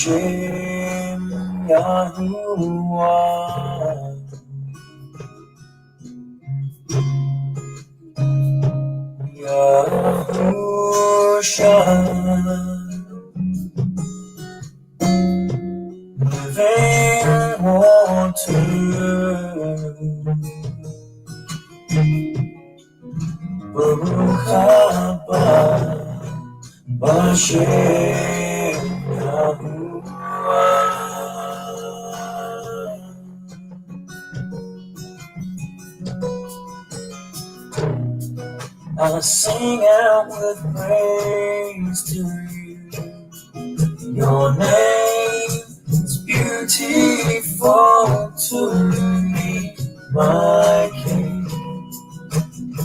Hashem Yahuwah. Yahusha, living water, Baruch haba b'Hashem Yahuwah. I sing out with praise to you. Your name is beautiful to me, my King.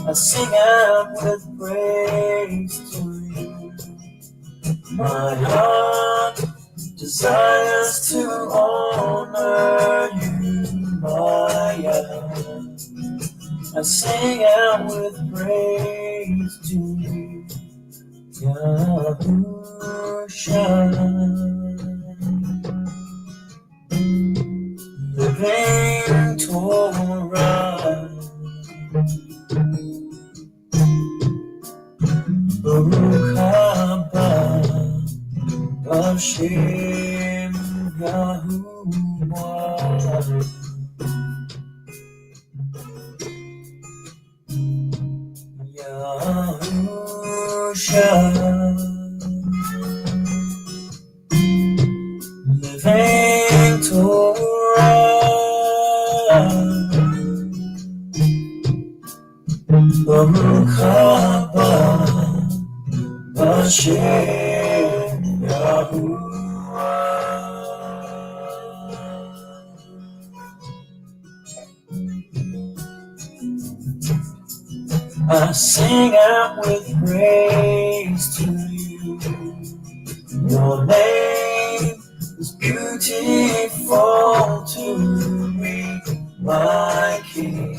I sing out with praise to you. My heart desires to honor you, my God. I sing out with praise to you, Yahusha. Living Torah, Baruch haba b'Hashem Yahuwah. Yahusha, living Torah, Baruch haba b'Hashem Yahuwah. I sing out with praise to you. Your name is beautiful to me, my King.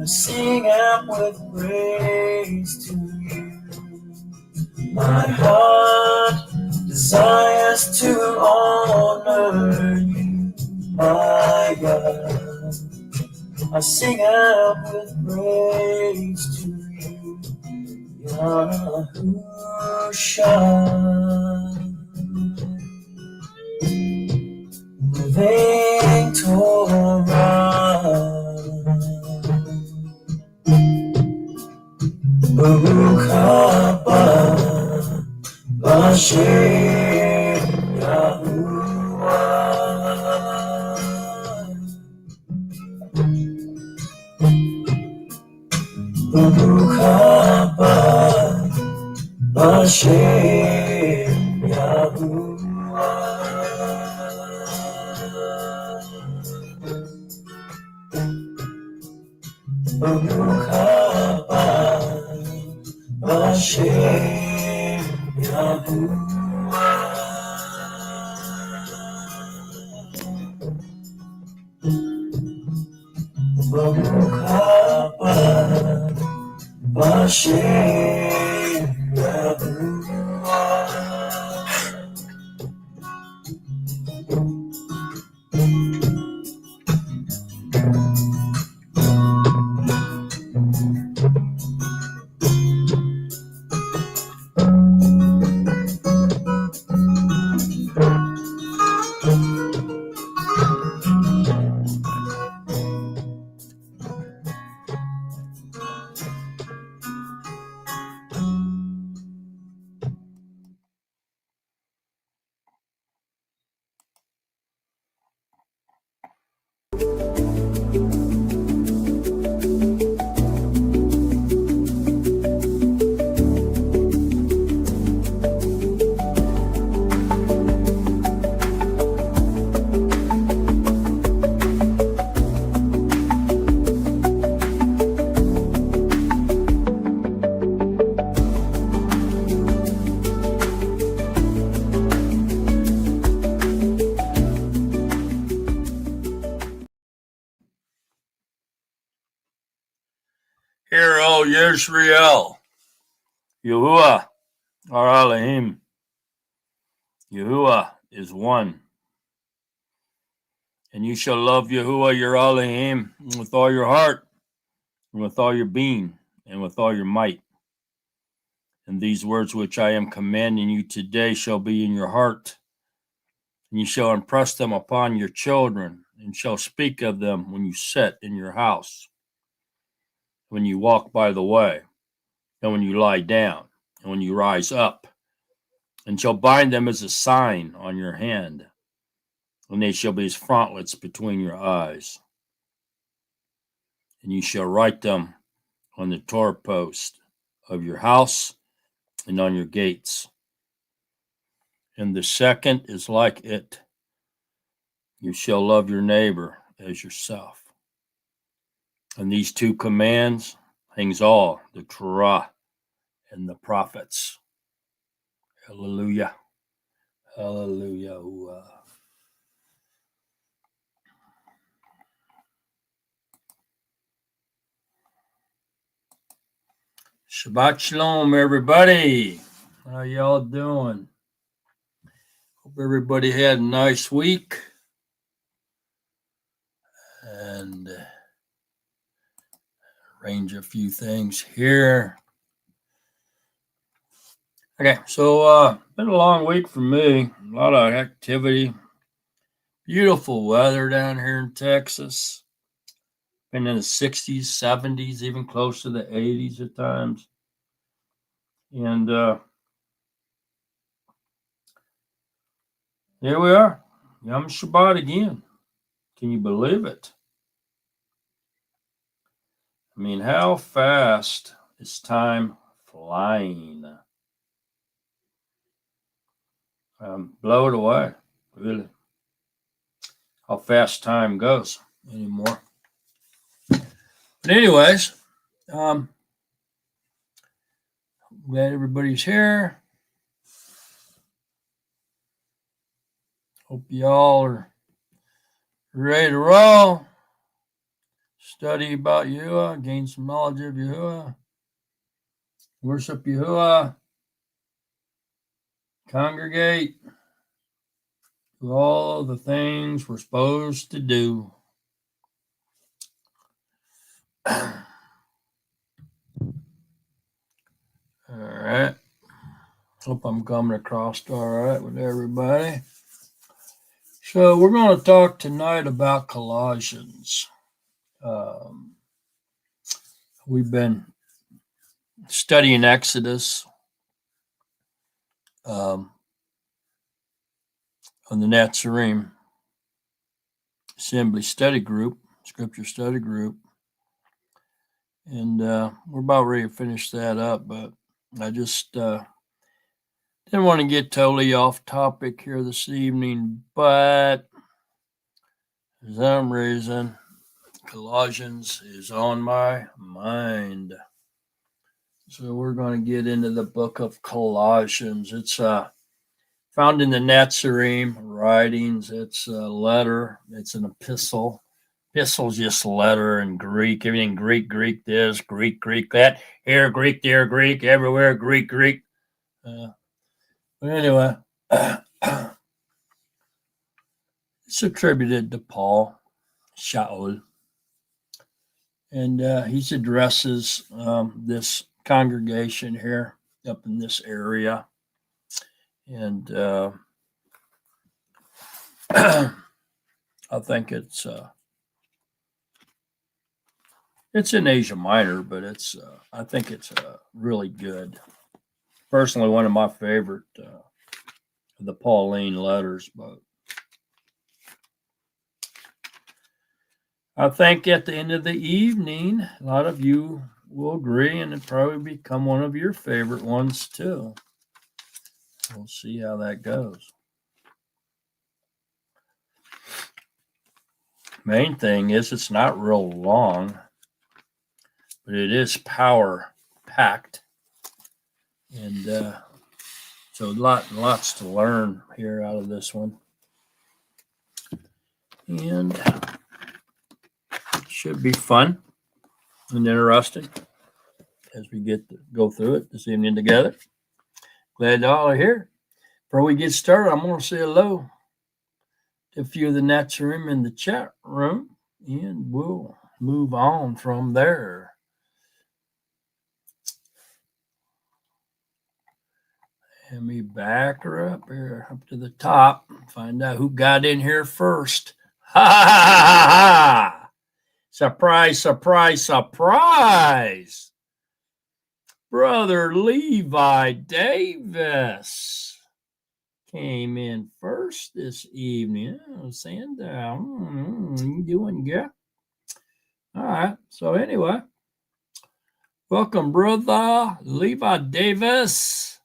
I sing out with praise to you. My heart desires to honor you, my God. I sing out with praise to you, Yahusha. Living Torah, Baruch haba b'Hashem Yahuwah. Baruch haba b'Hashem Yahuwah. Baruch haba b'Hashem Yahuwah. Baruch haba b'Hashem Yahuwah. Hear, O Yisrael, Yahuwah, our Elohim, Yahuwah is one. And you shall love Yahuwah your Elohim with all your heart, and with all your being, and with all your might. And these words which I am commanding you today shall be in your heart, and you shall impress them upon your children, and shall speak of them when you sit in your house, when you walk by the way, and when you lie down, and when you rise up, and shall bind them as a sign on your hand, and they shall be as frontlets between your eyes. And you shall write them on the doorpost of your house and on your gates. And the second is like it. You shall love your neighbor as yourself. And these two commands hangs all the Torah and the prophets. Hallelujah. Hallelujah. Shabbat Shalom, everybody. How y'all doing? Hope everybody had a nice week. And arrange a few things here. Okay, so been a long week for me. A lot of activity. Beautiful weather down here in Texas. Been in the 60s, 70s, even close to the 80s at times. And here we are. Yom Shabbat again. Can you believe it? I mean, how fast is time flying? Blow it away, really. How fast time goes anymore. But anyways, glad everybody's here. Hope y'all are ready to roll. Study about Yahuwah, gain some knowledge of Yahuwah, worship Yahuwah, congregate, do all the things we're supposed to do. All right. Hope I'm coming across all right with everybody. So we're going to talk tonight about Colossians. We've been studying Exodus on the Nazarene Assembly Study Group, Scripture Study Group. And we're about ready to finish that up, but I just didn't want to get totally off topic here this evening, but for some reason, Colossians is on my mind. So we're going to get into the book of Colossians. It's found in the Nazarene writings. It's a letter. It's an epistle. Epistle's just letter in Greek. Everything Greek this, Greek that. Here, Greek, there, Greek, everywhere, Greek. But anyway, it's attributed to Paul, Shaul. And he addresses this congregation here up in this area. And I think it's in Asia Minor, but I think it's really good. Personally, one of my favorite of the Pauline letters, but I think at the end of the evening, a lot of you will agree, and it'll probably become one of your favorite ones too. We'll see how that goes. Main thing is it's not real long, but it is power packed, and so lots to learn here out of this one, and it should be fun and interesting as we get to go through it this evening together. Glad y'all are here. Before we get started, I'm going to say hello to a few of the Natsurim in the chat room, and we'll move on from there. Let me back her up here, up to the top, find out who got in here first. Ha ha ha ha ha! Surprise, surprise, surprise! Brother Levi Davis came in first this evening. Oh, Sandow, you doing good? All right. So anyway, welcome, brother Levi Davis.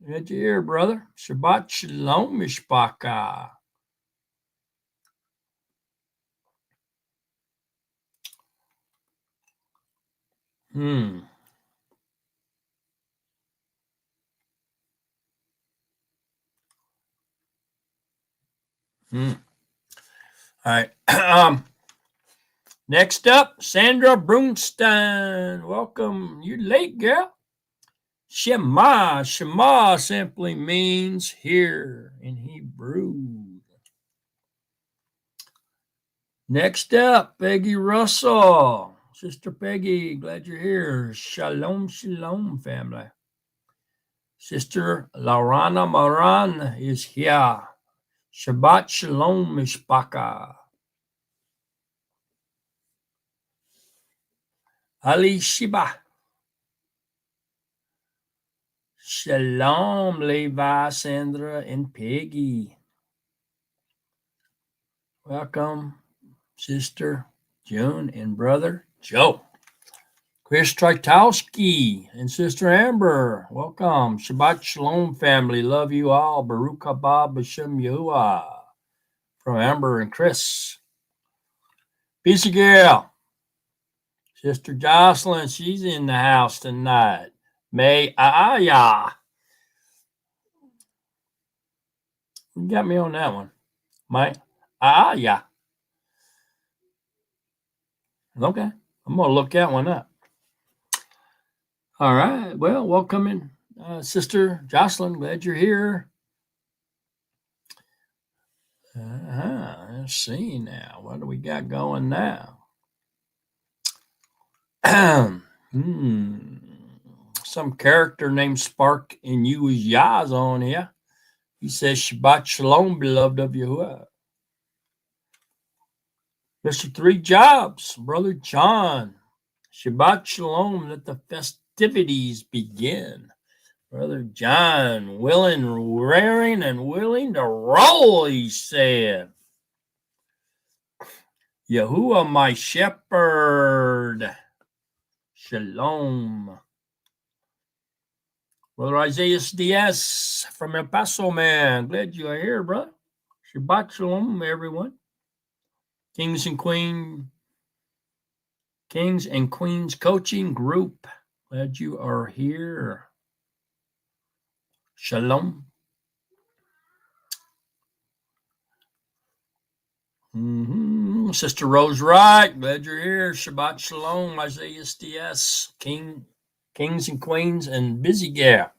Good to hear, brother. Shabbat shalom, mishpaka. All right. Next up, Sandra Brunstein. Welcome. You late, girl. Shema. Shema simply means hear in Hebrew. Next up, Peggy Russell. Sister Peggy, glad you're here. Shalom, shalom, family. Sister Laurana Maran is here. Shabbat shalom, mishpaka. Ali Shiba. Shalom, Levi, Sandra, and Peggy. Welcome, Sister June and Brother Joe. Chris Tritowski and Sister Amber, welcome. Shabbat Shalom, family. Love you all. Baruch haba b'shem Yahuwah. From Amber and Chris. Peace girl. Sister Jocelyn, she's in the house tonight. May Aya. You got me on that one. May Aya. Okay. I'm going to look that one up. All right. Well, welcome in, Sister Jocelyn. Glad you're here. Let's see now. What do we got going now? Some character named Spark in you is Yah's on here. He says, Shabbat Shalom, beloved of Yahuwah. Mr. Three Jobs, Brother John. Shabbat Shalom, let the festivities begin. Brother John, willing, raring, and willing to roll, he said. Yahuwah, my shepherd. Shalom. Brother Isaiah Diaz from El Paso, man. Glad you are here, brother. Shabbat Shalom, everyone. Kings and Queens Coaching Group. Glad you are here. Shalom. Sister Rose Wright, glad you're here. Shabbat Shalom, Isaiah Diaz, Kings and Queens, and Busy Gal.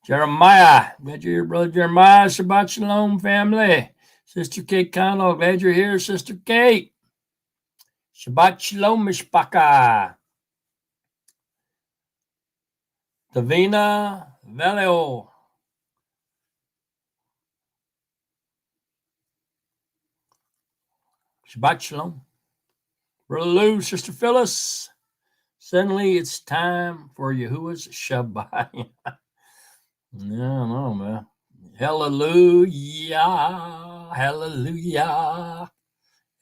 Jeremiah, glad you're here, Brother Jeremiah. Shabbat Shalom, family. Sister Kate Connell, glad you're here, Sister Kate. Shabbat Shalom, Mishpaka. Davina Valeo. Shabbat Shalom. Brother Lou, Sister Phyllis. Suddenly it's time for Yahuwah's Shabbat. No, man. Hallelujah. Hallelujah.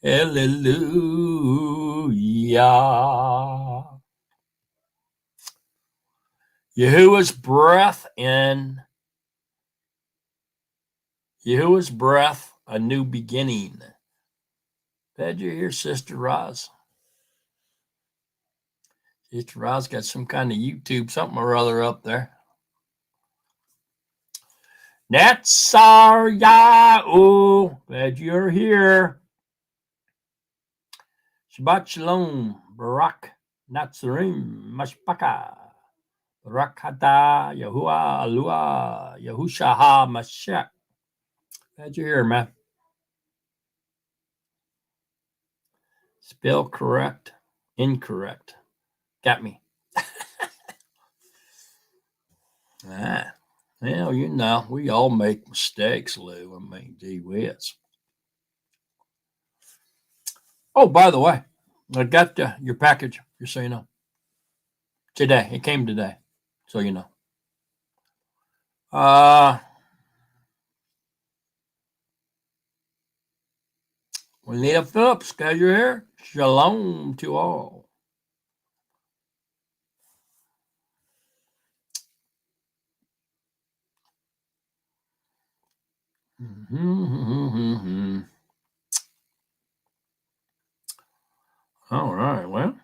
Hallelujah. Yahuwah's breath, a new beginning. Glad you're here, Sister Roz. Sister Roz got some kind of YouTube, something or other up there. Natsar Yahu, glad you're here. Shabbat Shalom, Barak, Natsarim, Mashpaka. Rakata, Yahuwah, Alua, Yahusha HaMashiach. Glad you're here, man. Spell correct, incorrect. Got me. Well, you know, we all make mistakes, Lou. I mean, gee whiz. Oh, by the way, I got your package, just so you know. Today. It came today, so you know. Juanita Phillips, glad you're here. Shalom to all. All right, well.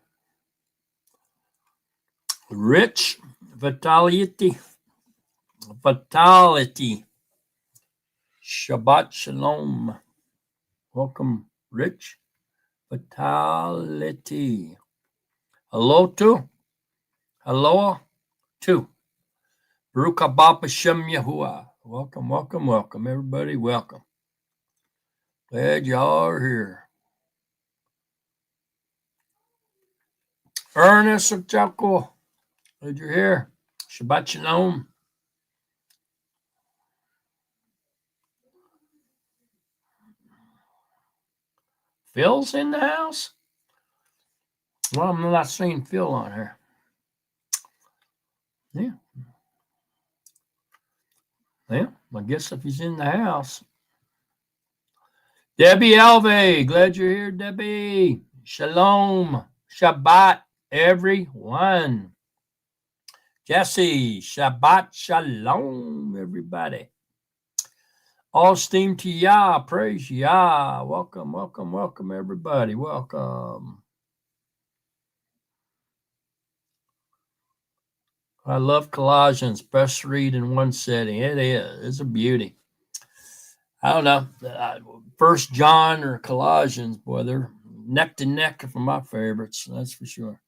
Rich Vitality. Shabbat Shalom. Welcome, Rich Vitality. Hello to. Baruch haba b'shem Yahuwah. Welcome, everybody. Welcome. Glad y'all are here. Ernest of Chaco. Glad you're here. Shabbat Shalom. Phil's in the house? Well, I'm not seeing Phil on here. Yeah. Well, I guess if he's in the house. Debbie Alve, glad you're here, Debbie. Shalom. Shabbat, everyone. Jesse, Shabbat Shalom, everybody. All esteem to Yah, praise Yah. Welcome, everybody. Welcome. I love Colossians, best read in one setting. It is. It's a beauty. I don't know. First John or Colossians, boy, they're neck to neck for my favorites. That's for sure.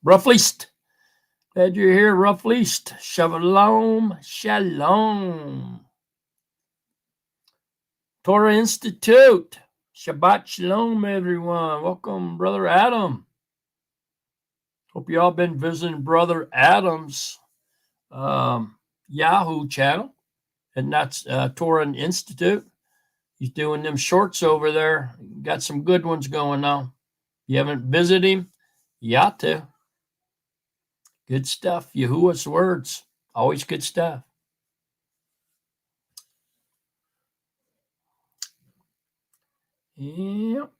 Rough Least. Glad you're here, Rough Least. Shalom. Torah Institute. Shabbat Shalom, everyone. Welcome, Brother Adam. Hope you all been visiting Brother Adam's Yahoo channel, and that's Torah Institute. He's doing them shorts over there. Got some good ones going on. You haven't visited him? You ought to. Good stuff. Yahuwah's words. Always good stuff. Yep.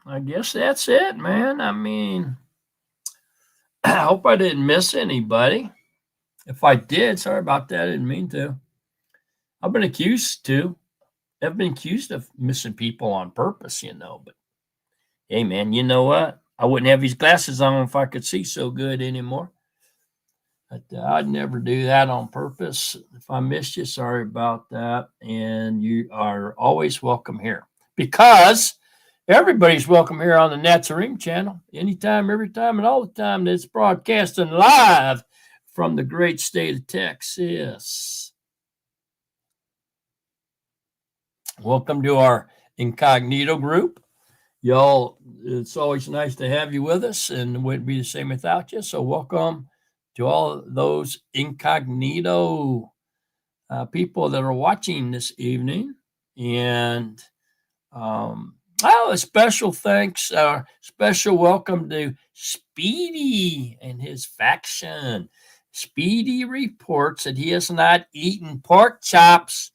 I guess that's it, man. I mean, I hope I didn't miss anybody. If I did, sorry about that. I didn't mean to. I've been accused of missing people on purpose, but hey, man, you know what? I wouldn't have these glasses on if I could see so good anymore. But I'd never do that on purpose. If I missed you, sorry about that. And you are always welcome here, because everybody's welcome here on the Nazarene channel, anytime, every time, and all the time that it's broadcasting live from the great state of Texas. Welcome to our incognito group. Y'all, it's always nice to have you with us, and it wouldn't be the same without you. So welcome to all those incognito people that are watching this evening. And a special thanks, special welcome to Speedy and his faction. Speedy reports that he has not eaten pork chops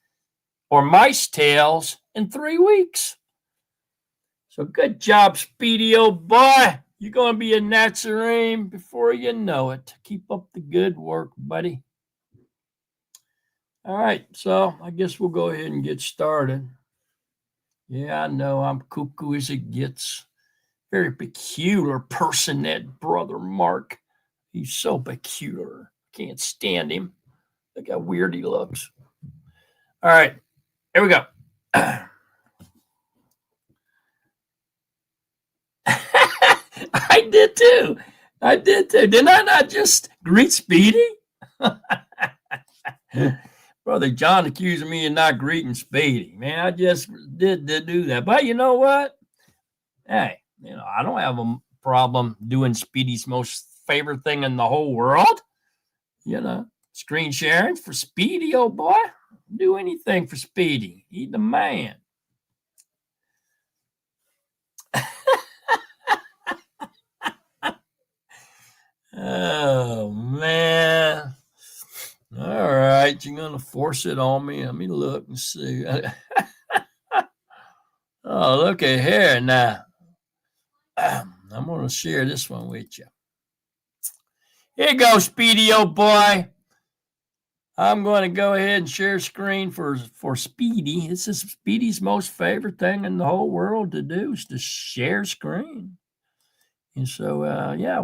or mice tails in 3 weeks. So good job, Speedy, old boy. You're going to be a Nazarene before you know it. Keep up the good work, buddy. All right, so I guess we'll go ahead and get started. Yeah, I know I'm cuckoo as it gets. Very peculiar person, that brother Mark. He's so peculiar. Can't stand him. Look how weird he looks. All right, here we go. I did too. Didn't I not just greet Speedy? Brother John accused me of not greeting Speedy. Man, I just did do that. But you know what? Hey, I don't have a problem doing Speedy's most favorite thing in the whole world. Screen sharing for Speedy, oh boy. Do anything for Speedy. He's the man. Oh, man. All right, you're going to force it on me. Let me look and see. Oh, look at here now. I'm going to share this one with you. Here you go, Speedy, old boy. I'm going to go ahead and share screen for Speedy. This is Speedy's most favorite thing in the whole world to do is to share screen. And so,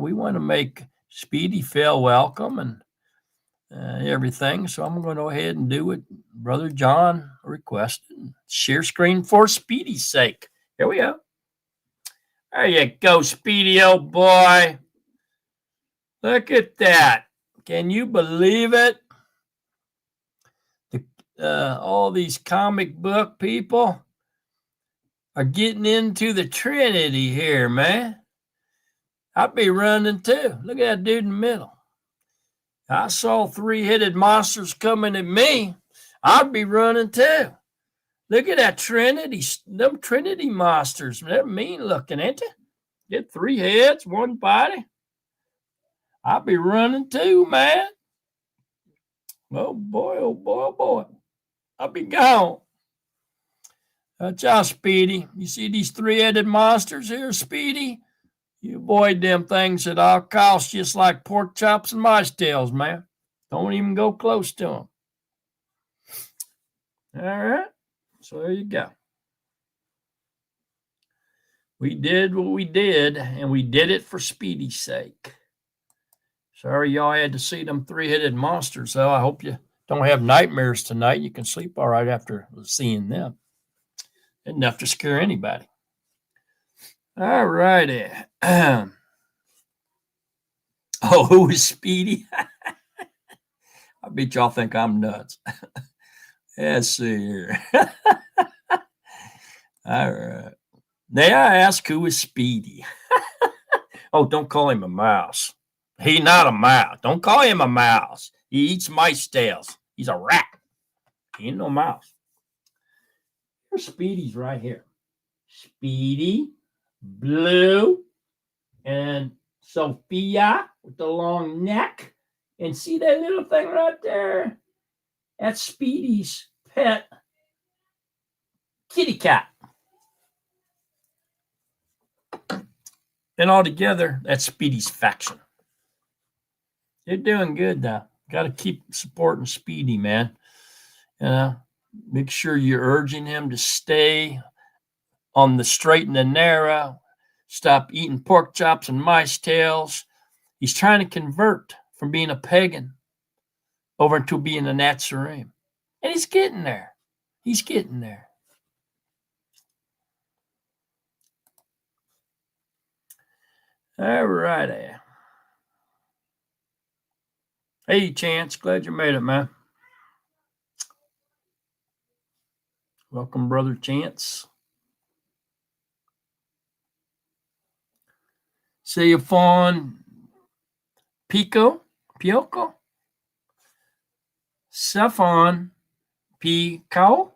we want to make Speedy feel welcome and everything. So I'm going to go ahead and do what Brother John requested. Share screen for Speedy's sake. Here we go. There you go, Speedy, old boy. Look at that. Can you believe it? All these comic book people are getting into the Trinity here, man. I'd be running too. Look at that dude in the middle. I saw three-headed monsters coming at me. I'd be running too. Look at that Trinity, them Trinity monsters. They're mean looking, ain't they? Get 3 heads, 1 body. I'd be running too, man. Oh boy, oh boy, oh boy. I'll be gone. Watch out, Speedy. You see these 3-headed monsters here, Speedy? You avoid them things at all costs, just like pork chops and mice tails, man. Don't even go close to them. All right. So there you go. We did what we did, and we did it for Speedy's sake. Sorry y'all had to see them 3-headed monsters, though. I hope you don't have nightmares tonight. You can sleep all right after seeing them. Enough to scare anybody. All righty. Oh, who is Speedy? I bet y'all think I'm nuts. Let's see here. All right. May I ask who is Speedy? Oh, don't call him a mouse. He's not a mouse. Don't call him a mouse. He eats mice tails. He's a rat. He ain't no mouse. Here's Speedy's right here. Speedy, Blue, and Sophia with the long neck. And see that little thing right there? That's Speedy's pet kitty cat. And all together, that's Speedy's faction. They're doing good, though. Got to keep supporting Speedy, man. Make sure you're urging him to stay on the straight and the narrow. Stop eating pork chops and mice tails. He's trying to convert from being a pagan over to being a Nazarene. And he's getting there. He's getting there. All righty. Hey, Chance. Glad you made it, man. Welcome, Brother Chance. See you, Fawn. Pioco. Cephon. Pico.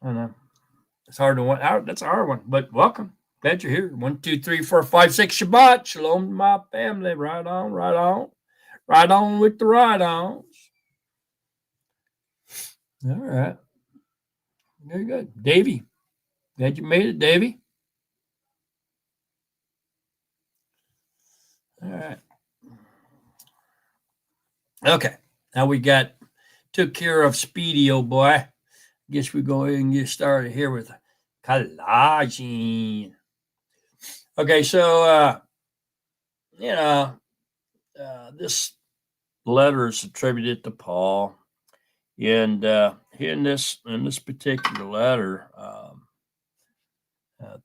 I don't know. It's hard to one. That's a hard one, but welcome. Glad you're here. 1, 2, 3, 4, 5, 6. Shabbat. Shalom to my family. Right on, right on. Right on with the right-ons. All right. Very good. Davey. Glad you made it, Davey. All right. Okay. Now we took care of Speedy, old boy. Guess we go ahead and get started here with Colossians. Okay, so this letter is attributed to Paul, and in this particular letter,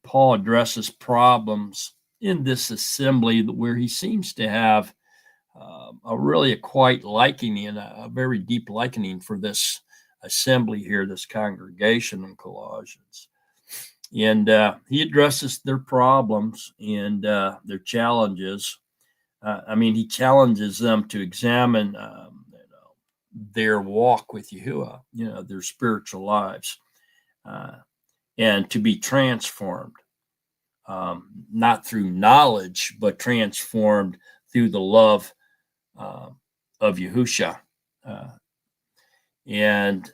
Paul addresses problems in this assembly where he seems to have a quite liking and a very deep likening for this assembly here, this congregation in Colossians. And he addresses their problems and their challenges. He challenges them to examine their walk with Yahuwah, their spiritual lives, and to be transformed, not through knowledge, but transformed through the love of Yahusha. And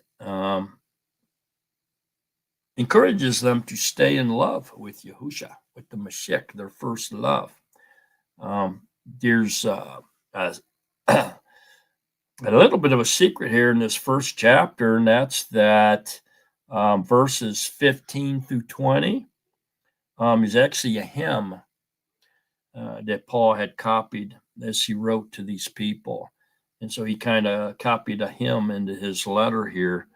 encourages them to stay in love with Yahusha, with the Mashiach, their first love. There's a little bit of a secret here in this first chapter, and that's that verses 15 through 20 is actually a hymn that Paul had copied as he wrote to these people. And so he kind of copied a hymn into his letter here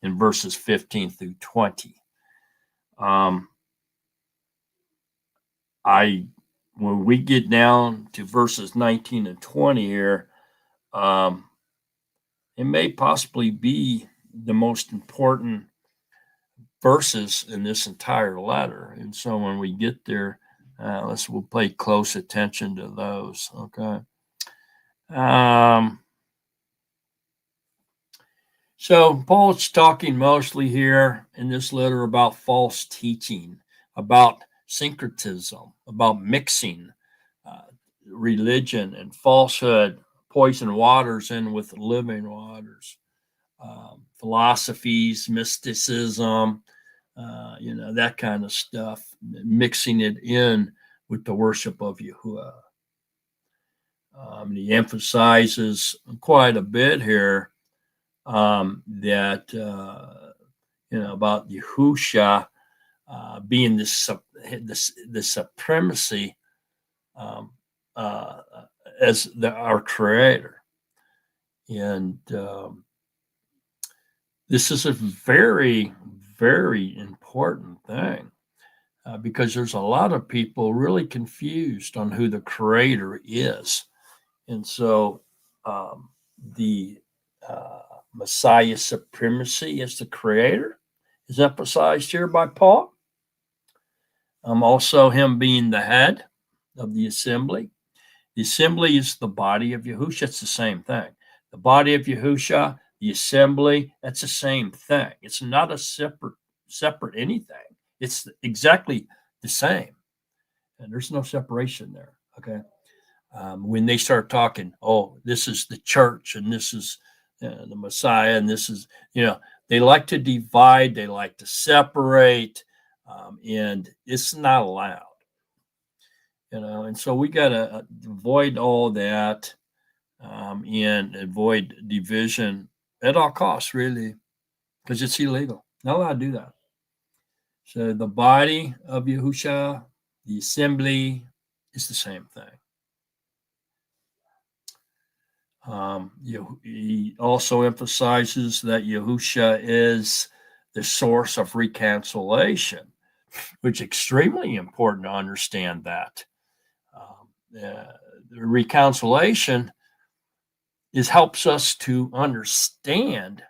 in verses 15 through 20. When we get down to verses 19 and 20 here, it may possibly be the most important verses in this entire letter. And so when we get there, we'll pay close attention to those. Okay. So Paul's talking mostly here in this letter about false teaching, about syncretism, about mixing religion and falsehood, poison waters in with living waters, philosophies, mysticism, that kind of stuff, mixing it in with the worship of Yahuwah. He emphasizes quite a bit here that about Yahusha being the supremacy as our creator. And this is a very, very important thing because there's a lot of people really confused on who the creator is. And so the Messiah supremacy as the creator is emphasized here by Paul. Also him being the head of the assembly. The assembly is the body of Yahusha. It's the same thing. The body of Yahusha, the assembly, that's the same thing. It's not a separate anything. It's exactly the same. And there's no separation there. Okay. When they start talking, oh, this is the church and this is the Messiah and this is, they like to divide, they like to separate, and it's not allowed. And so we got to avoid all that and avoid division at all costs, really, because it's illegal. Not allowed to do that. So the body of Yahusha, the assembly, is the same thing. He also emphasizes that Yahusha is the source of reconciliation, which is extremely important to understand that. The reconciliation helps us to understand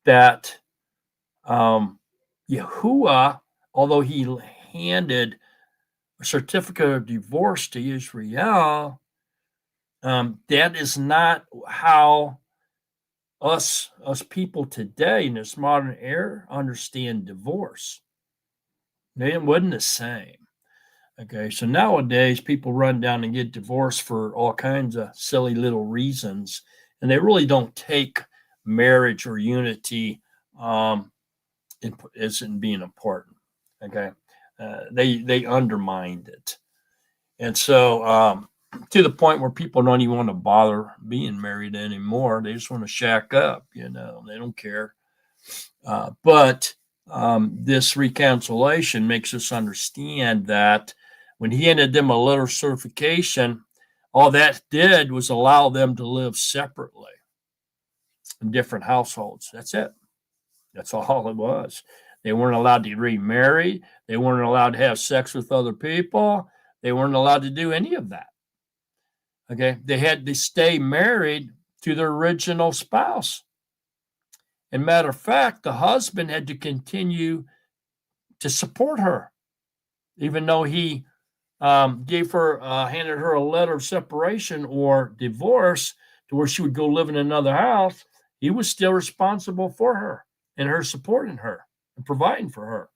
that Yahuwah, although he handed a certificate of divorce to Israel, that is not how us people today in this modern era understand divorce. It wasn't the same. Okay, so nowadays people run down and get divorced for all kinds of silly little reasons, and they really don't take marriage or unity as in being important. Okay, they undermined it, and so to the point where people don't even want to bother being married anymore. They just want to shack up. They don't care. But this reconciliation makes us understand that when he handed them a letter of certification, all that did was allow them to live separately in different households. That's it. That's all it was. They weren't allowed to remarry. They weren't allowed to have sex with other people. They weren't allowed to do any of that. Okay. They had to stay married to their original spouse. And matter of fact, the husband had to continue to support her, even though he handed her a letter of separation or divorce to where she would go live in another house. He was still responsible for her and her supporting her and providing for her.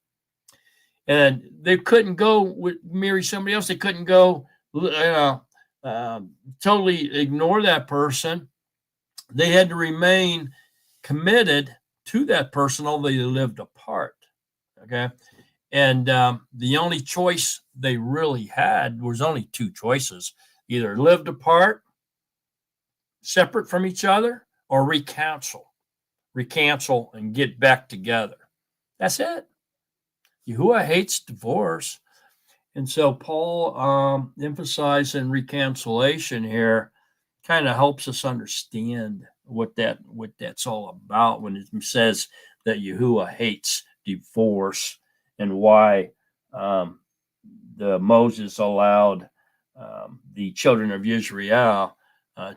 And they couldn't go marry somebody else. They couldn't go totally ignore that person. They had to remain committed to that person, although they lived apart. Okay. And the only choice they really had was only two choices: either lived apart, separate from each other, or recancel and get back together. That's it. Yahuwah hates divorce. And so Paul emphasizing reconciliation here kind of helps us understand what that's all about when it says that Yahuwah hates divorce and why the Moses allowed the children of Israel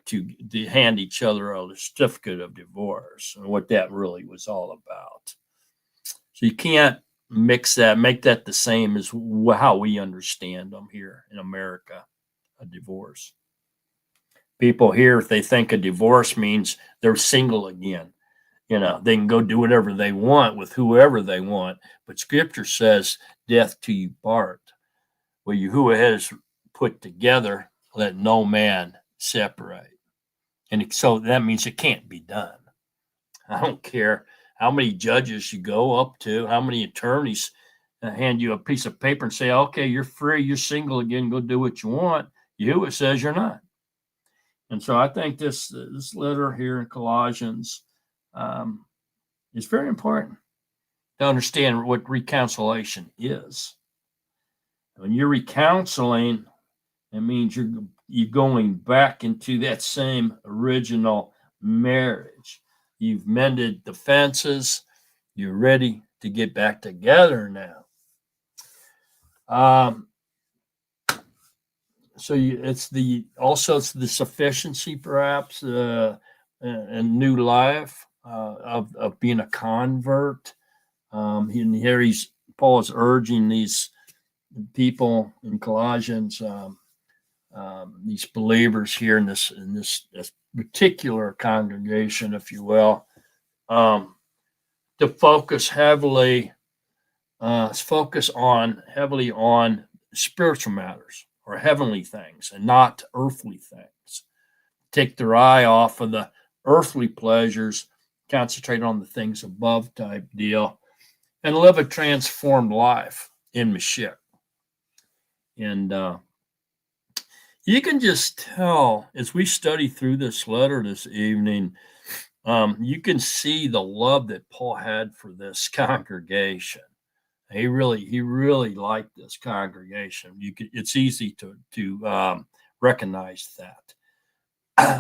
to hand each other a certificate of divorce, and what that really was all about. So you can't make that the same as how we understand them here in America, a divorce. People here, if they think a divorce means they're single again, they can go do whatever they want with whoever they want. But Scripture says, death to you part. Well, Yahuwah has put together, let no man separate. And so that means it can't be done. I don't care how many judges you go up to, how many attorneys hand you a piece of paper and say, okay, you're free, you're single again, go do what you want. Yahuwah says you're not. And so I think this letter here in Colossians is very important to understand what reconciliation is. When you're reconciling, it means you're going back into that same original marriage. You've mended the fences. You're ready to get back together now. So it's the sufficiency, perhaps, and new life of being a convert. And here Paul is urging these people in Colossians, these believers here in this particular congregation, if you will, to focus heavily on spiritual matters or heavenly things and not earthly things. Take their eye off of the earthly pleasures, concentrate on the things above type deal, and live a transformed life in Mashiach. And you can just tell as we study through this letter this evening, you can see the love that Paul had for this congregation. He really liked this congregation. It's easy to recognize that.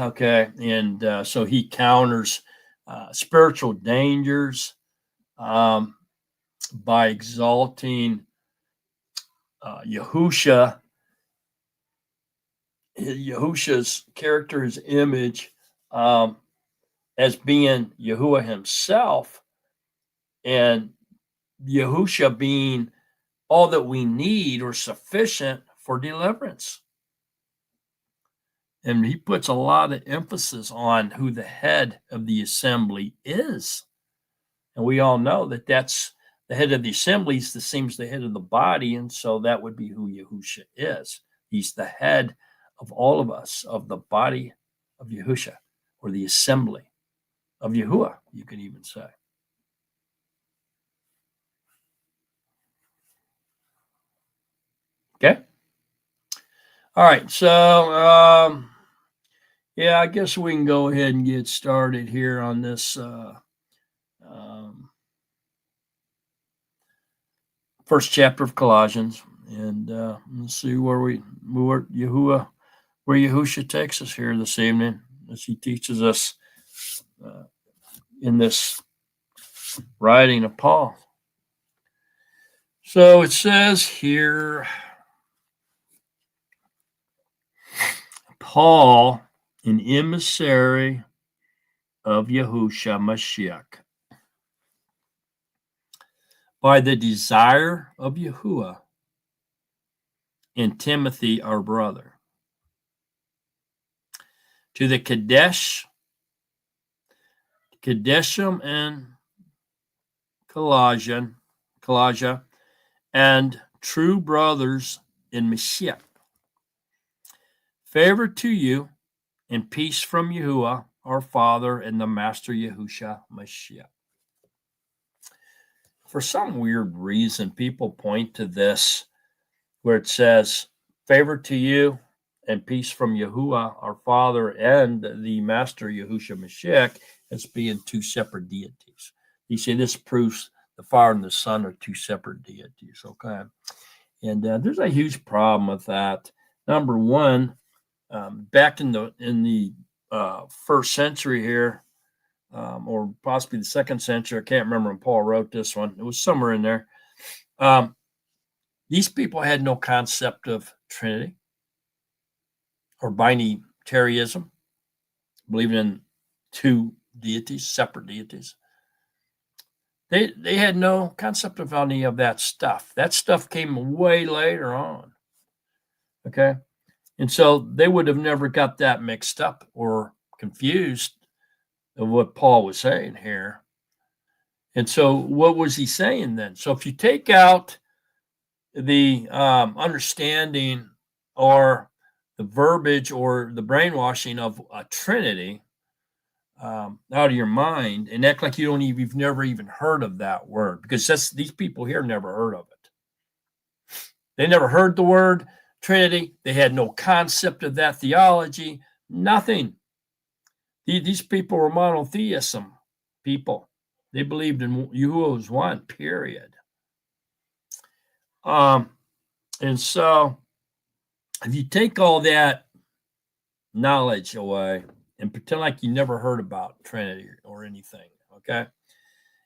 Okay, and so he counters spiritual dangers by exalting Yahusha's character, his image, as being Yahuwah himself, and Yahusha being all that we need or sufficient for deliverance. And he puts a lot of emphasis on who the head of the assembly is. And we all know that that's the head of the assembly is the same as the head of the body. And so that would be who Yahusha is. He's the head of all of us, of the body of Yahusha, or the assembly of Yahuwah, you could even say. Okay. All right. So, I guess we can go ahead and get started here on this first chapter of Colossians, and let's see where Yahusha takes us here this evening as he teaches us in this writing of Paul. So it says here, Paul, an emissary of Yahushua Mashiach, by the desire of Yahuwah, and Timothy, our brother, to the Kadeshim and Kolossians, and true brothers in Mashiach. Favor to you and peace from Yahuwah, our Father, and the Master Yahushua Mashiach. For some weird reason, people point to this where it says, favor to you and peace from Yahuwah, our Father, and the Master Yahushua Mashiach as being two separate deities. You see, this proves the Father and the Son are two separate deities, okay? And there's a huge problem with that. Number one, back in the first century here, or possibly the second century, I can't remember when Paul wrote this one. It was somewhere in there. These people had no concept of Trinity or binitarianism, believing in two deities, separate deities. They had no concept of any of that stuff. That stuff came way later on. Okay. And so they would have never got that mixed up or confused of what Paul was saying here. And so what was he saying then? So if you take out the understanding or the verbiage or the brainwashing of a Trinity out of your mind and act like you've never even heard of that word, because these people here never heard of it. They never heard the word Trinity. They had no concept of that theology, nothing. These people were monotheism people. They believed in Yahuwah was one, period. And so if you take all that knowledge away and pretend like you never heard about Trinity or anything, okay?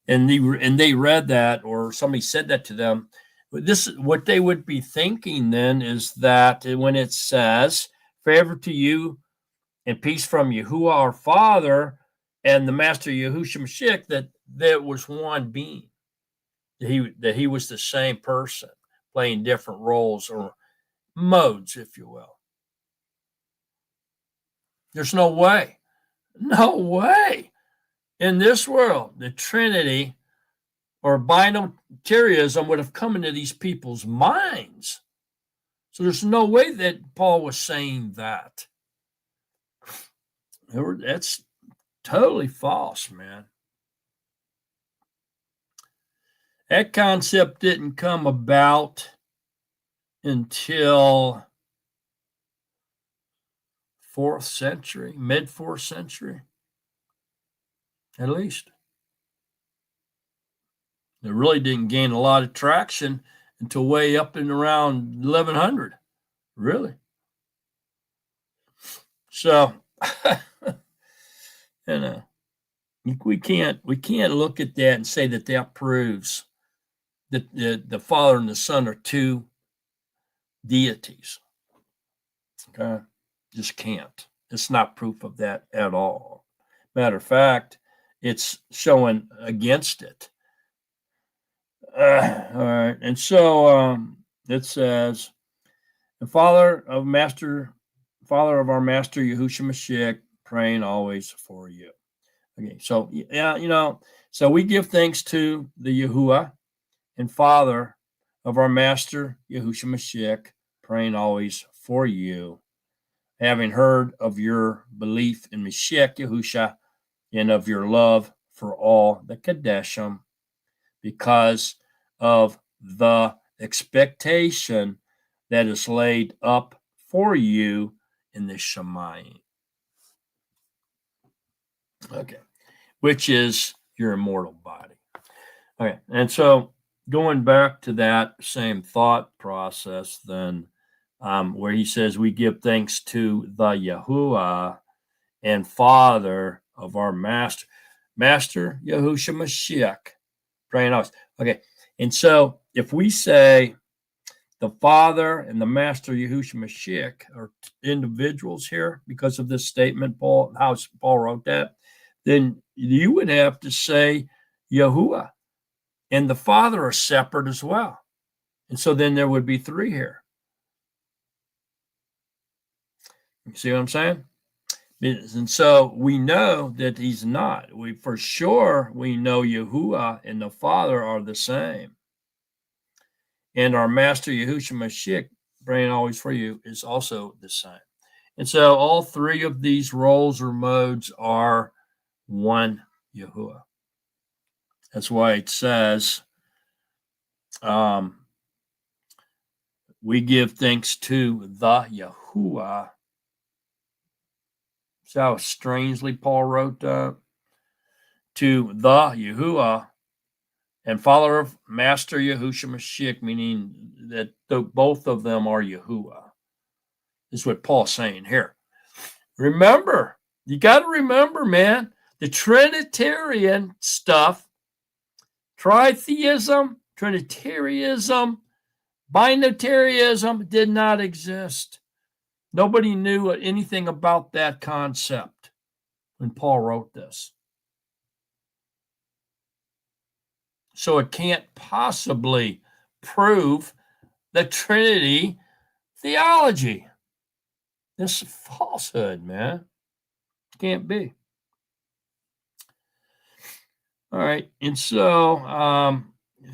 And they read that, or somebody said that to them, what they would be thinking then is that when it says, favor to you and peace from Yahuwah our Father and the Master Yahushua Mashiach, that there was one being, that he was the same person playing different roles or modes, if you will. There's no way in this world the Trinity or binitarianism would have come into these people's minds. So there's no way that Paul was saying that. That's totally false, man. That concept didn't come about until mid-4th century, at least. It really didn't gain a lot of traction until way up in around 1100, really. So, we can't look at that and say that proves that the Father and the Son are two deities. Okay, just can't. It's not proof of that at all. Matter of fact, it's showing against it. All right, and so it says, the Father of our Master Yahushua Mashiach, praying always for you. Okay, so so we give thanks to the Yahuwah and Father of our Master Yahushua Mashiach, praying always for you, having heard of your belief in Mashiach Yahushua and of your love for all the Kadeshim, because of the expectation that is laid up for you in the Shemayim. Okay, which is your immortal body. Okay, and so going back to that same thought process, then, where he says we give thanks to the Yahuwah and Father of our Master Yahushua Mashiach, praying always. Okay, and so if we say the Father and the Master Yahushua Mashiach are individuals here because of this statement, how Paul wrote that, then you would have to say Yahuwah and the Father are separate as well. And so then there would be three here. You see what I'm saying? And so we know that he's not. For sure, we know Yahuwah and the Father are the same. And our Master Yahushua Mashiach, praying always for you, is also the same. And so all three of these roles or modes are one Yahuwah. That's why it says, we give thanks to the Yahuwah. See how strangely Paul wrote that? To the Yahuwah and follower of Master Yahushua Mashiach, meaning that both of them are Yahuwah. This is what Paul's saying here. Remember, you got to remember, man, the Trinitarian stuff, tritheism, Trinitarianism, binitarianism did not exist. Nobody knew anything about that concept when Paul wrote this. So it can't possibly prove the Trinity theology. This is falsehood, man. Can't be. All right. And so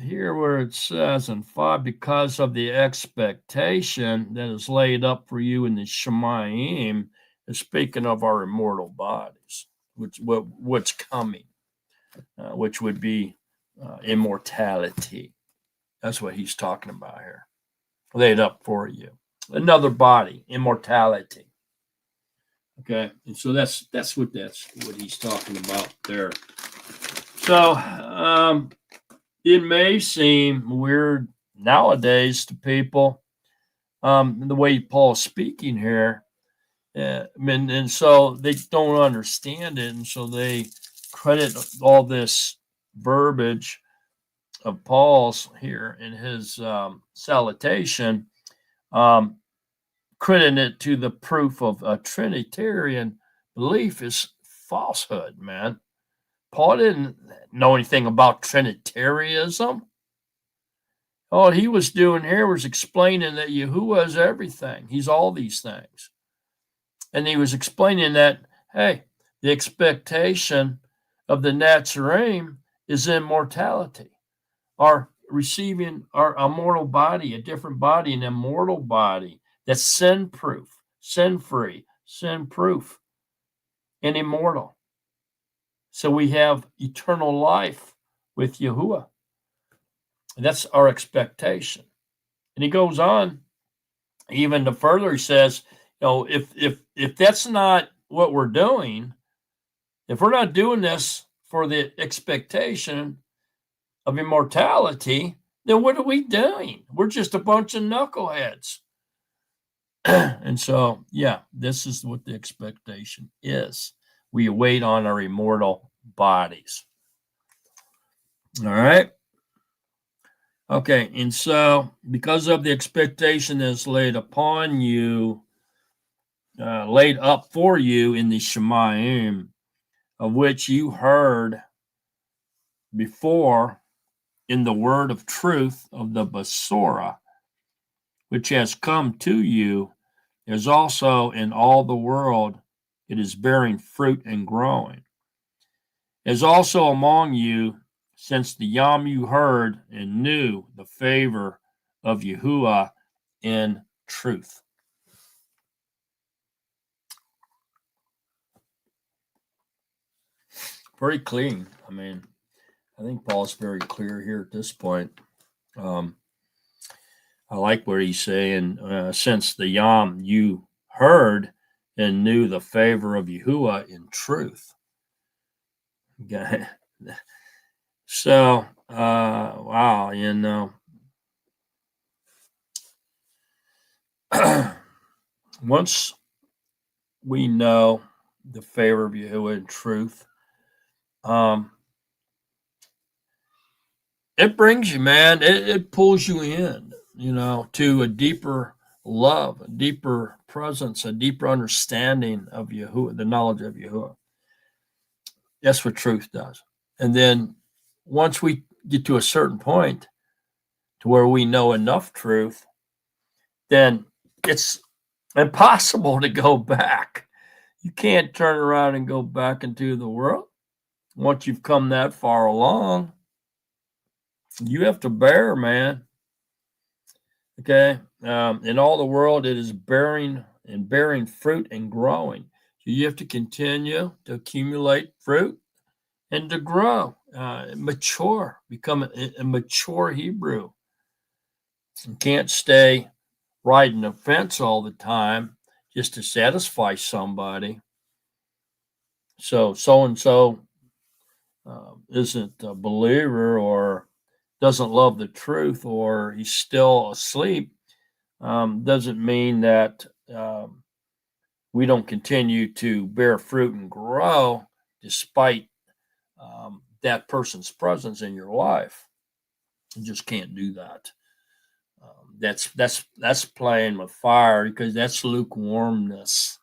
here where it says in 5, because of the expectation that is laid up for you in the Shemayim, is speaking of our immortal bodies, what's coming, which would be immortality. That's what he's talking about here. Laid up for you. Another body, immortality. Okay, and so that's what he's talking about there. So it may seem weird nowadays to people, the way Paul's speaking here, and so they don't understand it, and so they credit all this verbiage of Paul's here in his salutation, crediting it to the proof of a Trinitarian belief is falsehood, man. Paul didn't know anything about Trinitarianism. All he was doing here was explaining that Yahuwah is everything. He's all these things. And he was explaining that, hey, the expectation of the Nazarene is immortality. Our receiving our immortal body, a different body, an immortal body that's sin-proof, sin-free, sin-proof, and immortal. So we have eternal life with Yahuwah. And that's our expectation. And he goes on even to further, he says, if that's not what we're doing, if we're not doing this for the expectation of immortality, then what are we doing? We're just a bunch of knuckleheads. And so, yeah, this is what the expectation is. We await on our immortal bodies. All right. Okay, and so because of the expectation that is laid upon you, laid up for you in the Shemayim, of which you heard before in the word of truth of the Besorah, which has come to you, is also in all the world it is bearing fruit and growing. Is also among you, since the Yom you heard and knew the favor of Yahuwah in truth. Very clean. I mean, I think Paul's very clear here at this point. I like what he's saying, since the Yom you heard and knew the favor of Yahuwah in truth. Okay. So, wow, once we know the favor of Yahuwah in truth, it brings you, man, it pulls you in. to a deeper love, a deeper presence, a deeper understanding of Yahuwah, the knowledge of Yahuwah. That's what truth does. And then once we get to a certain point to where we know enough truth, then it's impossible to go back. You can't turn around and go back into the world. Once you've come that far along, you have to bear, man. Okay. In all the world, it is bearing fruit and growing. So you have to continue to accumulate fruit and to grow, mature, become a mature Hebrew. You can't stay riding the fence all the time just to satisfy somebody. So and so isn't a believer or doesn't love the truth or he's still asleep. Doesn't mean that we don't continue to bear fruit and grow despite that person's presence in your life. You just can't do that. That's playing with fire because that's lukewarmness,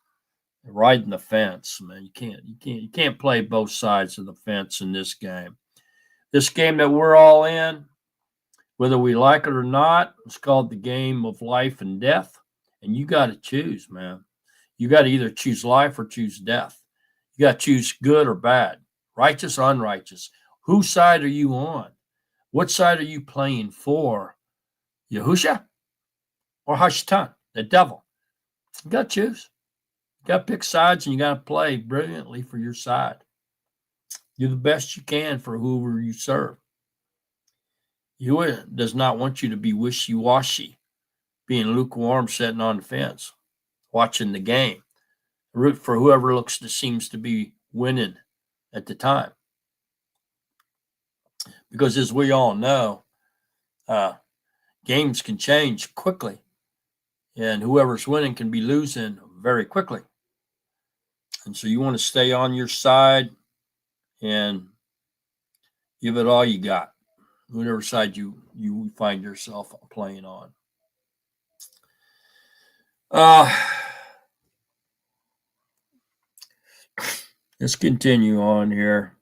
riding the fence, man. You can't play both sides of the fence in this game. This game that we're all in, whether we like it or not, it's called the game of life and death, and you got to choose, man. You got to either choose life or choose death. You got to choose good or bad, righteous or unrighteous. Whose side are you on? What side are you playing for? Yahusha or Hashatan, the devil? You got to choose. You got to pick sides and you got to play brilliantly for your side. Do the best you can for whoever you serve. Yahuwah does not want you to be wishy-washy, being lukewarm, sitting on the fence, watching the game. Root for whoever seems to be winning at the time. Because as we all know, games can change quickly, and whoever's winning can be losing very quickly. And so you want to stay on your side and give it all you got, whatever side you find yourself playing on. Let's continue on here.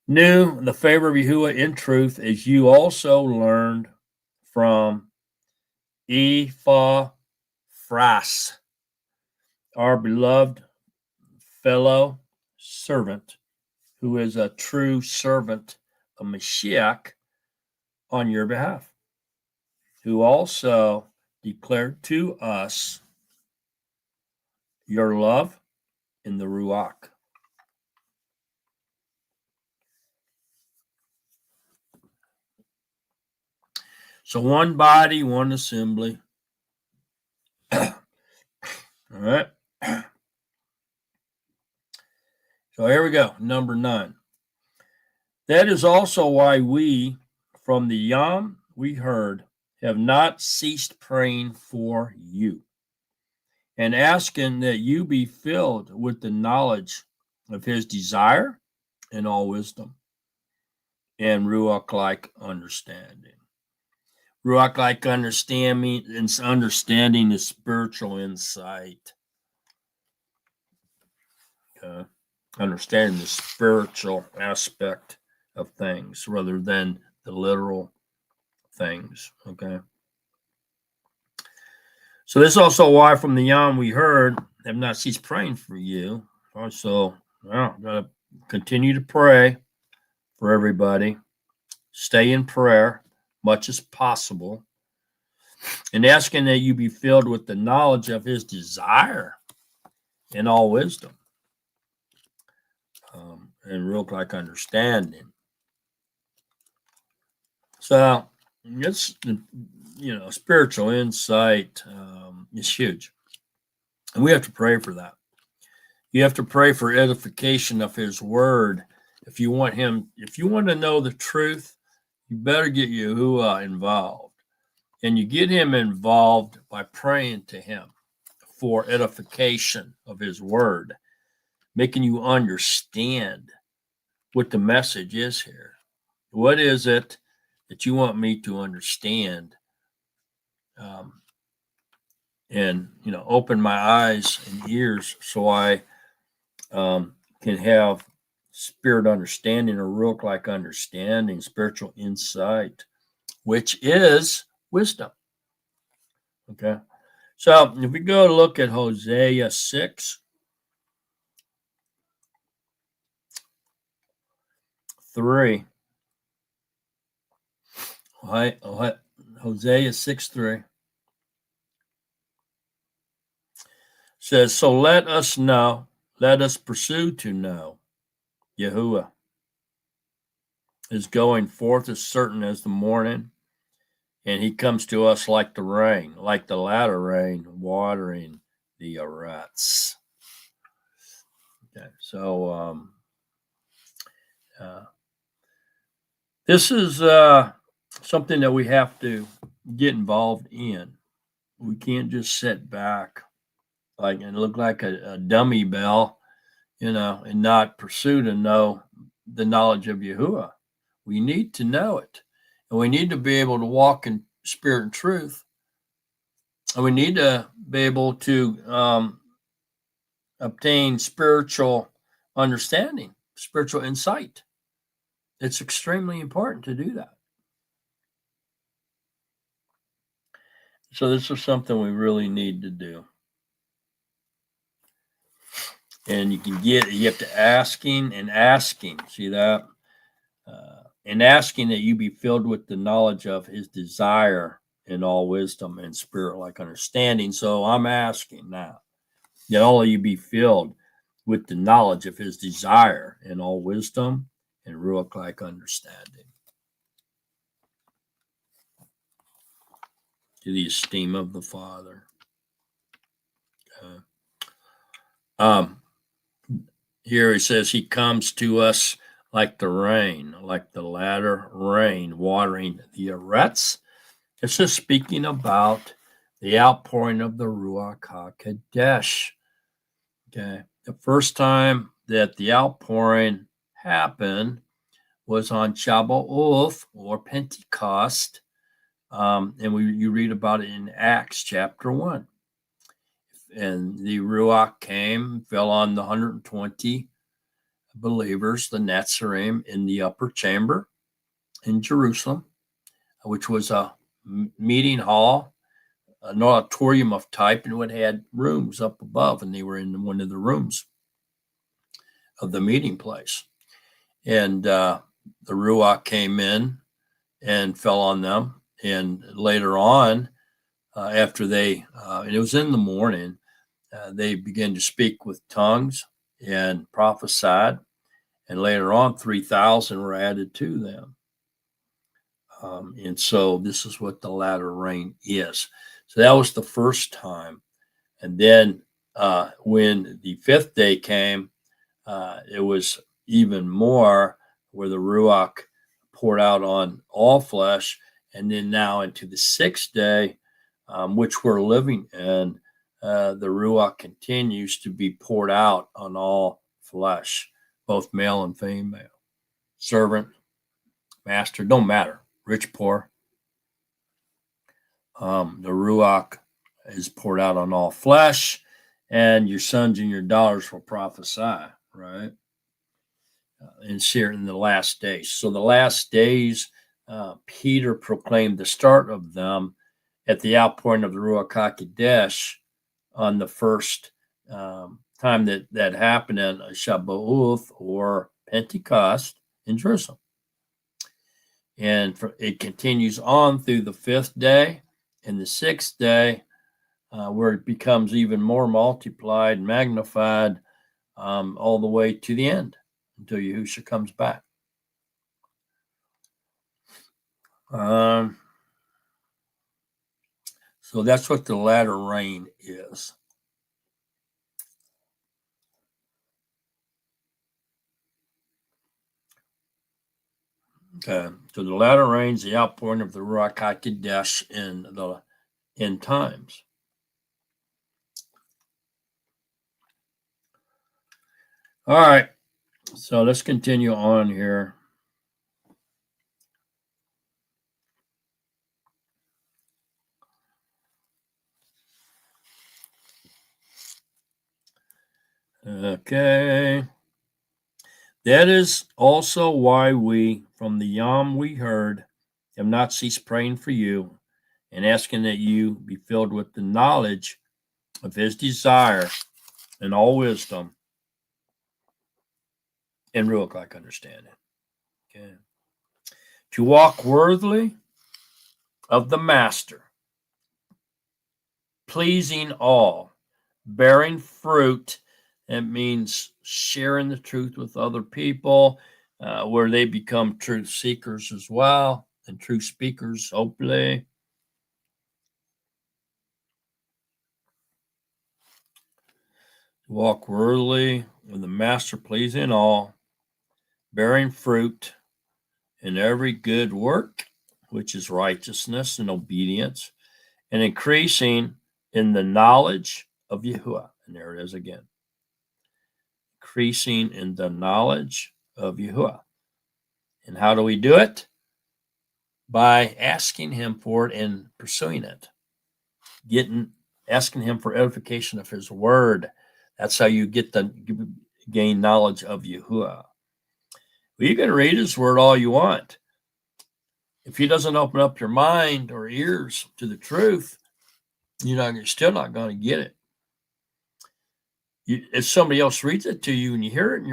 Knew the favor of Yahuwah in truth, as you also learned from Epaphras, our beloved fellow servant, who is a true servant of Mashiach on your behalf, who also declared to us your love in the Ruach. So one body, one assembly. All right. So here we go. Number 9. That is also why we, from the Yom we heard, have not ceased praying for you and asking that you be filled with the knowledge of his desire and all wisdom and Ruach-like understanding. Ruach-like understanding is spiritual insight. Okay. Understanding the spiritual aspect of things rather than the literal things. Okay. So this is also why from the Yom we heard, have not ceased praying for you. Also, gotta continue to pray for everybody. Stay in prayer much as possible. And asking that you be filled with the knowledge of his desire and all wisdom. And real like understanding. So it's, spiritual insight is huge. And we have to pray for that. You have to pray for edification of his word. If you want to know the truth, you better get Yahuwah involved. And you get him involved by praying to him for edification of his word, making you understand what the message is here. What is it that you want me to understand, and open my eyes and ears so I can have spirit understanding, or ruach like understanding, spiritual insight, which is wisdom. Okay, so if we go look at Hosea 6:3, Hosea 6:3 says, "So let us know, let us pursue to know. Yahuwah is going forth as certain as the morning, and he comes to us like the rain, like the latter rain, watering the ruts." Okay, so this is something that we have to get involved in. We can't just sit back and look like a dummy bell, and not pursue to know the knowledge of Yahuwah. We need to know it, and we need to be able to walk in spirit and truth, and we need to be able to obtain spiritual understanding, spiritual insight. It's extremely important to do that. So this is something we really need to do. And you have to asking and asking. See that? And asking that you be filled with the knowledge of his desire in all wisdom and spirit-like understanding. So I'm asking now that all of you be filled with the knowledge of his desire in all wisdom and ruach-like understanding, to the esteem of the Father. Here he says he comes to us like the rain, like the latter rain, watering the ruts. This is speaking about the outpouring of the Ruach HaKodesh. Okay, the first time that the outpouring happened was on Shabbos or Pentecost, and you read about it in Acts chapter 1. And the Ruach came, fell on the 120 believers, the Netzarim, in the upper chamber in Jerusalem, which was a meeting hall, an auditorium of type, and it had rooms up above, and they were in one of the rooms of the meeting place. And the Ruach came in and fell on them. And later on, after and it was in the morning, they began to speak with tongues and prophesied. And later on, 3,000 were added to them. And so this is what the latter rain is. So that was the first time. And then when the fifth day came, it was even more, where the Ruach poured out on all flesh. And then now into the sixth day, which we're living in, the Ruach continues to be poured out on all flesh, both male and female, servant, master, don't matter, rich, poor. The Ruach is poured out on all flesh, and your sons and your daughters will prophesy, right? And here in the last days. So the last days, Peter proclaimed the start of them at the outpouring of the Ruach HaKodesh on the first time that happened in Shabbos or Pentecost in Jerusalem. And it continues on through the fifth day and the sixth day, where it becomes even more multiplied, magnified, all the way to the end until Yahushua comes back. So that's what the latter rain is. Okay, so the latter rain is the outpouring of the Ruach HaKodesh in the end times. All right, so let's continue on here. Okay. That is also why we, from the Yom we heard, have not ceased praying for you and asking that you be filled with the knowledge of his desire and all wisdom and Ruach understanding. Okay. To walk worthily of the Master, pleasing all, bearing fruit. That means sharing the truth with other people, where they become truth seekers as well and truth speakers, hopefully. Walk worthily of the Master, pleasing all, bearing fruit in every good work, which is righteousness and obedience, and increasing in the knowledge of Yahuwah. And there it is again. Increasing in the knowledge of Yahuwah. And how do we do it? By asking him for it and pursuing it. Asking him for edification of his word. That's how you gain knowledge of Yahuwah. Well, you can read his word all you want. If he doesn't open up your mind or ears to the truth, you're still not going to get it. If somebody else reads it to you and you hear it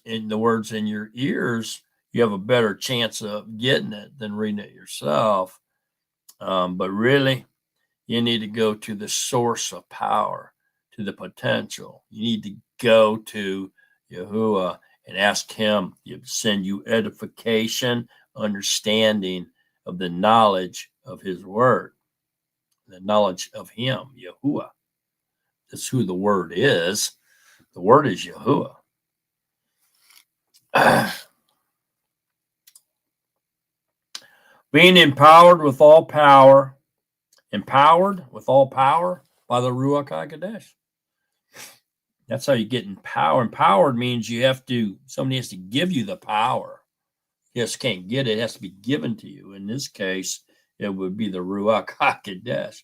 in the words in your ears, you have a better chance of getting it than reading it yourself. But really, you need to go to the source of power, to the potential. You need to go to Yahuwah and ask him to send you edification, understanding of the knowledge of his word, the knowledge of him, Yahuwah. That's who the word is. The word is Yahuwah. Being empowered with all power by the Ruach HaKodesh. That's how you get empowered. Empowered means somebody has to give you the power. You just can't get it. It has to be given to you. In this case, it would be the Ruach HaKodesh,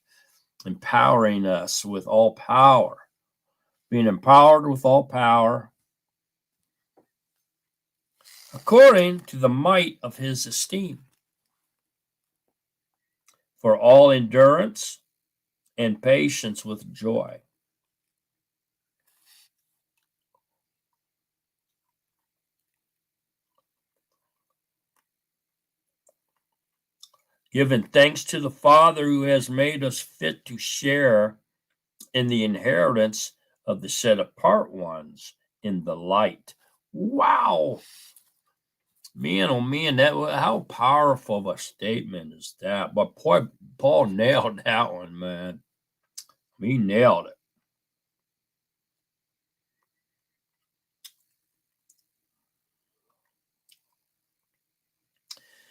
empowering us with all power. Being empowered with all power according to the might of his esteem, for all endurance and patience with joy. Giving thanks to the Father who has made us fit to share in the inheritance of the set apart ones in the light. Wow. Man, oh man, how powerful of a statement is that? But Paul nailed that one, man. He nailed it.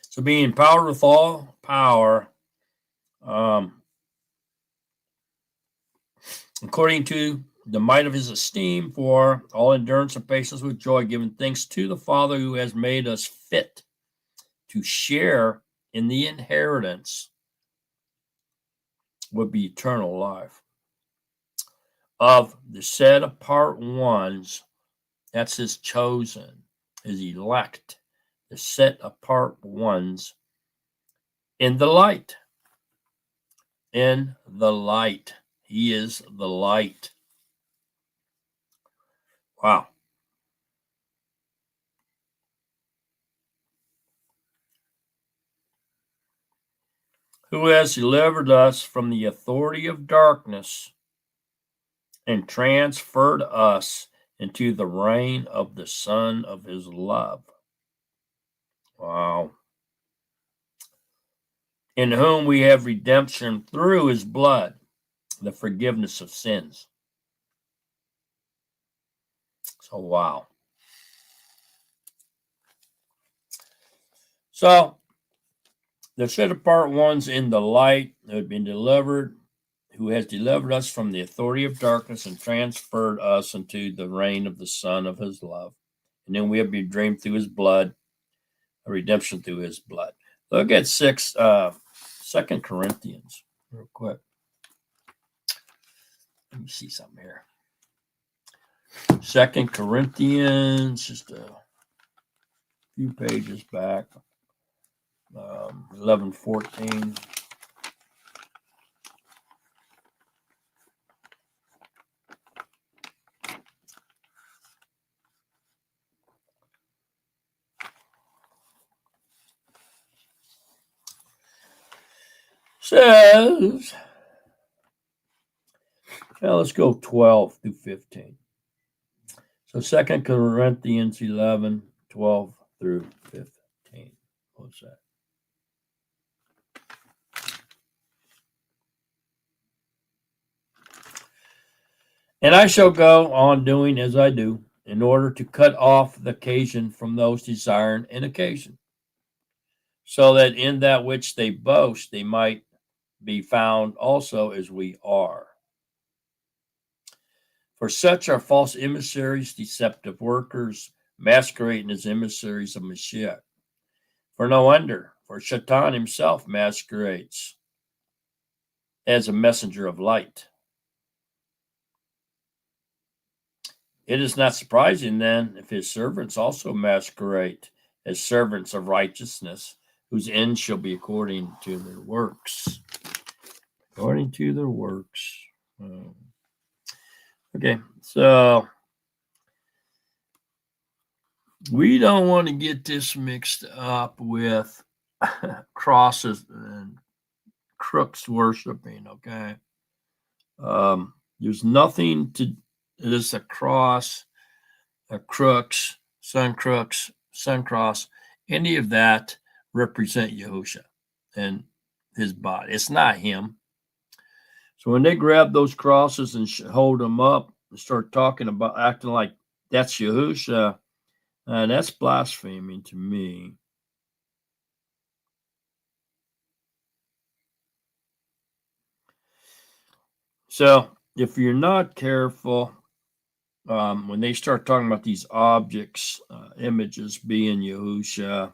So being empowered with all power, according to the might of his esteem, for all endurance and patience with joy, giving thanks to the Father who has made us fit to share in the inheritance would be eternal life of the set apart ones. That's his chosen, his elect, the set apart ones in the light. In the light. He is the light. Wow. Who has delivered us from the authority of darkness and transferred us into the reign of the Son of his love. Wow. In whom we have redemption through his blood, the forgiveness of sins. So, wow. So, the set apart ones in the light who have been delivered, who has delivered us from the authority of darkness and transferred us into the reign of the Son of his love. And then we have been redeemed through his blood, a redemption through his blood. Look at 2 Corinthians real quick. Let me see something here. 2 Corinthians, just a few pages back, 11:14. Says, now let's go 12 through 15. So 2 Corinthians 11:12 through 15. What's that? And I shall go on doing as I do, in order to cut off the occasion from those desiring an occasion, so that in that which they boast they might be found also as we are. For such are false emissaries, deceptive workers, masquerading as emissaries of Mashiach. For no wonder, for Shaitan himself masquerades as a messenger of light. It is not surprising then if his servants also masquerade as servants of righteousness, whose end shall be according to their works. According to their works. Okay, so we don't want to get this mixed up with crosses and crooks worshiping, okay? There's nothing to, it is a cross, a crooks, sun cross, any of that represent Yahusha and his body. It's not him. So when they grab those crosses and hold them up and start talking about acting like that's Yahusha, that's blaspheming to me. So if you're not careful, when they start talking about these objects, images being Yahusha,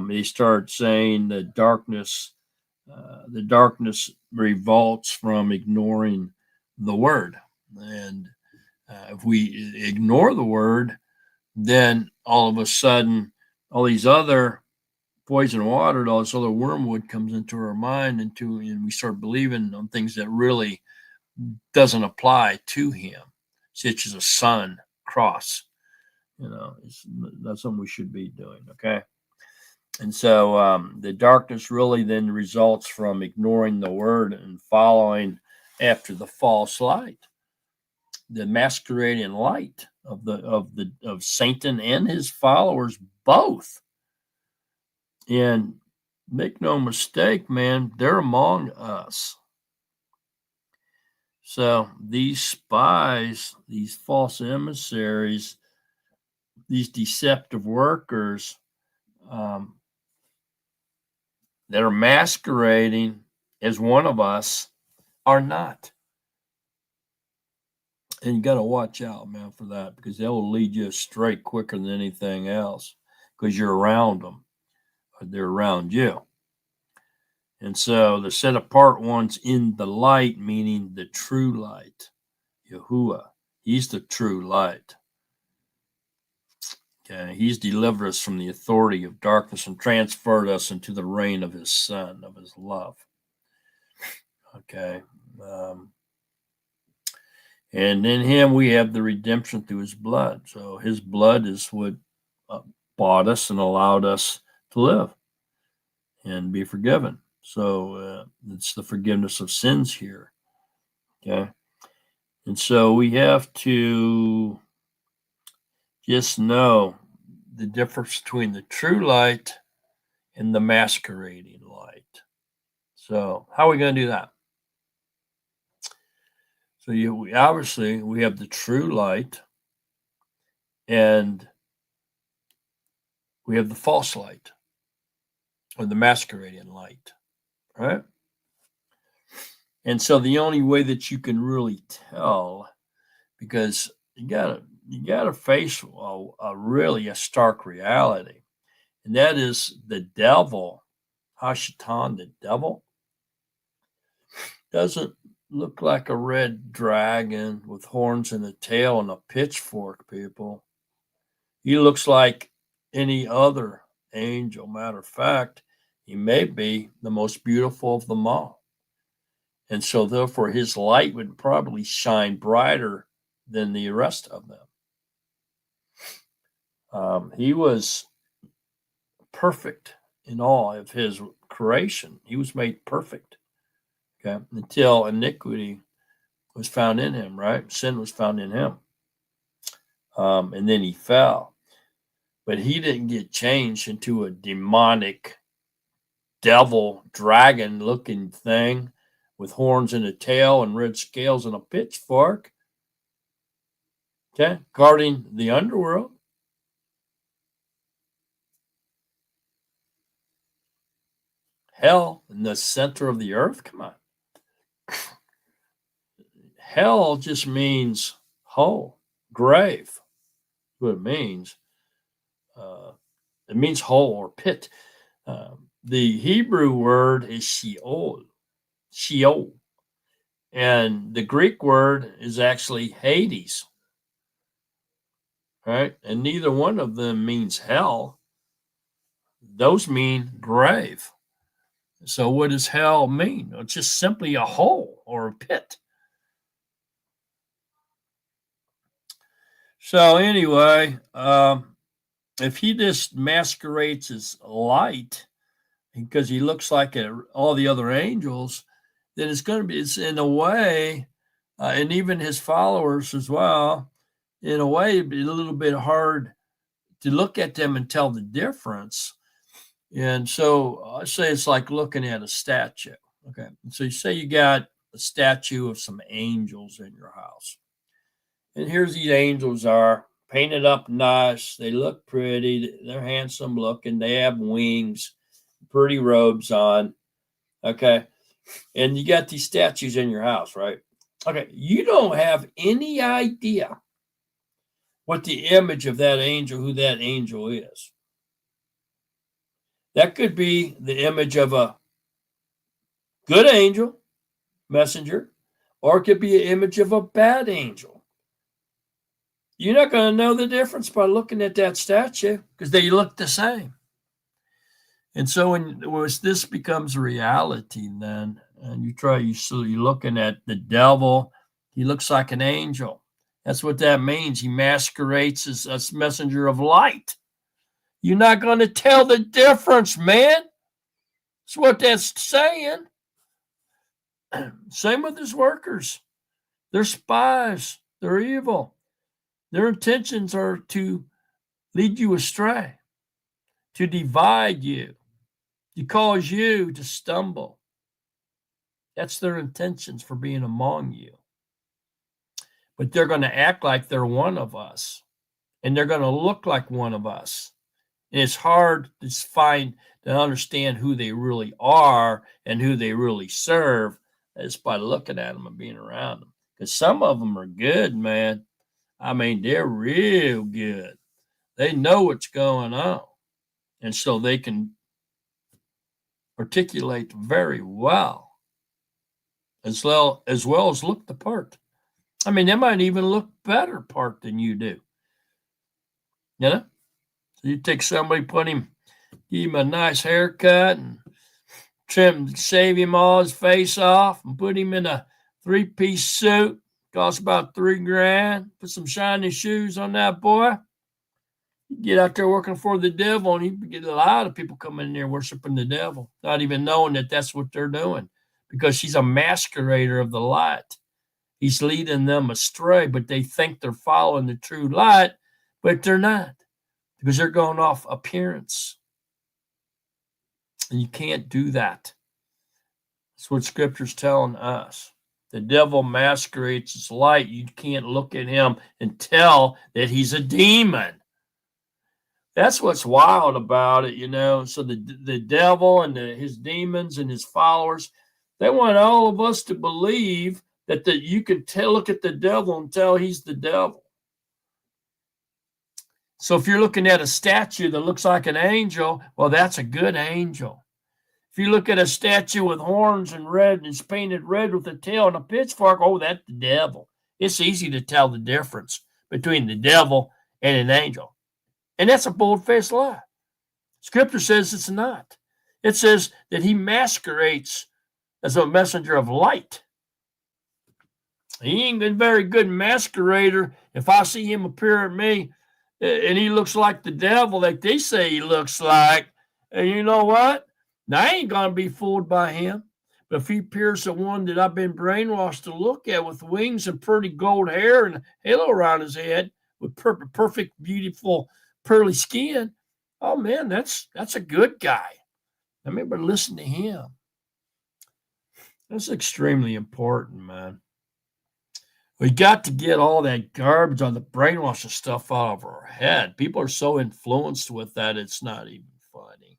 they start saying the darkness revolts from ignoring the word. And if we ignore the word, then all of a sudden, all these other poison water, all this other wormwood comes into our mind, and we start believing on things that really doesn't apply to him, such as a sun cross. It's not something we should be doing. Okay. And so the darkness really then results from ignoring the word and following after the false light, the masquerading light of Satan and his followers both. And make no mistake, man, they're among us. So these spies, these false emissaries, these deceptive workers that are masquerading as one of us are not. And you got to watch out, man, for that, because they will lead you astray quicker than anything else, because you're around them or they're around you. And so the set apart ones in the light, meaning the true light, Yahuwah, he's the true light. Okay, he's delivered us from the authority of darkness and transferred us into the reign of his Son, of his love. Okay. And in him we have the redemption through his blood. So his blood is what bought us and allowed us to live and be forgiven. So it's the forgiveness of sins here. Okay. And so we have to just know the difference between the true light and the masquerading light. So how are we going to do that? So we obviously we have the true light and we have the false light or the masquerading light, right? And so the only way that you can really tell, because you gotta face a stark reality, and that is the devil, Hashatan, the devil, doesn't look like a red dragon with horns and a tail and a pitchfork, people. He looks like any other angel. Matter of fact, he may be the most beautiful of them all. And so, therefore, his light would probably shine brighter than the rest of them. He was perfect in all of his creation. He was made perfect, okay, until iniquity was found in him, right? Sin was found in him. And then he fell. But he didn't get changed into a demonic devil dragon looking thing with horns and a tail and red scales and a pitchfork, okay, guarding the underworld. Hell in the center of the earth. Come on. Hell just means hole, grave. What it means. It means hole or pit. The Hebrew word is Sheol. Sheol. And the Greek word is actually Hades. Right? And neither one of them means hell. Those mean grave. So what does hell mean? It's just simply a hole or a pit. So anyway, if he just masquerades as light because he looks like all the other angels, then it's in a way, and even his followers as well, in a way, it'd be a little bit hard to look at them and tell the difference. And so I say it's like looking at a statue. Okay. So you say you got a statue of some angels in your house. And here's these angels are painted up nice. They look pretty. They're handsome looking. They have wings, pretty robes on. Okay. And you got these statues in your house, right? Okay. You don't have any idea what the image of that angel, who that angel is. That could be the image of a good angel, messenger, or it could be an image of a bad angel. You're not going to know the difference by looking at that statue because they look the same. And so when this becomes a reality, then, and you're looking at the devil, he looks like an angel. That's what that means. He masquerades as a messenger of light. You're not going to tell the difference, man. That's what that's saying. Same with his workers. They're spies. They're evil. Their intentions are to lead you astray, to divide you, to cause you to stumble. That's their intentions for being among you. But they're going to act like they're one of us, and they're going to look like one of us. And it's hard to understand who they really are and who they really serve just by looking at them and being around them. Because some of them are good, man. I mean, they're real good. They know what's going on. And so they can articulate very well as well as look the part. I mean, they might even look better part than you do. You know? So you take somebody, give him a nice haircut and shave him all his face off and put him in a 3-piece suit. Costs about $3,000. Put some shiny shoes on that boy. You get out there working for the devil, and you get a lot of people coming in there worshiping the devil, not even knowing that that's what they're doing, because he's a masquerader of the light. He's leading them astray, but they think they're following the true light, but they're not, because they're going off appearance. And you can't do that. That's what Scripture's telling us. The devil masquerades as light. You can't look at him and tell that he's a demon. That's what's wild about it, you know. So the devil and his demons and his followers, they want all of us to believe that you can look at the devil and tell he's the devil. So if you're looking at a statue that looks like an angel, well, that's a good angel. If you look at a statue with horns and red, and it's painted red with a tail and a pitchfork, oh, that's the devil. It's easy to tell the difference between the devil and an angel. And that's a bold-faced lie. Scripture says it's not. It says that he masquerades as a messenger of light. He ain't a very good masquerader. If I see him appear at me and he looks like the devil like they say he looks like, and you know what? Now, I ain't going to be fooled by him. But if he appears the one that I've been brainwashed to look at with wings and pretty gold hair and a halo around his head with perfect, beautiful, pearly skin, oh, man, that's a good guy. I remember listening to him. That's extremely important, man. We got to get all that garbage on the brainwashing stuff out of our head. People are so influenced with that, it's not even funny.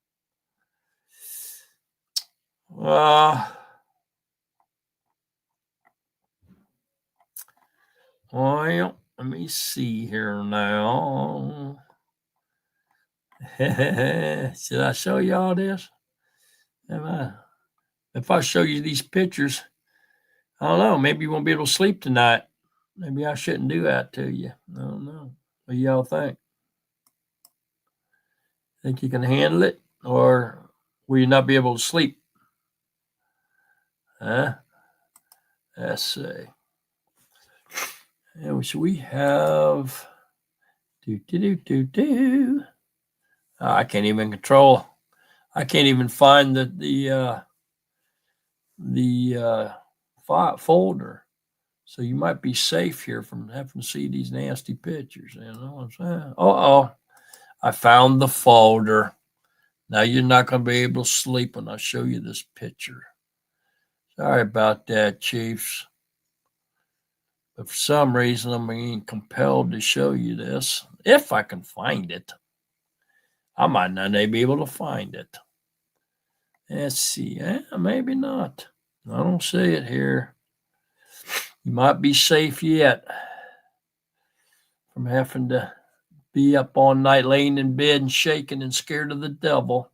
Well, let me see here now. Should I show you all this? If I show you these pictures, I don't know. Maybe you won't be able to sleep tonight. Maybe I shouldn't do that to you. I don't know. What do y'all think? Think you can handle it? Or will you not be able to sleep? Huh? Let's see. And so we have I can't even control. I can't even find the folder. So you might be safe here from having to see these nasty pictures. You know what I'm saying? I found the folder. Now you're not going to be able to sleep when I show you this picture. Sorry about that, Chiefs. But for some reason, I'm being compelled to show you this. If I can find it. I might not be able to find it. Let's see. Maybe not. I don't see it here. You might be safe yet from having to be up all night laying in bed and shaking and scared of the devil.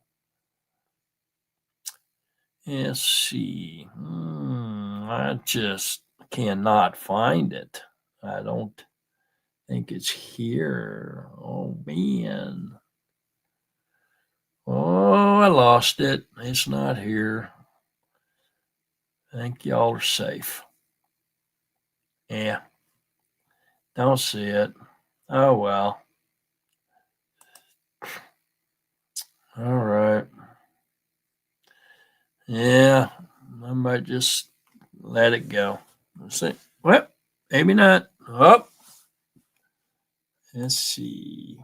Let's see. I just cannot find it. I don't think it's here. Oh, man. Oh, I lost it. It's not here. I think y'all are safe. Yeah. Don't see it. Oh, well. All right. Yeah, I might just let it go. Let's see. Well, maybe not. Oh, let's see.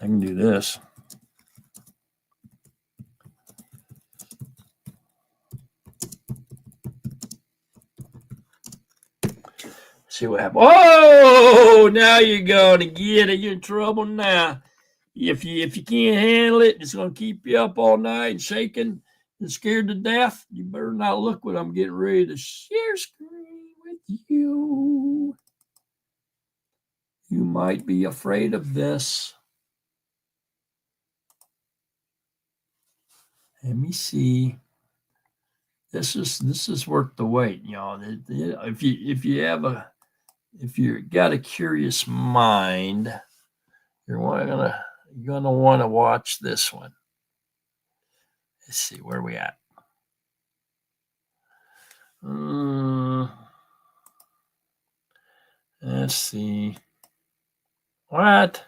I can do this. See what happens. Oh, now you're going to get it. You're in trouble now. If you can't handle it, it's going to keep you up all night shaking and scared to death. You better not look what I'm getting ready to share screen with you. You might be afraid of this. Let me see. This is worth the wait, y'all. If you got a curious mind, you're gonna want to watch this one. Let's see where we at. Let's see. What?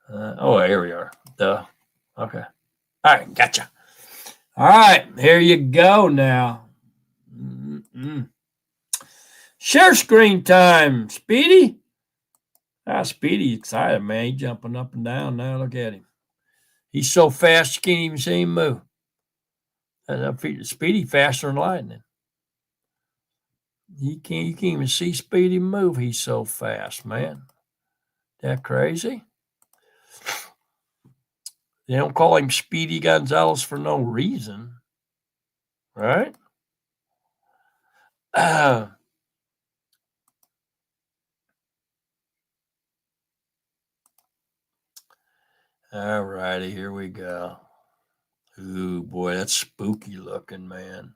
Here we are. Duh. Okay. All right, gotcha. All right, here you go now. Share screen time, Speedy. Speedy excited, man. He's jumping up and down now. Look at him. He's so fast you can't even see him move. Speedy faster than lightning. You can't even see Speedy move. He's so fast, man. That crazy? They don't call him Speedy Gonzalez for no reason, right? All righty, here we go. Ooh, boy, that's spooky looking, man.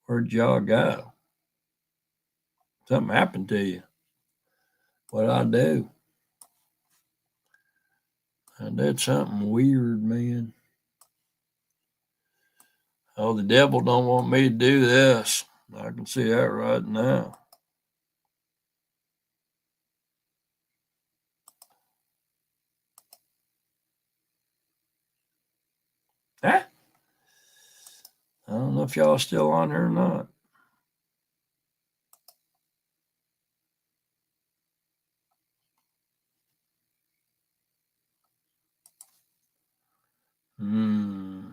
Where'd y'all go? Something happened to you. What'd I do? I did something weird, man. Oh, the devil don't want me to do this. I can see that right now. Huh? I don't know if y'all are still on here or not. Hmm.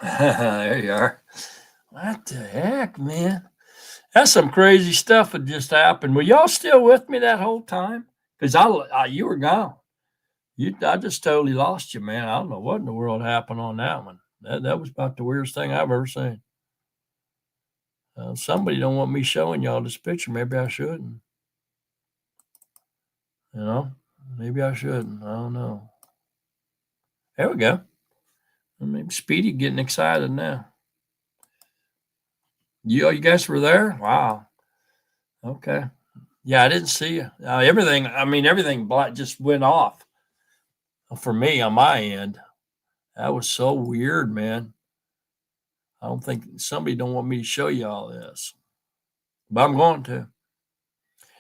There you are. What the heck, man? That's some crazy stuff that just happened. Were y'all still with me that whole time? Because you were gone. I just totally lost you, man. I don't know what in the world happened on that one. That was about the weirdest thing I've ever seen. Somebody don't want me showing y'all this picture. Maybe I shouldn't. You know, maybe I shouldn't. I don't know. There we go. Maybe Speedy getting excited now. You guys were there? Wow. Okay. Yeah, I didn't see you. Everything black just went off for me on my end. That was so weird, man. I don't think somebody don't want me to show you all this, but I'm going to.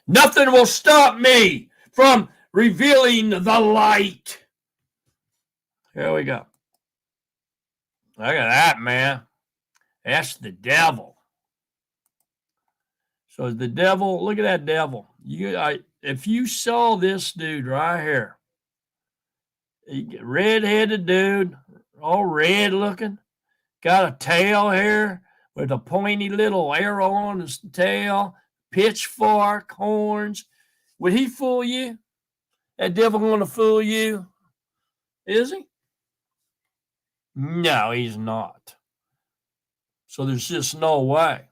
Nothing will stop me from revealing the light. Here we go. Look at that, man. That's the devil. So the devil, look at that devil. If you saw this dude right here, red-headed dude, all red looking, got a tail here with a pointy little arrow on his tail, pitchfork, horns. Would he fool you? That devil going to fool you? Is he? No, he's not. So there's just no way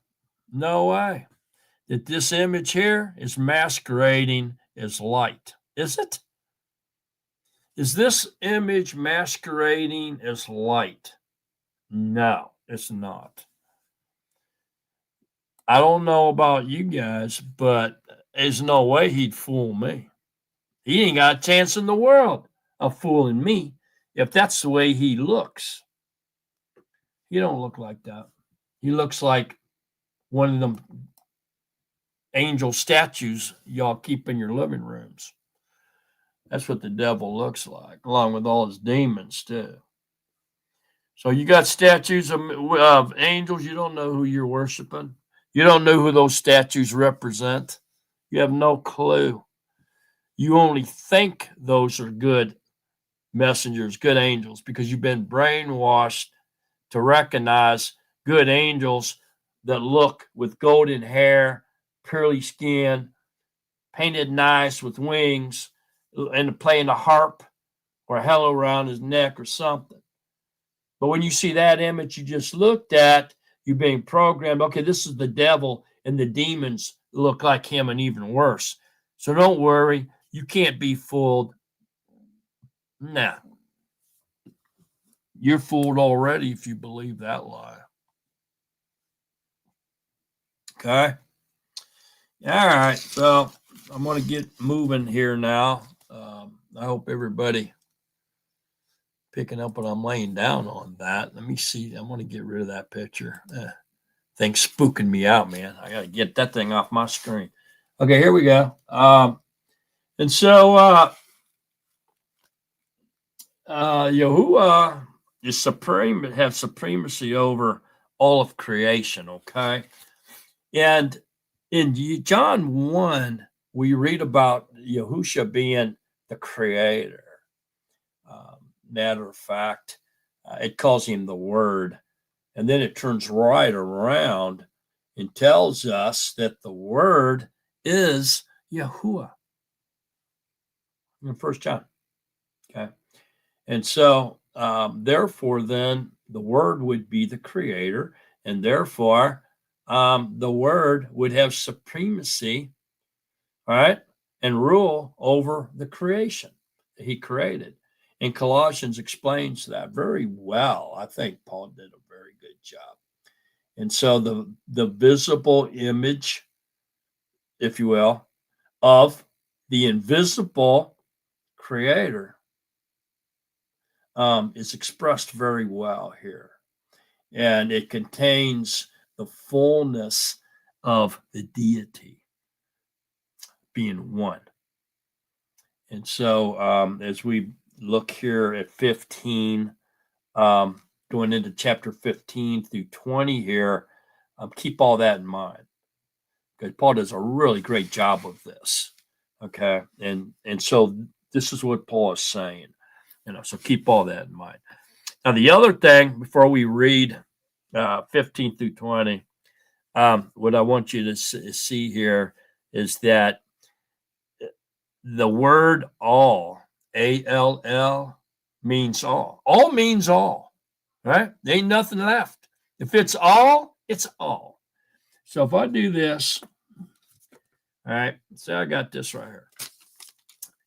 that this image here is masquerading as light. Is it? Is this image masquerading as light? No, it's not. I don't know about you guys, but there's no way he'd fool me. He ain't got a chance in the world of fooling me if that's the way he looks. He don't look like that. He looks like one of them angel statues y'all keep in your living rooms. That's what the devil looks like, along with all his demons too. So you got statues of angels. You don't know who you're worshiping. You don't know who those statues represent. You have no clue. You only think those are good messengers, good angels, because you've been brainwashed to recognize good angels that look with golden hair, pearly skin, painted nice with wings, and playing a harp or a halo around his neck or something. But when you see that image you just looked at, you're being programmed. Okay, this is the devil, and the demons look like him and even worse. So don't worry. You can't be fooled. Nah. You're fooled already if you believe that lie. Okay. All right. So I'm going to get moving here now. I hope everybody picking up what I'm laying down on that. Let me see. I'm going to get rid of that picture. Thing's spooking me out, man. I got to get that thing off my screen. Okay, here we go. And so Yahuwah is supreme, have supremacy over all of creation, okay? And in John 1, we read about Yahusha being the creator. Matter of fact, it calls him the Word. And then it turns right around and tells us that the Word is Yahuwah in 1 John. Okay. And so, therefore, then the Word would be the creator, and therefore, the Word would have supremacy, all right, and rule over the creation that He created. And Colossians explains that very well. I think Paul did a very good job. And so, the visible image, if you will, of the invisible creator is expressed very well here. And it contains the fullness of the deity being one. And so as we look here at 15, going into chapter 15 through 20 here, keep all that in mind. Because Paul does a really great job of this. Okay. And so this is what Paul is saying. So keep all that in mind. Now, the other thing before we read 15 through 20, what I want you to see here is that the word all, A-L-L, means all. All means all, right? There ain't nothing left. If it's all, it's all. So if I do this, all right, say I got this right here.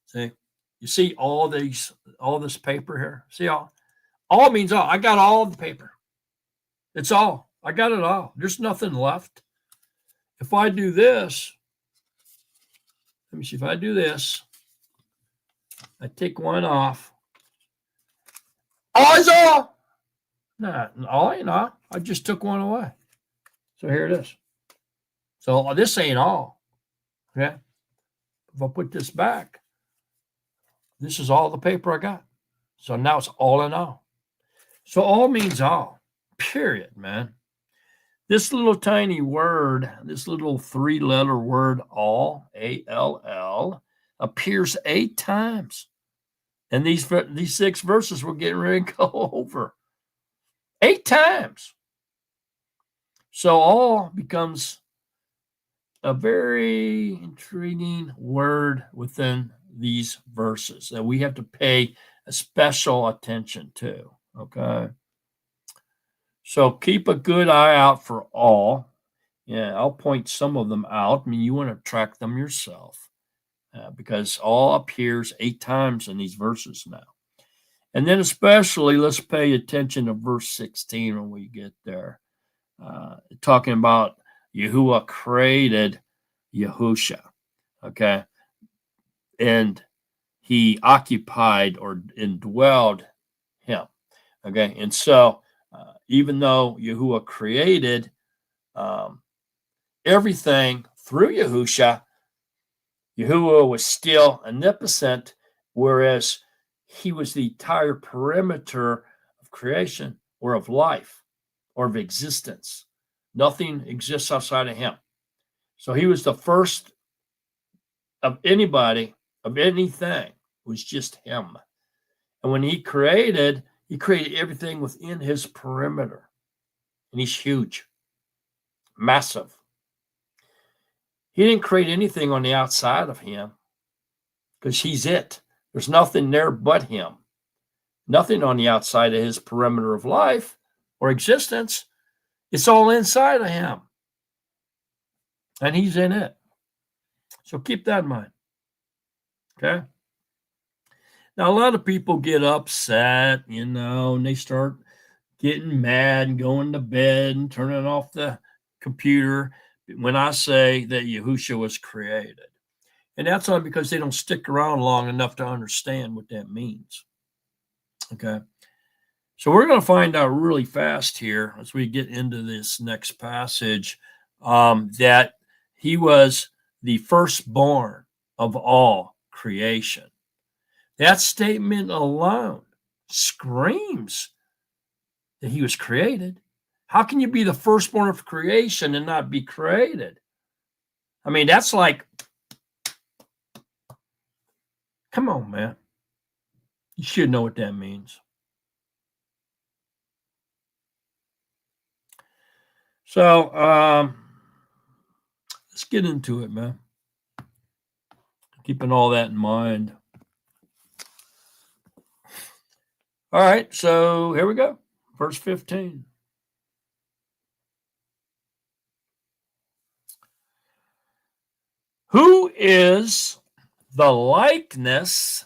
See, you see all this paper here? See all means all. I got all the paper. It's all. I got it all. There's nothing left. If I do this, let me see. If I do this, I take one off. All is all. No, all ain't all. I just took one away. So here it is. So this ain't all. Okay. If I put this back, this is all the paper I got. So now it's all in all. So all means all. Period, man. This little tiny word, this little 3-letter word, all, A-L-L, appears 8 times. And these 6 verses we're getting ready to go over. 8 times. So all becomes a very intriguing word within these verses that we have to pay a special attention to, okay? So keep a good eye out for all. Yeah, I'll point some of them out. I mean, you want to track them yourself because all appears 8 times in these verses now. And then especially, let's pay attention to verse 16 when we get there. Talking about Yahuwah created Yahusha, okay? And he occupied or indwelled him, okay? And so even though Yahuwah created everything through Yahusha, Yahuwah was still omnipotent, whereas he was the entire perimeter of creation or of life or of existence. Nothing exists outside of him. So he was the first of anybody, of anything. It was just him. And when he created everything within his perimeter. And he's huge, massive. He didn't create anything on the outside of him because he's it. There's nothing there but him. Nothing on the outside of his perimeter of life or existence. It's all inside of him. And he's in it. So keep that in mind. Okay? Now, a lot of people get upset, and they start getting mad and going to bed and turning off the computer when I say that Yahusha was created. And that's only because they don't stick around long enough to understand what that means. Okay? So we're going to find out really fast here as we get into this next passage that he was the firstborn of all creation. That statement alone screams that he was created. How can you be the firstborn of creation and not be created? I mean, that's like, come on, man. You should know what that means. So let's get into it, man. Keeping all that in mind. All right, so here we go. Verse 15. Who is the likeness?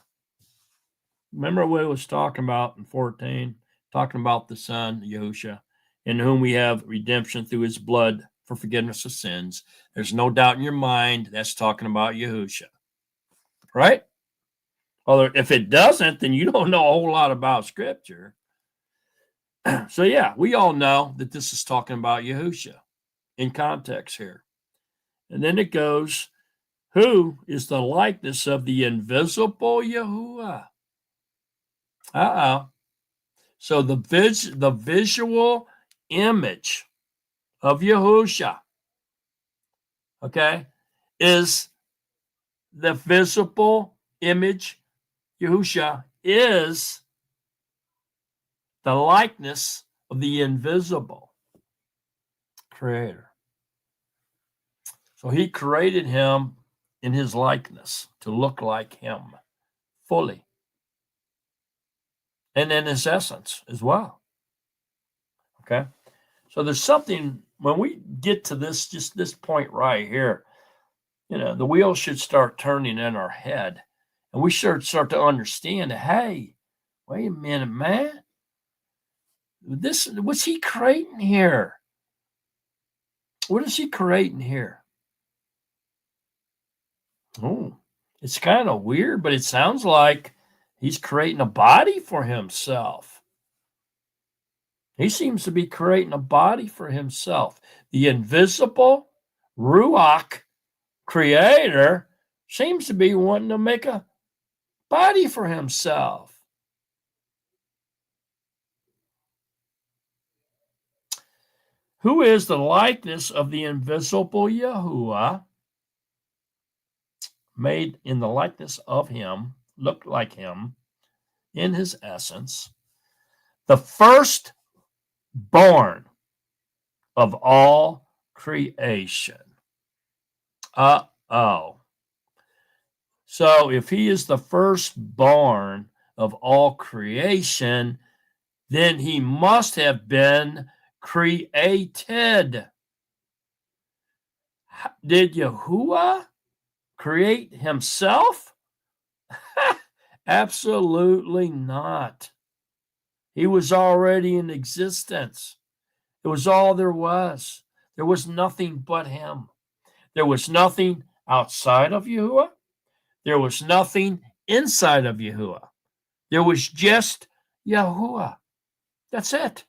Remember what it was talking about in 14, talking about the Son, Yahushua, in whom we have redemption through his blood for forgiveness of sins. There's no doubt in your mind that's talking about Yahushua, right? Well, if it doesn't, then you don't know a whole lot about Scripture. So, yeah, we all know that this is talking about Yahushua in context here. And then it goes, who is the likeness of the invisible Yahuwah? So the visual image of Yahushua, okay, is the visible image. Yahushua is the likeness of the invisible creator. So he created him in his likeness to look like him fully and in his essence as well. Okay. So there's something when we get to this, just this point right here, the wheels should start turning in our head and we should start to understand, hey, wait a minute, man. What's he creating here? What is he creating here? Oh, it's kind of weird, but it sounds like he's creating a body for himself. He seems to be creating a body for himself. The invisible Ruach creator seems to be wanting to make a body for himself. Who is the likeness of the invisible Yahuwah, made in the likeness of him, looked like him in his essence, the firstborn of all creation. So if he is the firstborn of all creation, then he must have been created. Did Yahuwah create himself? Absolutely not. He was already in existence. It was all there was. There was nothing but him. There was nothing outside of Yahuwah. There was nothing inside of Yahuwah. There was just Yahuwah. That's it.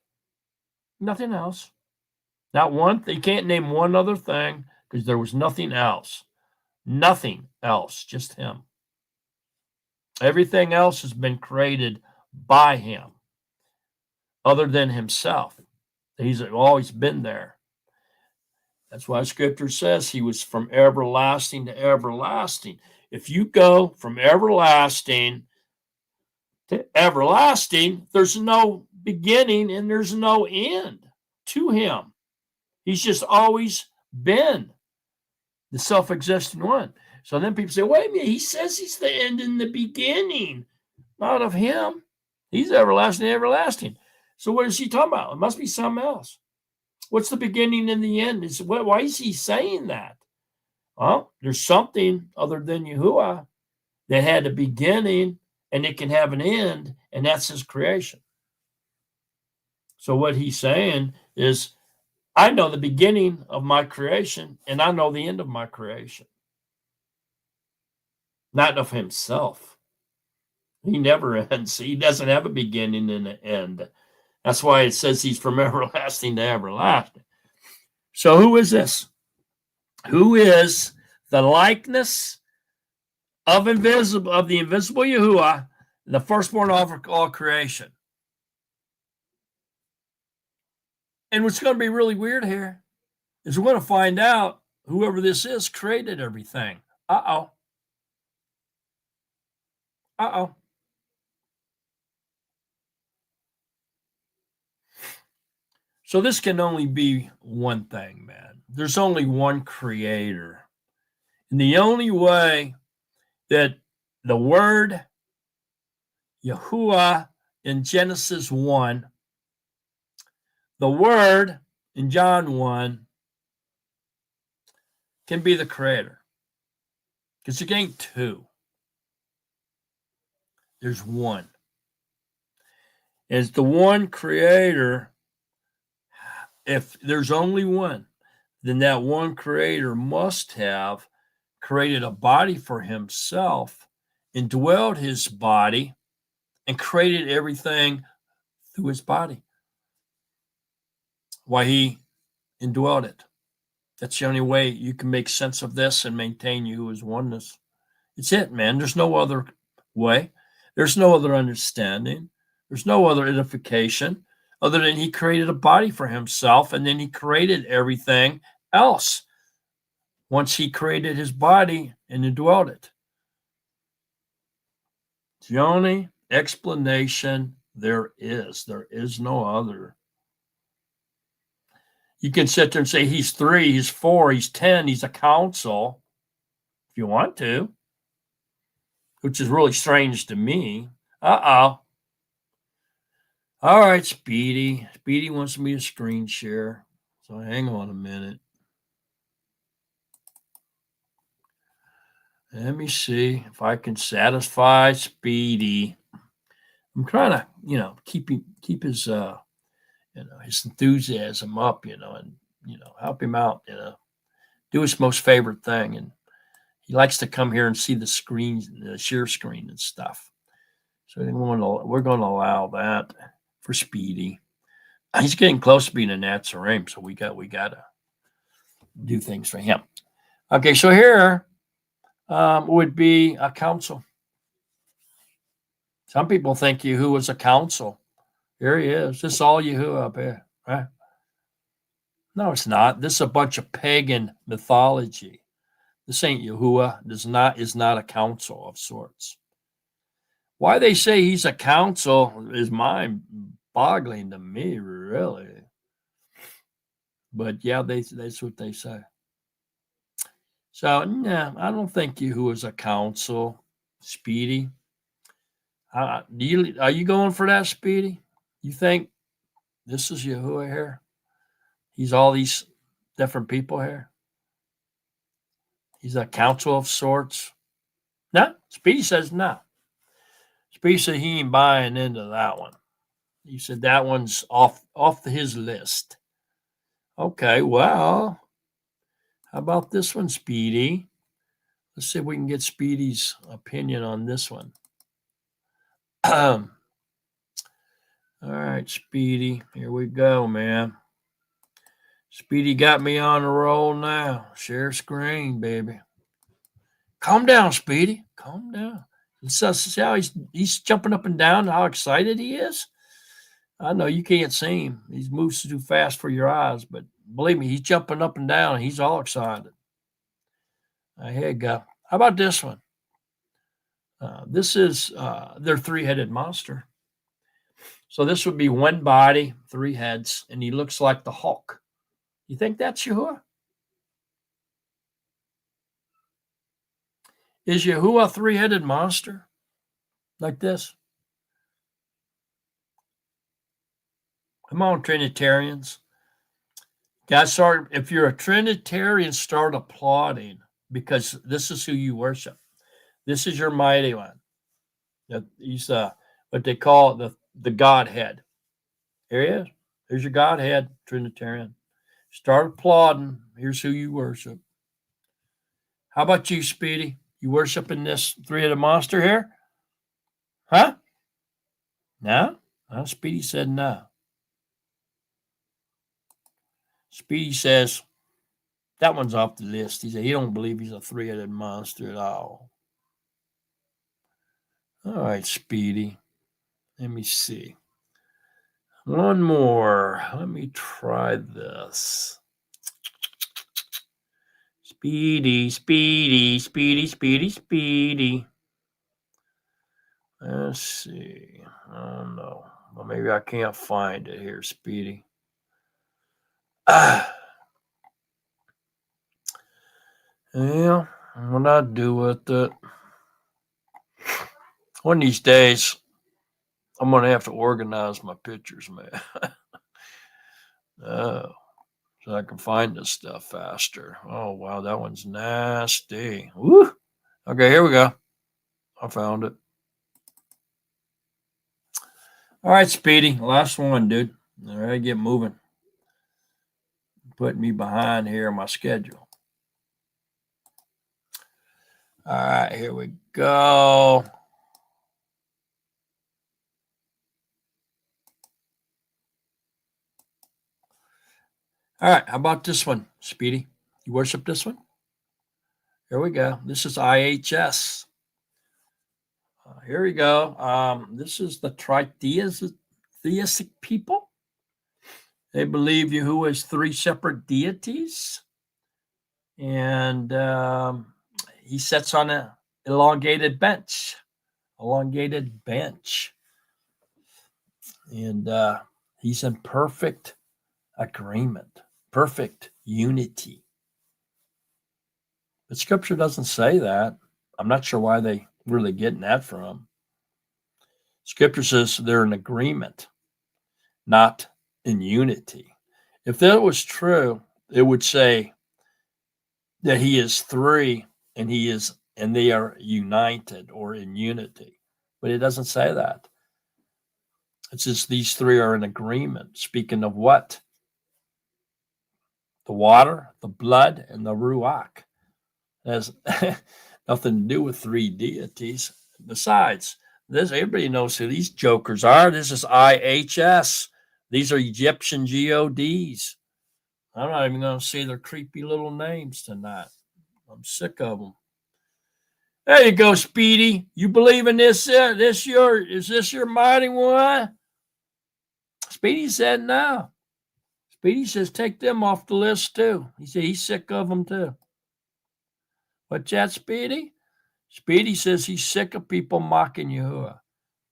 Nothing else. Not one. You can't name one other thing because there was nothing else. Nothing else. Just him. Everything else has been created by him, other than himself. He's always been there. That's why Scripture says he was from everlasting to everlasting. If you go from everlasting to everlasting, there's no beginning and there's no end to him. He's just always been the self-existing one. So then people say, wait a minute, he says he's the end and the beginning. Not of him. He's everlasting, everlasting. So what is he talking about? It must be something else. What's the beginning and the end? Why is he saying that? Well, there's something other than Yahuwah that had a beginning and it can have an end, and that's his creation. So what he's saying is, I know the beginning of my creation and I know the end of my creation. Not of himself. He never ends. He doesn't have a beginning and an end. That's why it says he's from everlasting to everlasting. So who is this? Who is the likeness of the invisible Yahuwah, the firstborn of all creation? And what's going to be really weird here is we're going to find out whoever this is created everything. Uh-oh. So this can only be one thing, man. There's only one creator. And the only way that the word Yahuwah in Genesis 1, the word in John 1 can be the creator. Because there ain't two. There's one. As the one creator, if there's only one, then that one creator must have created a body for himself, indwelled his body, and created everything through his body. Why he indwelled it. That's the only way you can make sense of this and maintain Yahuwah's oneness. It's it, man. There's no other way. There's no other understanding. There's no other edification other than he created a body for himself, and then he created everything else once he created his body and indwelled it. It's the only explanation there is. There is no other. You can sit there and say he's 3, he's 4, he's 10, he's a council, if you want to, which is really strange to me. Uh-oh. All right, Speedy. Speedy wants me to screen share. So hang on a minute. Let me see if I can satisfy Speedy. I'm trying to, keep his his enthusiasm up, and help him out, do his most favorite thing. And he likes to come here and see the screen, the share screen and stuff. So we're going to allow that for Speedy. He's getting close to being a Nazarene, so we got to do things for him. Okay, so here would be a council. Some people think Yahuwah is a council. Here he is. This is all Yahuwah up here, right? No, it's not. This is a bunch of pagan mythology. This ain't Yahuwah. This is not a council of sorts. Why they say he's a council is mind-boggling to me, really. But yeah, that's what they say. So yeah, I don't think Yahuwah's a council, Speedy. Are you going for that, Speedy? You think this is Yahuwah here? He's all these different people here. He's a council of sorts. No, Speedy says no. Speedy said he ain't buying into that one. He said that one's off his list. Okay, well, how about this one, Speedy? Let's see if we can get Speedy's opinion on this one. All right, Speedy, here we go, man. Speedy got me on a roll now. Share screen, baby. Calm down, Speedy. Calm down. See how he's jumping up and down, how excited he is? I know you can't see him. He moves too fast for your eyes, but believe me, he's jumping up and down. He's all excited. Here you go. How about this one? This is their three-headed monster. So this would be one body, 3 heads, and he looks like the Hulk. You think that's Yahuwah? Is Yahuwah a 3-headed monster like this? Come on, Trinitarians. Guys, if you're a Trinitarian, start applauding because this is who you worship. This is your mighty one. He's what they call the Godhead. Here he is. Here's your Godhead, Trinitarian. Start applauding. Here's who you worship. How about you, Speedy? You worshiping this 3-headed monster here? Huh? No? Well, Speedy said no. Speedy says that one's off the list. He said he don't believe he's a 3-headed monster at all. All right, Speedy. Let me see. One more. Let me try this. Speedy, Speedy, Speedy, Speedy, Speedy. Let's see. I don't know. Well, maybe I can't find it here, Speedy. Yeah, what I do with it. One of these days, I'm going to have to organize my pictures, man. Oh, so I can find this stuff faster. Oh, wow, that one's nasty. Woo! Okay, here we go. I found it. All right, Speedy, last one, dude. All right, get moving. Putting me behind here on my schedule. All right, here we go. All right, how about this one, Speedy? You worship this one? Here we go. This is IHS. Here we go. This is the tritheistic people. They believe Yahuwah is three separate deities, and he sits on an elongated bench, and he's in perfect agreement, perfect unity. But Scripture doesn't say that. I'm not sure why they really getting that from. Scripture says they're in agreement, not in unity. If that was true, it would say that he is three and they are united or in unity. But it doesn't say that. It says these three are in agreement. Speaking of what? The water, the blood, and the ruach. It has nothing to do with three deities. Besides, everybody knows who these jokers are. This is IHS. These are Egyptian GODs. I'm not even going to say their creepy little names tonight. I'm sick of them. There you go, Speedy. You believe in this? Is this your mighty one? Speedy said no. Speedy says take them off the list too. He said he's sick of them too. What's that, Speedy? Speedy says he's sick of people mocking Yahuwah.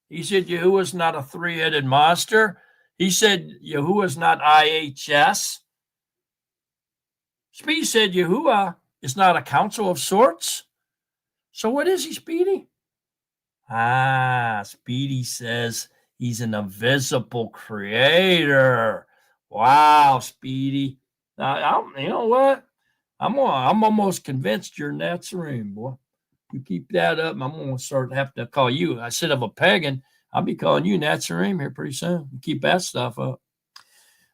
He said Yahuwah's not a three-headed monster. He said Yahuwah's not IHS. Speedy said Yahuwah is not a council of sorts. So what is he, Speedy? Speedy says he's an invisible creator. Wow, Speedy. You know what? I'm almost convinced you're Nazarene, boy. You keep that up, I'm going to have to call you. Instead of a pagan, I'll be calling you Nazarene here pretty soon. You keep that stuff up.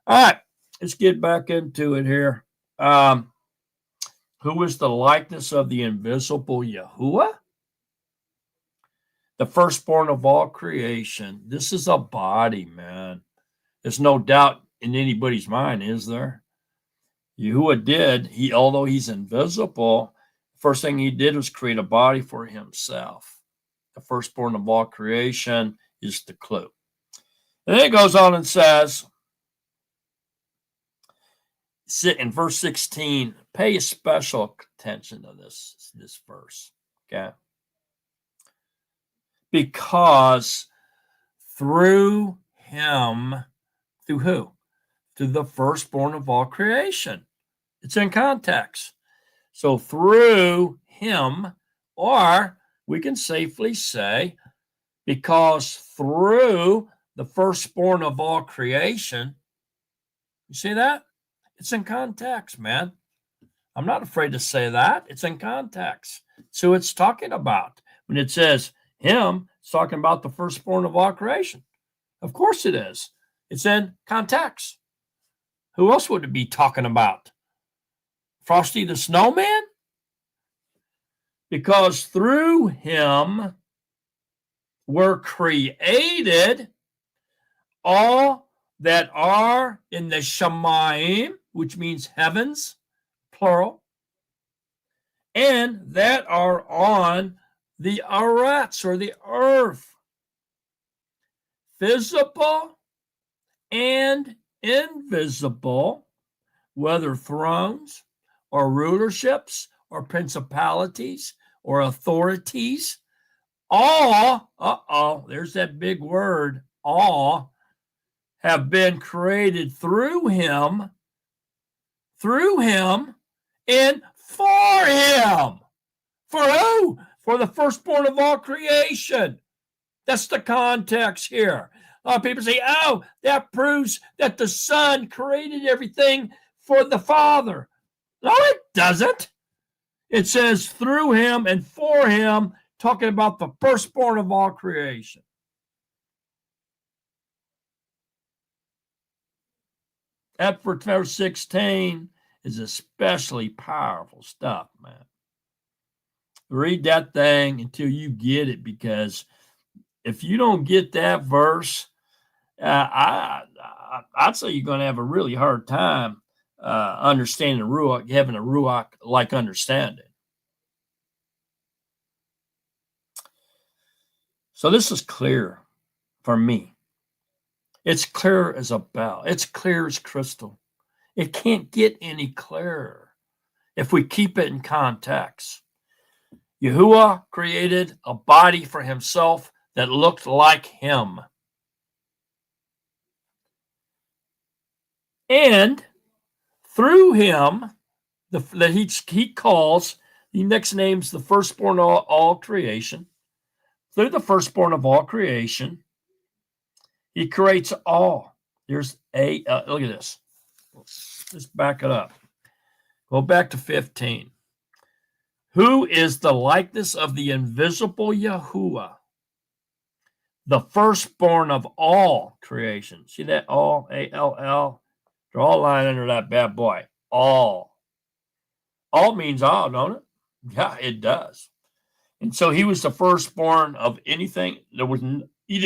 All right, let's get back into it here. Who is the likeness of the invisible Yahuwah? The firstborn of all creation. This is a body, man. There's no doubt in anybody's mind, is there? Yahuwah did. Although he's invisible, the first thing he did was create a body for himself. The firstborn of all creation is the clue. And then it goes on and says, in verse 16, pay special attention to this verse, okay? Because through him, through who? Through the firstborn of all creation. It's in context. So through him, or we can safely say, because through the firstborn of all creation, you see that? It's in context, man. I'm not afraid to say that. It's in context. So it's talking about. When it says him, it's talking about the firstborn of all creation. Of course it is. It's in context. Who else would it be talking about? Frosty the Snowman? Because through him were created all that are in the Shamayim, which means heavens, plural, and that are on the Aretz, or the earth, visible and invisible, whether thrones or rulerships or principalities or authorities, all, there's that big word, all, have been created through him through him, and for him. For who? For the firstborn of all creation. That's the context here. People say, oh, that proves that the Son created everything for the Father. No, it doesn't. It says through him and for him, talking about the firstborn of all creation. That for verse 16 is especially powerful stuff, man. Read that thing until you get it, because if you don't get that verse, I'd say you're going to have a really hard time understanding the Ruach, having a Ruach-like understanding. So this is clear for me. It's clear as a bell. It's clear as crystal. It can't get any clearer if we keep it in context. Yahuwah created a body for himself that looked like him. And through him, that he calls, he next names the firstborn of all creation. Through the firstborn of all creation, he creates all. There's look at this. Let's back it up. Go back to 15. Who is the likeness of the invisible Yahuwah, the firstborn of all creation? See that? All, A-L-L. Draw a line under that bad boy. All. All means all, don't it? Yeah, it does. And so he was the firstborn of anything. There was he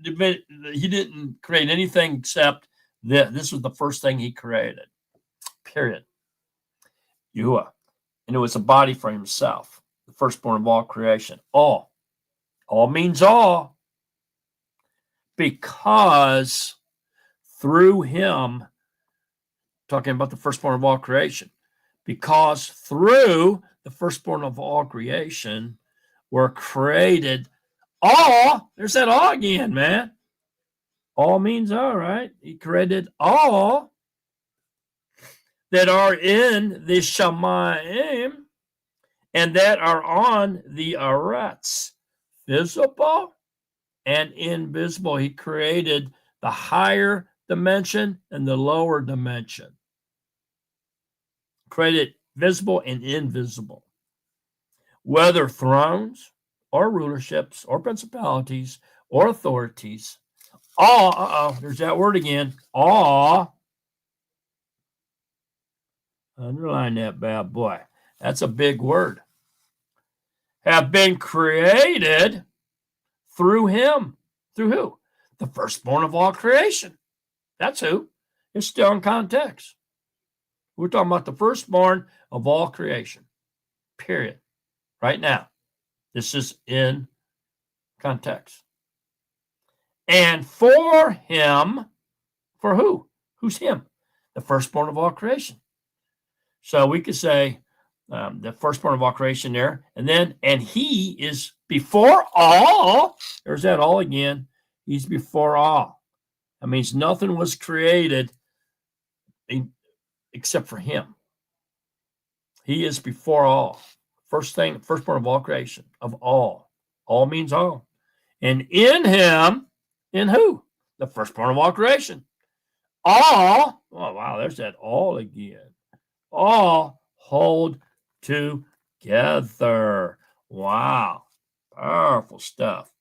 didn't create anything except that this was the first thing he created. Period. Yahuwah. And it was a body for himself, the firstborn of all creation. All. All means all. Because through him, talking about the firstborn of all creation, because through the firstborn of all creation were created all. There's that all again, man. All means all, right? He created all that are in the Shamayim and that are on the Arets, visible and invisible. He created the higher dimension and the lower dimension. Created visible and invisible. Whether thrones or rulerships or principalities or authorities, all, there's that word again, all. Underline that bad boy. That's a big word. Have been created through him. Through who? The firstborn of all creation. That's who. It's still in context. We're talking about the firstborn of all creation. Period. Right now. This is in context. And for him, for who? Who's him? The firstborn of all creation. So we could say the firstborn of all creation there. And he is before all. There's that all again. He's before all. That means nothing was created except for him. He is before all. Firstborn of all creation, of all. All means all. And in him, in who? The firstborn of all creation. All, oh wow, there's that all again. All hold together. Wow. Powerful stuff.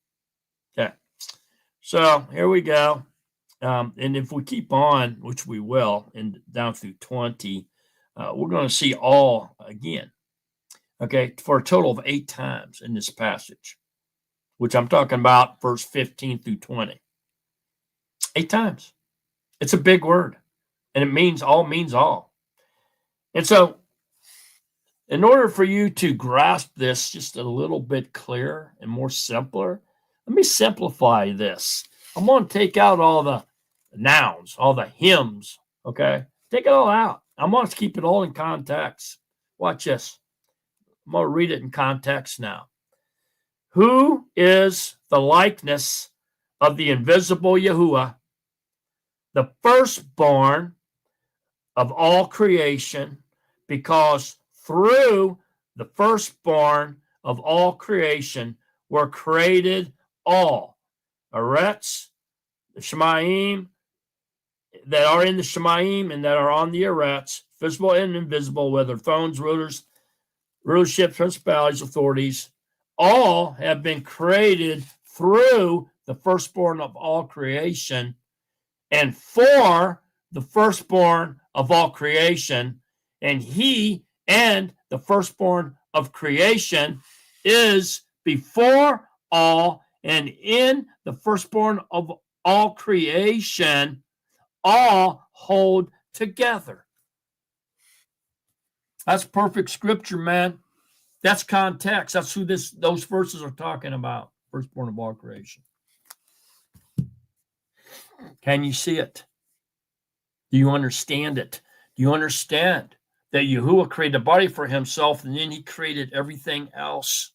Okay. So here we go. And if we keep on, which we will, and down through 20, we're going to see all again. Okay. For a total of 8 times in this passage, which I'm talking about verse 15 through 20. 8 times. It's a big word. And it means all. And so, in order for you to grasp this just a little bit clearer and more simpler, let me simplify this. I'm going to take out all the nouns, all the hymns, okay? Take it all out. I'm going to keep it all in context. Watch this. I'm going to read it in context now. Who is the likeness of the invisible Yahuwah, the firstborn of all creation, because through the firstborn of all creation were created all. Eretz, the Shemaim, that are in the Shemaim and that are on the Eretz, visible and invisible, whether thrones, rulers, rulerships, principalities, authorities, all have been created through the firstborn of all creation and for the firstborn of all creation. And he and the firstborn of creation is before all, and in the firstborn of all creation, all hold together. That's perfect scripture, man. That's context. That's who those verses are talking about. Firstborn of all creation. Can you see it? Do you understand it? Do you understand that Yahuwah created a body for himself and then he created everything else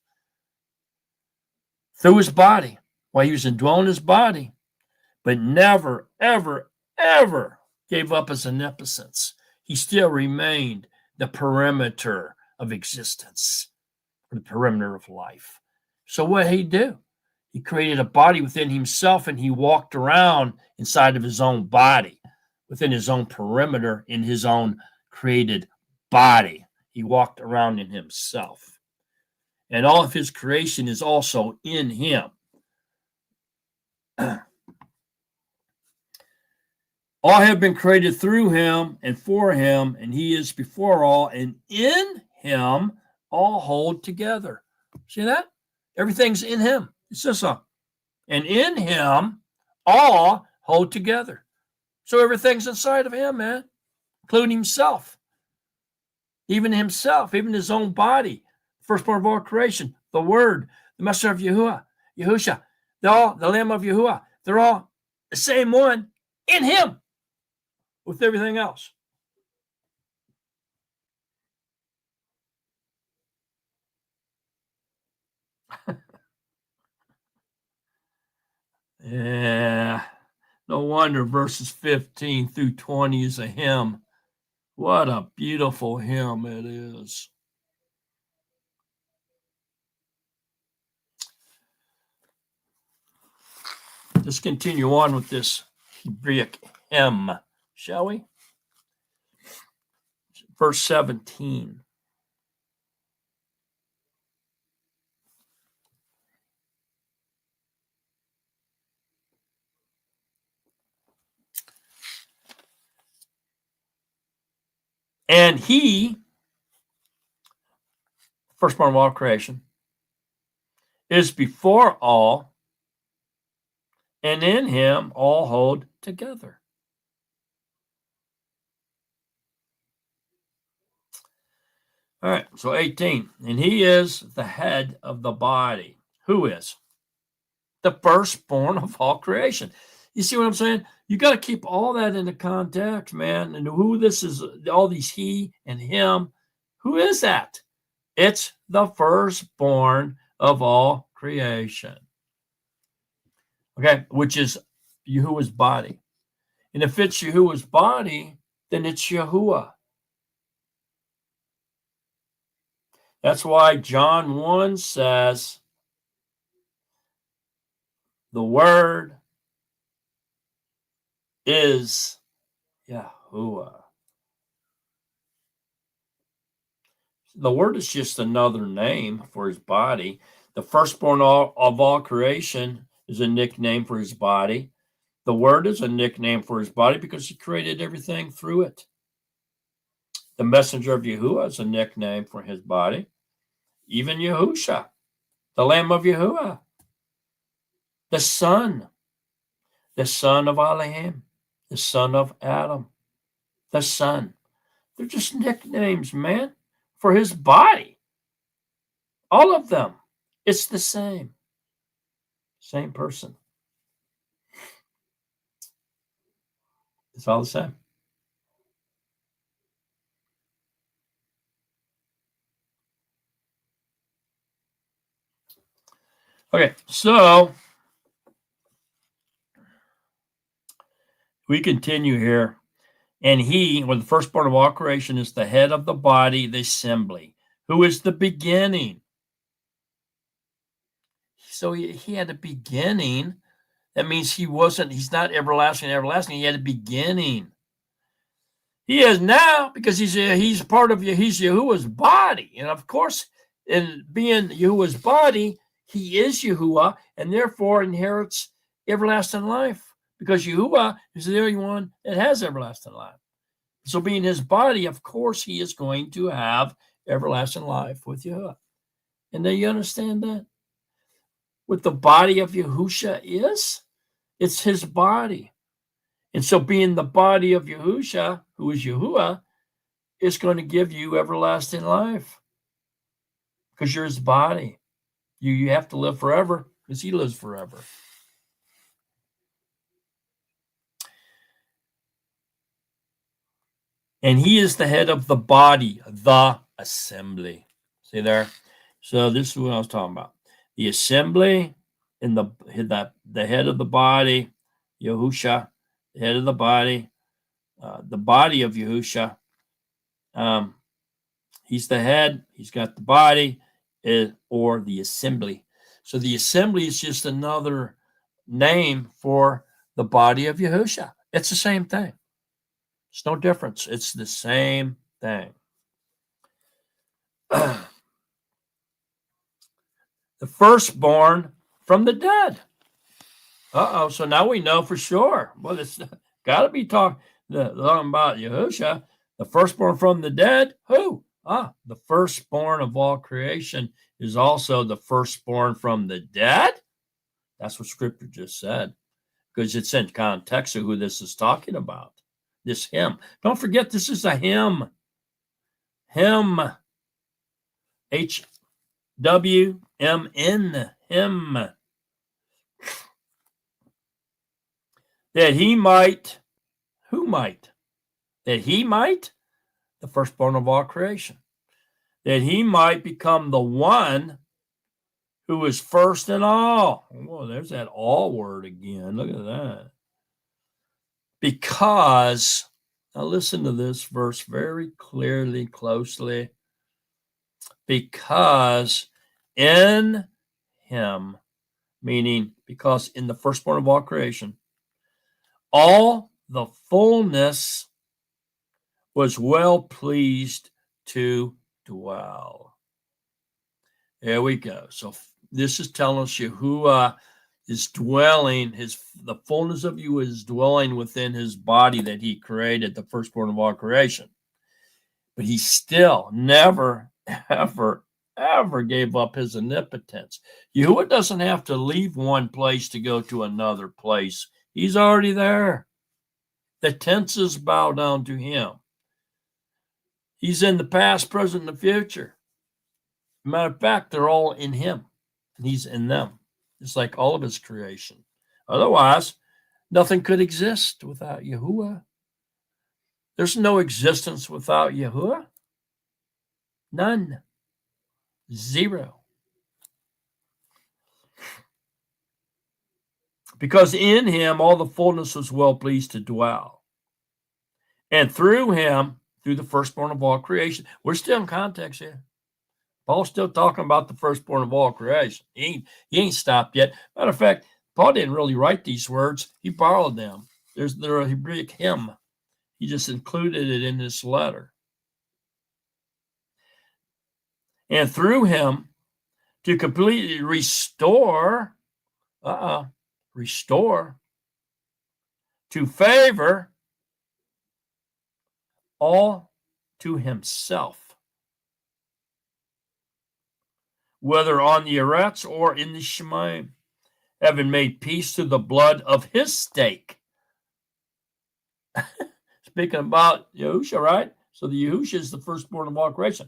through his body while he was indwelling his body, but never, ever, ever gave up his omnipotence. He still remained the perimeter of existence, the perimeter of life. So what did he do? He created a body within himself and he walked around inside of his own body, within his own perimeter, in his own created body. He walked around in himself. And all of his creation is also in him. All have been created through him and for him, and he is before all, and in him all hold together. See that? Everything's in him. It's just a, and in him all hold together. So everything's inside of him, man, including himself. Even himself, even his own body, firstborn of all creation, the Word, the Messenger of Yahuwah, Yahusha, the Lamb of Yahuwah. They're all the same one in him with everything else. Yeah, no wonder verses 15 through 20 is a hymn. What a beautiful hymn it is. Let's continue on with this Hebraic hymn, shall we? Verse 17. And he, firstborn of all creation, is before all, and in him all hold together. All right, so 18. And he is the head of the body. Who is? The firstborn of all creation. You see what I'm saying? You got to keep all that in the context, man. And who this is, all these he and him. Who is that? It's the firstborn of all creation. Okay, which is Yahuwah's body. And if it's Yahuwah's body, then it's Yahuwah. That's why John 1 says, the Word is Yahuwah. The Word is just another name for his body. The firstborn of all creation is a nickname for his body. The Word is a nickname for his body because he created everything through it. The messenger of Yahuwah is a nickname for his body. Even Yahusha, the Lamb of Yahuwah, the Son of Elohim, the son of Adam, the Son. They're just nicknames, man, for his body. All of them. It's the same. Same person. It's all the same. Okay, so we continue here. And he, or the firstborn of all creation, is the head of the body, the assembly, who is the beginning. So he had a beginning. That means he's not everlasting, he had a beginning. He is now, because he's part of he's Yahuwah's body. And of course, in being Yahuwah's body, he is Yahuwah, and therefore inherits everlasting life, because Yahuwah is the only one that has everlasting life. So being his body, of course, he is going to have everlasting life with Yahuwah. And do you understand that? What the body of Yahusha is? It's his body. And so being the body of Yahusha, who is Yahuwah, is going to give you everlasting life, because you're his body. You have to live forever because he lives forever. And he is the head of the body, the assembly. See there? So this is what I was talking about. The assembly in the head of the body, Yahusha, the head of the body of Yahusha. He's the head. He's got the body, or the assembly. So the assembly is just another name for the body of Yahusha. It's the same thing. It's no difference. It's the same thing. The firstborn from the dead. So now we know for sure. Well, it's got to be talking about Yahusha, the firstborn from the dead. Who? The firstborn of all creation is also the firstborn from the dead. That's what Scripture just said, because it's in context of who this is talking about. This hymn. Don't forget, this is a hymn. Hymn. HWMN. Hymn. That he might. Who might? That he might. The firstborn of all creation. That he might become the one who is first in all. Well, there's that all word again. Look at that. Because, now listen to this verse very clearly, closely. Because in him, meaning because in the firstborn of all creation, all the fullness was well pleased to dwell. There we go. So this is telling us Yahuwah is dwelling, the fullness of you is dwelling within his body that he created, the firstborn of all creation. But he still never, ever, ever gave up his omnipotence. Yahuwah doesn't have to leave one place to go to another place. He's already there. The tenses bow down to him. He's in the past, present, and the future. Matter of fact, they're all in him, and he's in them. It's like all of his creation. Otherwise, nothing could exist without Yahuwah. There's no existence without Yahuwah. None. Zero. Because in him all the fullness was well pleased to dwell. And through him, through the firstborn of all creation, we're still in context here. Paul's still talking about the firstborn of all creation. He ain't stopped yet. Matter of fact, Paul didn't really write these words. He borrowed them. They're a Hebrew hymn. He just included it in this letter. And through him, to completely restore, to favor all to himself, whether on the Eretz or in the Shemayim, having made peace through the blood of his stake. Speaking about Yahusha, right? So the Yahusha is the firstborn of all creation.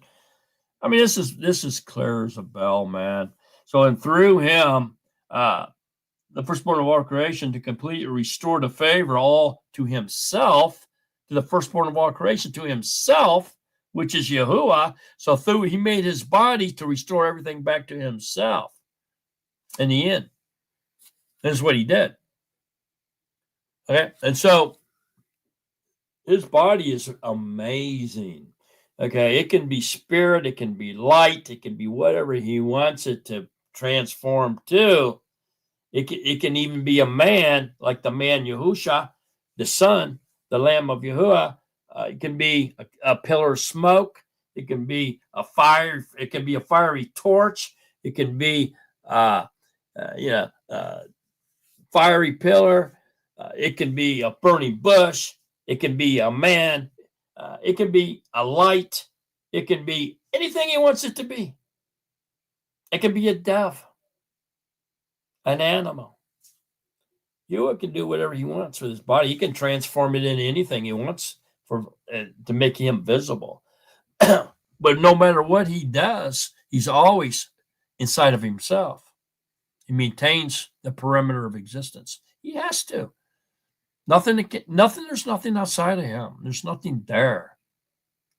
I mean, this is clear as a bell, man. So, and through him, the firstborn of all creation, to completely restore to favor all to himself, to the firstborn of all creation, to himself, which is Yahuwah. So through he made his body to restore everything back to himself. In the end, this is what he did. Okay, and so His body is amazing. Okay, it can be spirit, it can be light, it can be whatever he wants it to transform to. It can even be a man, like the man Yahusha, the son, the Lamb of Yahuwah. It can be a pillar of smoke. It can be a fire. It can be a fiery torch. It can be, fiery pillar. It can be a burning bush. It can be a man. It can be a light. It can be anything he wants it to be. It can be a dove, an animal. Yahweh can do whatever he wants with his body. He can transform it into anything he wants for to make him visible. But no matter what he does, he's always inside of himself. He maintains the perimeter of existence. He has to. Nothing. There's nothing outside of him. There's nothing there.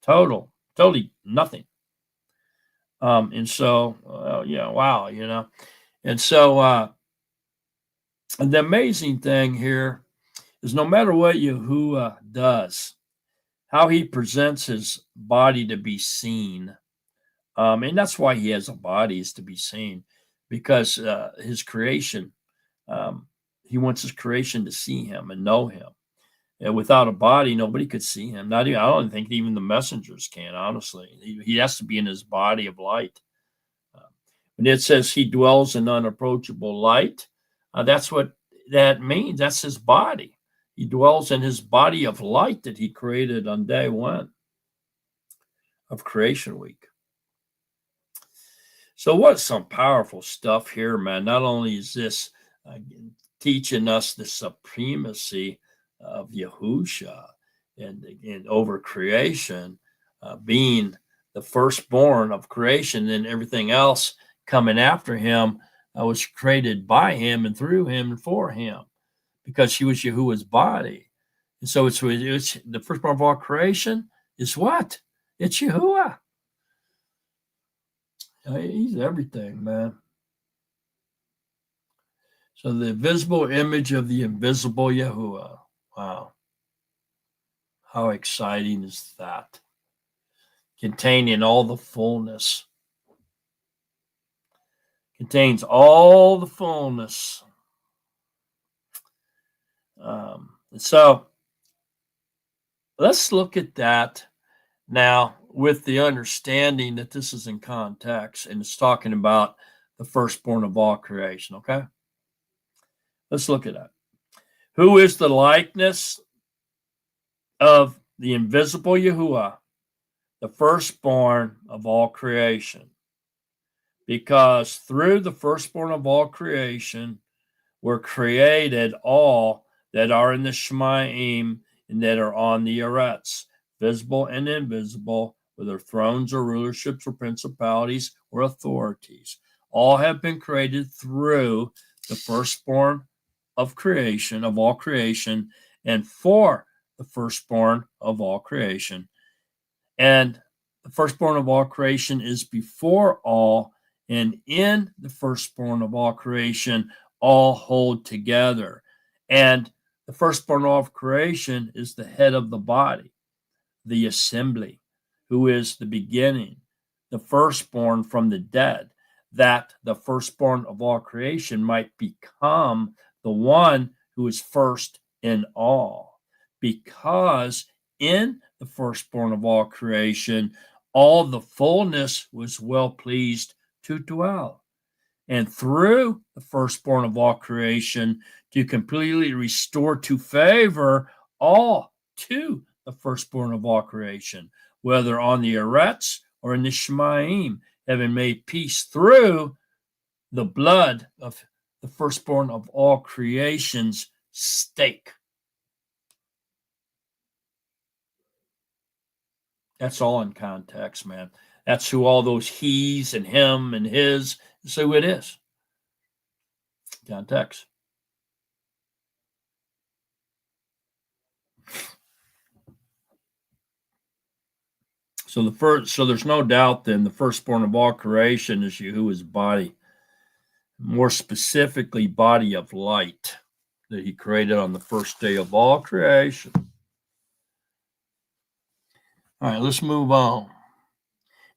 Totally nothing. And so, wow, And so, the amazing thing here is no matter what Yahuwah does, how he presents his body to be seen, and that's why he has a body, is to be seen, because his creation, he wants his creation to see him and know him. And without a body, nobody could see him. Not even, I don't think even the messengers can, honestly. He has to be in his body of light. When it says he dwells in unapproachable light, that's what that means. That's his body. He dwells in his body of light that he created on day one of creation week. So what's some powerful stuff here, man? Not only is this teaching us the supremacy of Yahusha and over creation, being the firstborn of creation, and everything else coming after him was created by him and through him and for him, because he was Yahuwah's body. And so it's the firstborn of all creation is what? It's Yahuwah. He's everything, man. So the visible image of the invisible Yahuwah. Wow. How exciting is that? Containing all the fullness. Contains all the fullness. So let's look at that now with the understanding that this is in context and it's talking about the firstborn of all creation, okay? Let's look at that. Who is the likeness of the invisible Yahuwah, the firstborn of all creation? Because through the firstborn of all creation were created all that are in the Shemaim and that are on the Eretz, visible and invisible, whether thrones or rulerships or principalities or authorities. All have been created through the firstborn of creation, of all creation, and for the firstborn of all creation. And the firstborn of all creation is before all, and in the firstborn of all creation, all hold together. And the firstborn of all creation is the head of the body, the assembly, who is the beginning, the firstborn from the dead, that the firstborn of all creation might become the one who is first in all. Because in the firstborn of all creation, all the fullness was well pleased to dwell. And through the firstborn of all creation, to completely restore to favor all to the firstborn of all creation, whether on the Eretz or in the Shemaim, having made peace through the blood of the firstborn of all creation's stake. That's all in context, man. That's who all those he's and him and his, that's who it is. Context. So there's no doubt then the firstborn of all creation is Yahuwah's body, more specifically body of light that he created on the first day of all creation. All right, let's move on.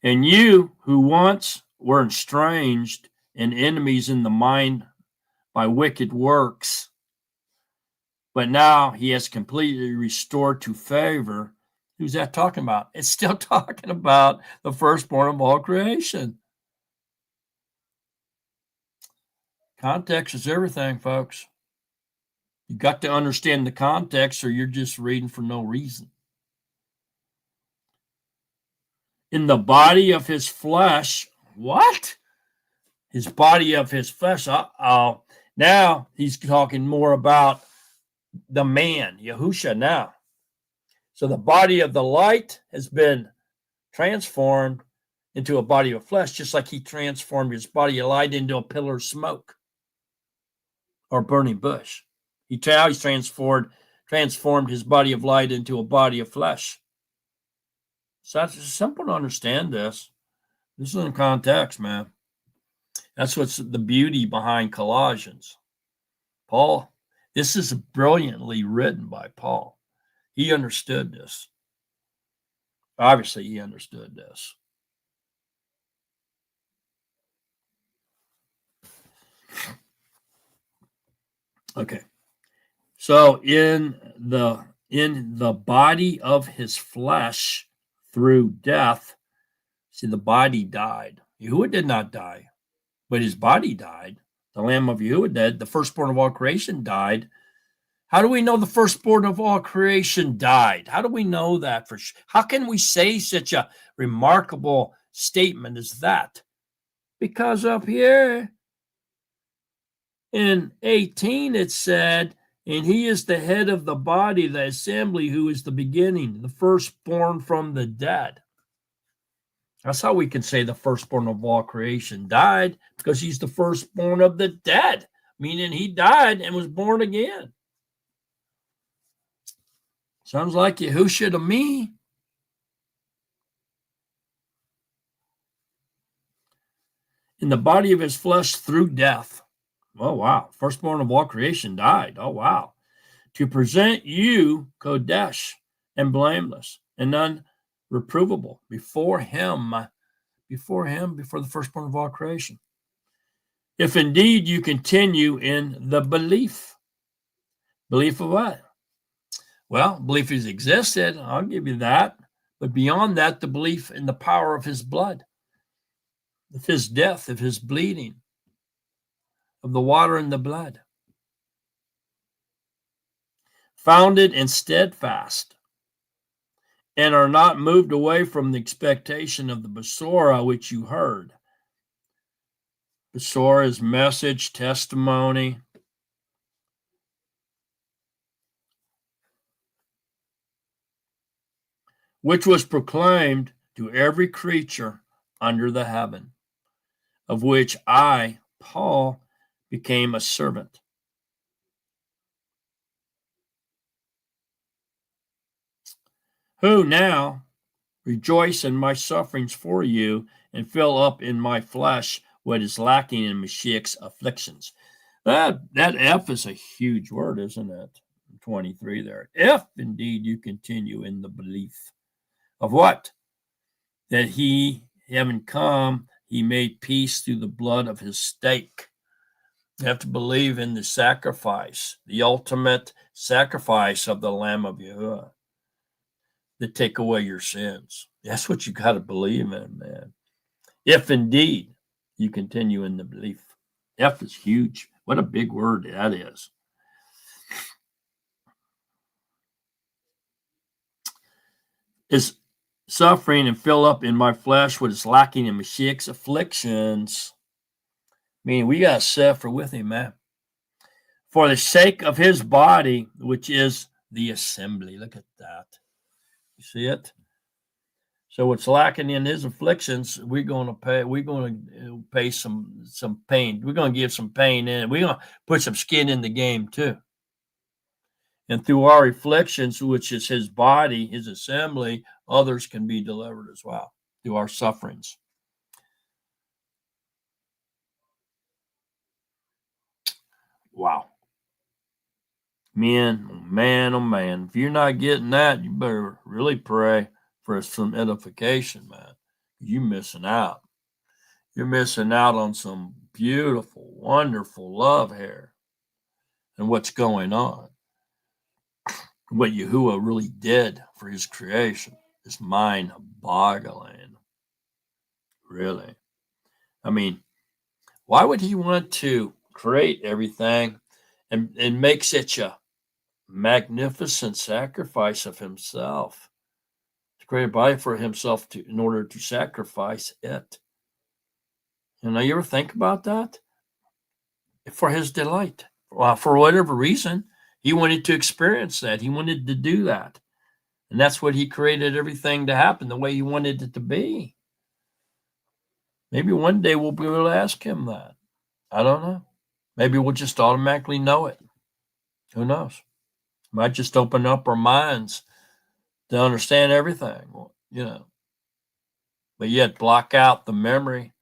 And you who once were estranged and enemies in the mind by wicked works, but now he has completely restored to favor. Who's that talking about? It's still talking about the firstborn of all creation. Context is everything, folks. You got to understand the context or you're just reading for no reason. In the body of his flesh, what? His body of his flesh. Uh-oh. Now he's talking more about the man, Yahusha now. So the body of the light has been transformed into a body of flesh, just like he transformed his body of light into a pillar of smoke or burning bush. He's transformed his body of light into a body of flesh. So it's simple to understand this. This is in context, man. That's what's the beauty behind Colossians. Paul, this is brilliantly written by Paul. He understood this. Obviously, he understood this. Okay. So in the body of his flesh through death, see, the body died. Yahuwah did not die, but his body died. The Lamb of Yahuwah dead. The firstborn of all creation died. How do we know the firstborn of all creation died? How do we know that for sure? How can we say such a remarkable statement as that? Because up here in 18 it said, and he is the head of the body, the assembly, who is the beginning, the firstborn from the dead. That's how we can say the firstborn of all creation died, because he's the firstborn of the dead, meaning he died and was born again. Sounds like Yahusha to me. In the body of his flesh through death. Oh, wow. Firstborn of all creation died. Oh, wow. To present you, Kodesh, and blameless and unreprovable before before the firstborn of all creation. If indeed you continue in the belief. Belief of what? Well, belief has existed. I'll give you that. But beyond that, the belief in the power of his blood, of his death, of his bleeding, of the water and the blood. Founded and steadfast, and are not moved away from the expectation of the Besorah which you heard. Besorah is message, testimony. Which was proclaimed to every creature under the heaven, of which I, Paul, became a servant. Who now rejoice in my sufferings for you and fill up in my flesh what is lacking in Mashiach's afflictions. That F is a huge word, isn't it? 23 there. If indeed you continue in the belief of what? That he, having come, he made peace through the blood of his stake. You have to believe in the sacrifice, the ultimate sacrifice of the Lamb of Yahuwah that take away your sins. That's what you got to believe in, man. If indeed you continue in the belief. F is huge. What a big word that is. Is suffering and fill up in my flesh what is lacking in Mashiach's afflictions. Meaning we got to suffer with him, man. For the sake of his body, which is the assembly. Look at that. You see it? So what's lacking in his afflictions, we're going to pay some pain. We're going to give some pain in it. We're going to put some skin in the game too. And through our afflictions, which is his body, his assembly, others can be delivered as well through our sufferings. Wow. Man, oh man, oh man. If you're not getting that, you better really pray for some edification, man. You missing out. You're missing out on some beautiful, wonderful love here and what's going on. What Yahuwah really did for his creation is mind-boggling. Really. I mean, why would he want to create everything and make such a magnificent sacrifice of himself to create a body for himself in order to sacrifice it? You know, you ever think about that? For his delight. Well, for whatever reason, he wanted to experience that. He wanted to do that. And that's what he created everything to happen the way he wanted it to be. Maybe one day we'll be able to ask him that. I don't know. Maybe we'll just automatically know it. Who knows? Might just open up our minds to understand everything, you know. But yet block out the memory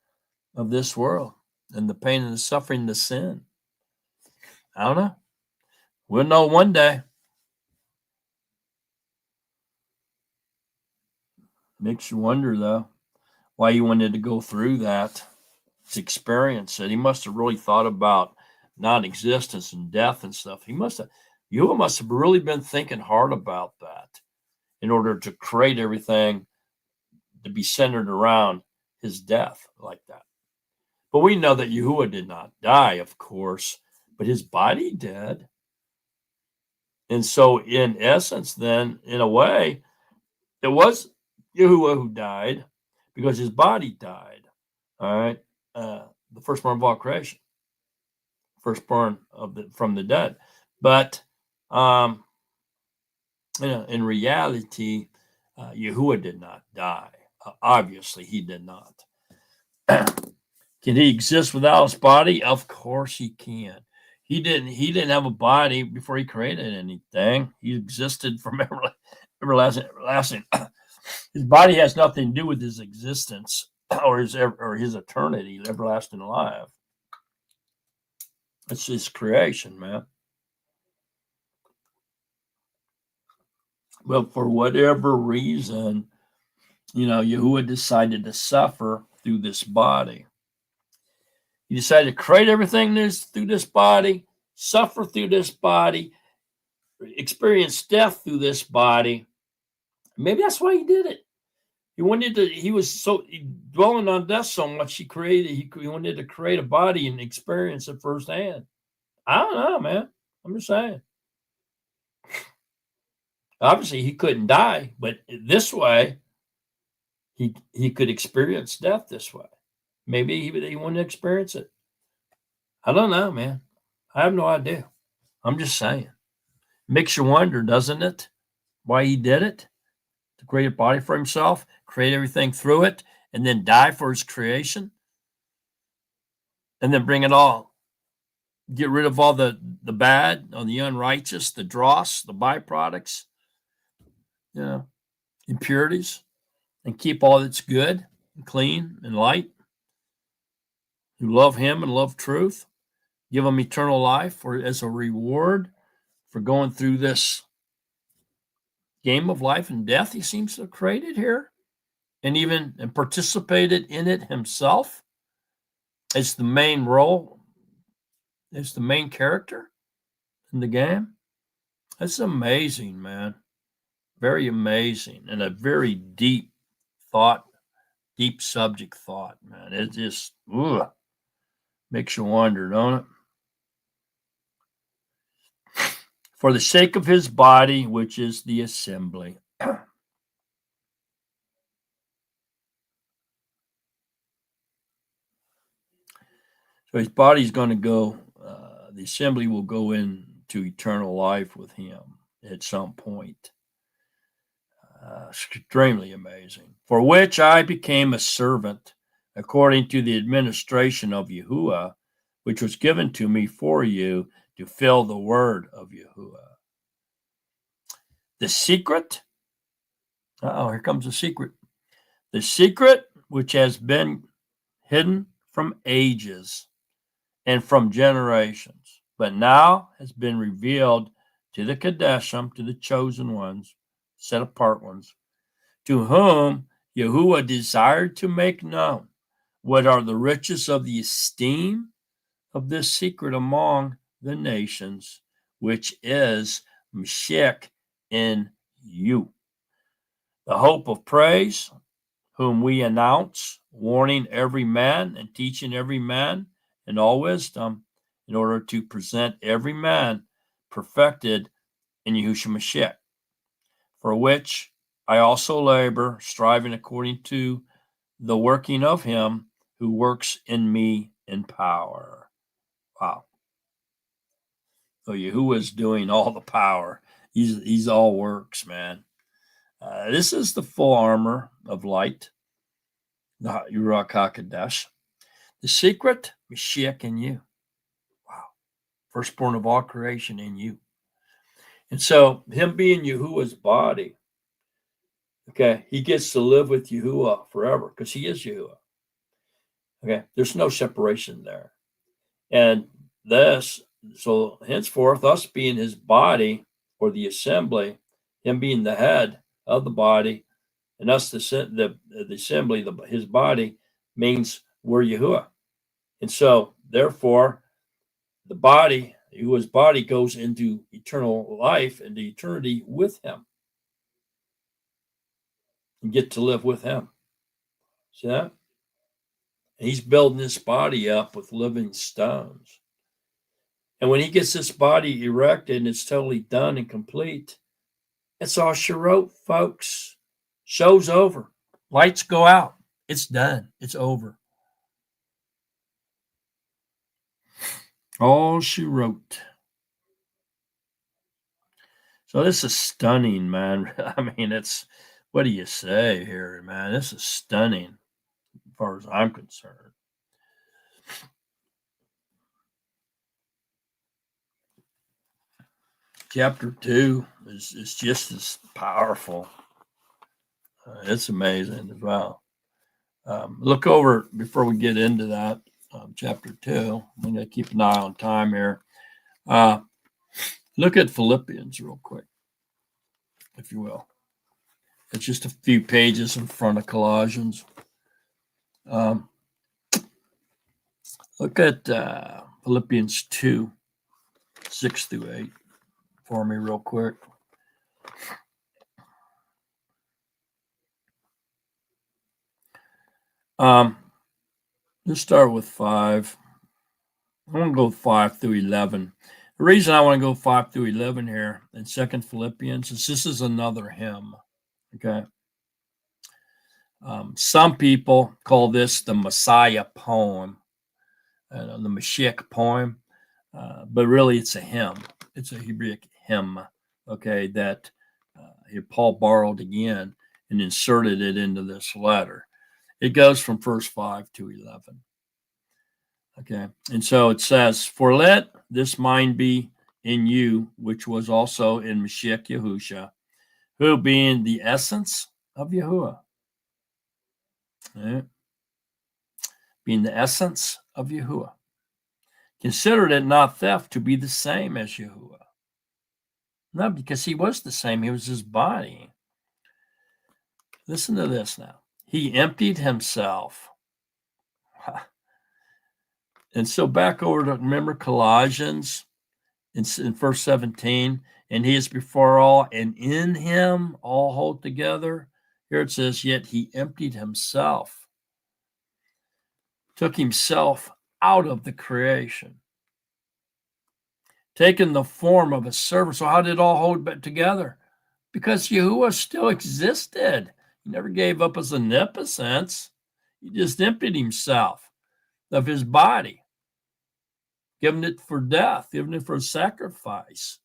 of this world and the pain and the suffering, the sin. I don't know. We'll know one day. Makes you wonder, though, why he wanted to go through that to experience it. He must have really thought about non-existence and death and stuff. You must have really been thinking hard about that in order to create everything to be centered around his death like that. But we know that Yahuwah did not die, of course, but his body did. And so, in essence, then, in a way, it was Yahuwah who died because his body died. All right. The firstborn of all creation, firstborn from the dead. But in reality, Yahuwah did not die. Obviously, he did not. Can he exist without his body? Of course he can. He didn't have a body before he created anything. He existed from everlasting. His body has nothing to do with his existence or his eternity, everlasting life. It's his creation, man. But for whatever reason, Yahuwah decided to suffer through this body. He decided to create everything through this body, suffer through this body, experience death through this body. Maybe that's why he did it. He was dwelling on death so much, he wanted to create a body and experience it firsthand. I don't know, man. I'm just saying. Obviously, he couldn't die, but this way, he could experience death this way. Maybe he wanted to experience it. I don't know, man. I have no idea. I'm just saying. Makes you wonder, doesn't it? Why he did it? To create a body for himself, create everything through it, and then die for his creation? And then bring it all. Get rid of all the bad, or the unrighteous, the dross, the byproducts, impurities, and keep all that's good and clean and light. Who love him and love truth. Give them eternal life as a reward for going through this game of life and death he seems to have created here, and participated in it himself. It's the main role. It's the main character in the game. That's amazing, man. Very amazing, and a very deep subject thought, man. It just makes you wonder, don't it? For the sake of his body, which is the assembly. So his body's going to go, the assembly will go into eternal life with him at some point. Extremely amazing. For which I became a servant according to the administration of Yahuwah, which was given to me for you to fill the word of Yahuwah. The secret. Here comes the secret. The secret which has been hidden from ages and from generations, but now has been revealed to the Kadeshim, to the chosen ones, set apart ones, to whom Yahuwah desired to make known what are the riches of the esteem of this secret among the nations, which is Mashiach in you, the hope of praise, whom we announce, warning every man and teaching every man in all wisdom, in order to present every man perfected in Yahushua Mashiach, for which I also labor, striving according to the working of him who works in me in power. Wow. So Yahuwah is doing all the power. He's all works, man. This is the full armor of light, the Ruach HaKodesh. The secret, Mashiach in you. Wow. Firstborn of all creation in you. And so him being Yahuwah's body, okay, he gets to live with Yahuwah forever because he is Yahuwah. Okay, there's no separation there. And this, so henceforth, us being his body or the assembly, him being the head of the body, and us the assembly, his body, means we're Yahuwah. And so, therefore, the body, Yahuwah's body, goes into eternal life and eternity with him and get to live with him. See that? And he's building this body up with living stones. And when he gets this body erected and it's totally done and complete, it's all she wrote, folks. Show's over. Lights go out. It's done. It's over. All she wrote. So this is stunning, man. I mean, it's, what do you say here, man? This is stunning as far as I'm concerned. Chapter 2 is just as powerful. It's amazing as well. Look over, before we get into that, chapter 2. I'm going to keep an eye on time here. Look at Philippians real quick, if you will. It's just a few pages in front of Colossians. Look at Philippians 2, 6 through 8 for me real quick. Let's start with 5. I want to go 5 through 11. The reason I want to go 5 through 11 here in 2 Philippians is this is another hymn. Okay. Some people call this the Messiah poem, the Mashiach poem, but really it's a hymn. It's a Hebrew hymn, okay, that Paul borrowed again and inserted it into this letter. It goes from verse 5 to 11. Okay, and so it says, "For let this mind be in you, which was also in Mashiach Yahusha, who being the essence of Yahuwah," being the essence of Yahuwah, considered it not theft to be the same as Yahuwah. No, because he was the same. He was his body. Listen to this now. He emptied himself. And so back over to, remember Colossians in verse 17, and he is before all, and in him all hold together. Here it says, yet he emptied himself, took himself out of the creation, taking the form of a servant. So how did it all hold back together? Because Yahuwah still existed. He never gave up his omnipotence. He just emptied himself of his body, giving it for death, giving it for sacrifice.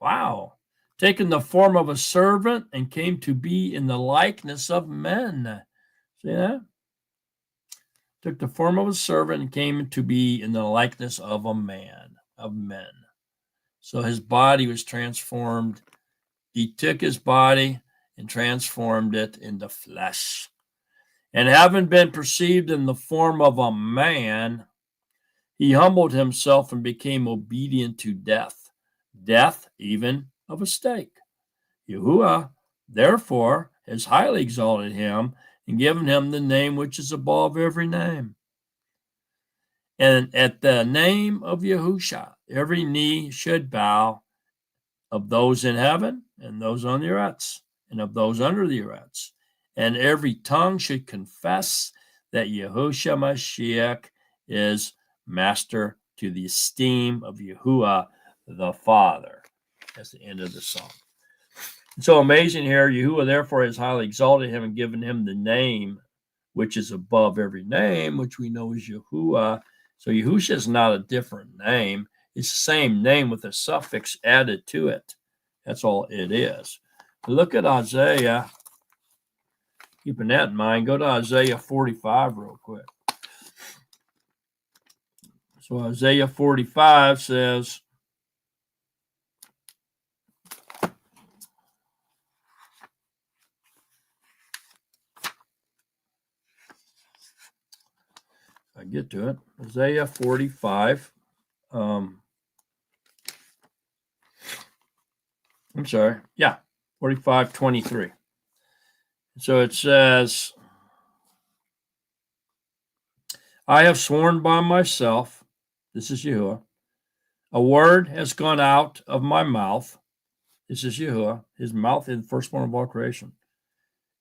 Wow. Taking the form of a servant and came to be in the likeness of men. See that? Took the form of a servant and came to be in the likeness of a man, of men. So his body was transformed. He took his body and transformed it into flesh. And having been perceived in the form of a man, he humbled himself and became obedient to death even of a stake. Yahuwah, therefore, has highly exalted him and given him the name which is above every name. And at the name of Yahusha, every knee should bow, of those in heaven and those on the earth and of those under the earth. And every tongue should confess that Yahushua Mashiach is master to the esteem of Yahuwah the Father. That's the end of the song. It's so amazing here. Yahuwah therefore has highly exalted him and given him the name which is above every name, which we know is Yahuwah. So Yahushua is not a different name. It's the same name with a suffix added to it. That's all it is. Look at Isaiah. Keeping that in mind, go to Isaiah 45 real quick. So Isaiah 45 says, I get to it. Isaiah 45. I'm sorry. Yeah, 45:23. So it says, I have sworn by myself, this is Yahuwah, a word has gone out of my mouth, this is Yahuwah, his mouth is the firstborn of all creation,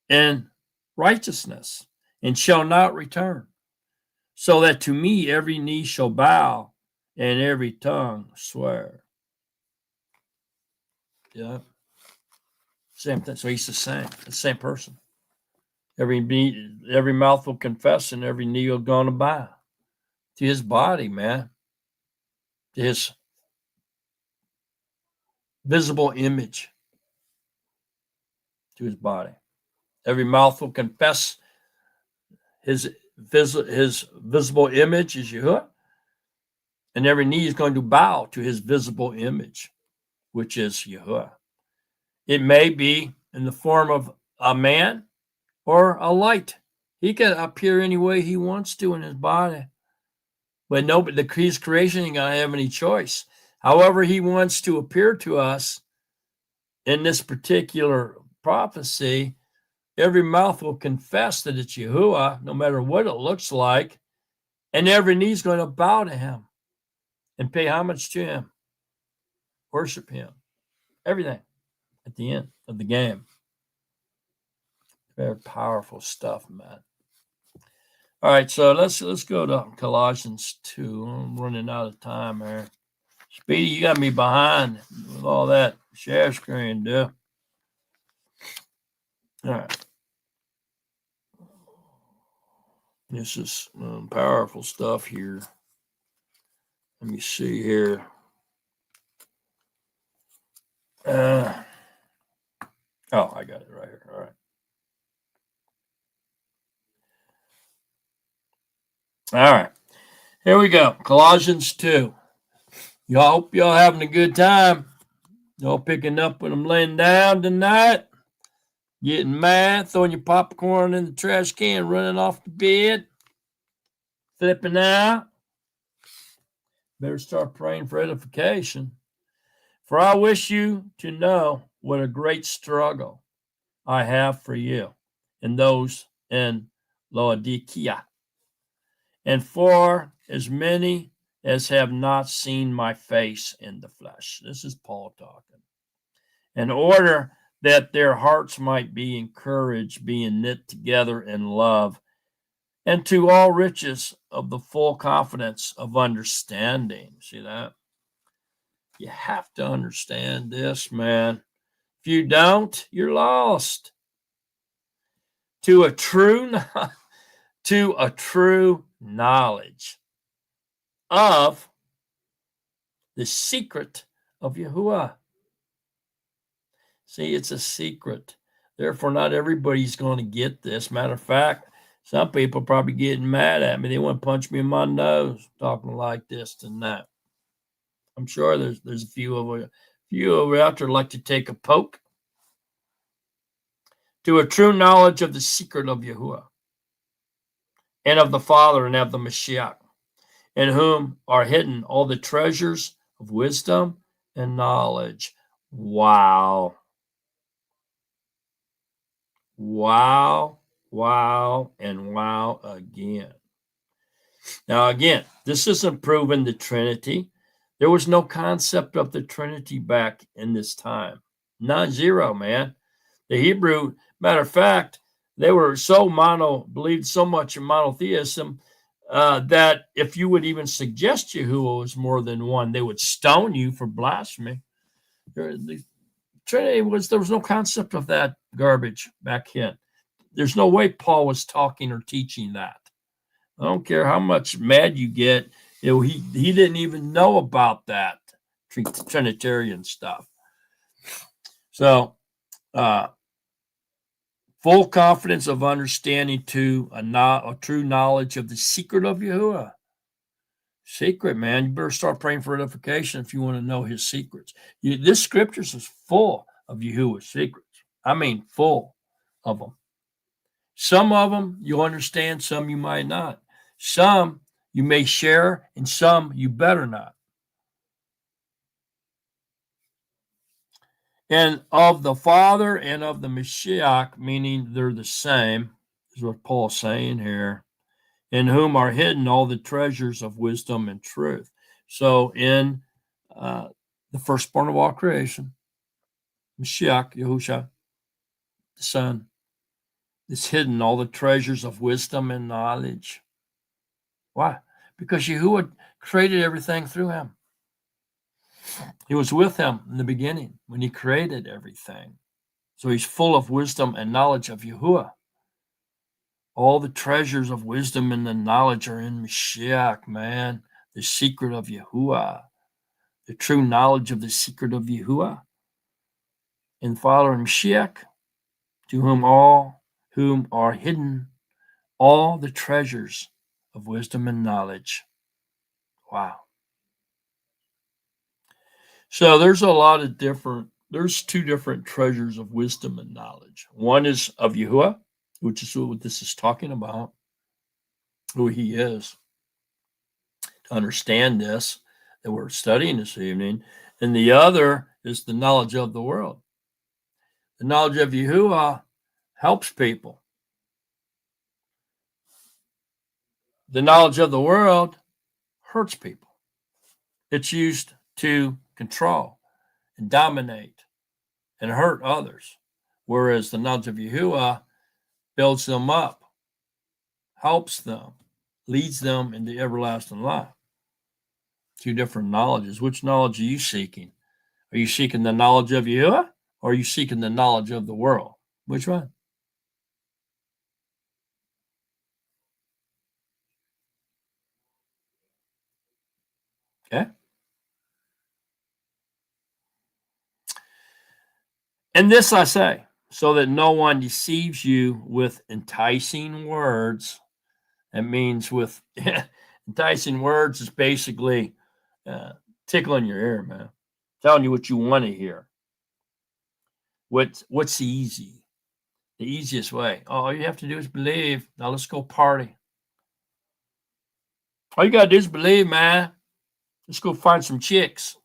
in righteousness, and shall not return, so that to me every knee shall bow and every tongue swear. Yeah. Same thing. So he's the same person. Every mouth will confess and every knee will gonna bow to his body, man, to his visible image, to his body. Every mouth will confess his visible image is Yahuwah, and every knee is going to bow to his visible image, which is Yahuwah. It may be in the form of a man or a light. He can appear any way he wants to in his body. But his creation ain't gonna have any choice. However he wants to appear to us in this particular prophecy, every mouth will confess that it's Yahuwah, no matter what it looks like, and every knee is going to bow to him and pay homage to him, worship him, everything at the end of the game. Very powerful stuff, man. All right, so let's go to Colossians 2. I'm running out of time here. Speedy, you got me behind with all that share screen, dude. All right. This is powerful stuff here. Let me see here. Oh, I got it right here. All right. All right. Here we go. Colossians 2. Y'all hope y'all having a good time. Y'all picking up when I'm laying down tonight. Getting mad, throwing your popcorn in the trash can, running off the bed, flipping out. Better start praying for edification. For I wish you to know what a great struggle I have for you and those in Laodicea, and for as many as have not seen my face in the flesh. This is Paul talking. In order that their hearts might be encouraged, being knit together in love, and to all riches of the full confidence of understanding. See that? You have to understand this, man. If you don't, you're lost. To a true knowledge of the secret of Yahuwah. See, it's a secret. Therefore, not everybody's going to get this. Matter of fact, some people are probably getting mad at me. They want to punch me in my nose talking like this tonight. I'm sure there's a few over out there like to take a poke. To a true knowledge of the secret of Yahuwah and of the Father and of the Mashiach, in whom are hidden all the treasures of wisdom and knowledge. Wow. Wow, wow, and wow again. Now, again, this isn't proving the Trinity. There was no concept of the Trinity back in this time. Non-zero, man. The Hebrew, matter of fact, they were believed so much in monotheism that if you would even suggest Yahuwah was more than one, they would stone you for blasphemy. The Trinity there was no concept of that garbage back then. There's no way Paul was talking or teaching that. I don't care how much mad you get. He didn't even know about that Trinitarian stuff. So, full confidence of understanding to a true knowledge of the secret of Yahuwah. Secret, man. You better start praying for edification if you want to know his secrets. This scriptures is full of Yahuwah's secrets. I mean, full of them. Some of them you'll understand, some you might not. Some you may share, and some you better not. And of the Father and of the Mashiach, meaning they're the same, is what Paul's saying here, in whom are hidden all the treasures of wisdom and truth. So in the firstborn of all creation, Mashiach, Yahusha, the Son, is hidden all the treasures of wisdom and knowledge. Why? Because Yahuwah created everything through him. He was with him in the beginning when he created everything. So he's full of wisdom and knowledge of Yahuwah. All the treasures of wisdom and the knowledge are in Mashiach, man. The secret of Yahuwah. The true knowledge of the secret of Yahuwah. And Father Mashiach, to whom are hidden all the treasures of wisdom and knowledge. Wow. So there's two different treasures of wisdom and knowledge. One is of Yahuwah, which is what this is talking about, who he is. To understand this, that we're studying this evening. And the other is the knowledge of the world. The knowledge of Yahuwah helps people. The knowledge of the world hurts people. It's used to control and dominate and hurt others. Whereas the knowledge of Yahuwah builds them up, helps them, leads them into everlasting life. Two different knowledges. Which knowledge are you seeking? Are you seeking the knowledge of Yahuwah, or are you seeking the knowledge of the world? Which one? Okay. And this I say, so that no one deceives you with enticing words. That means with enticing words is basically tickling your ear, man. Telling you what you want to hear. What's easy? The easiest way. All you have to do is believe. Now let's go party. All you gotta do is believe, man. Let's go find some chicks.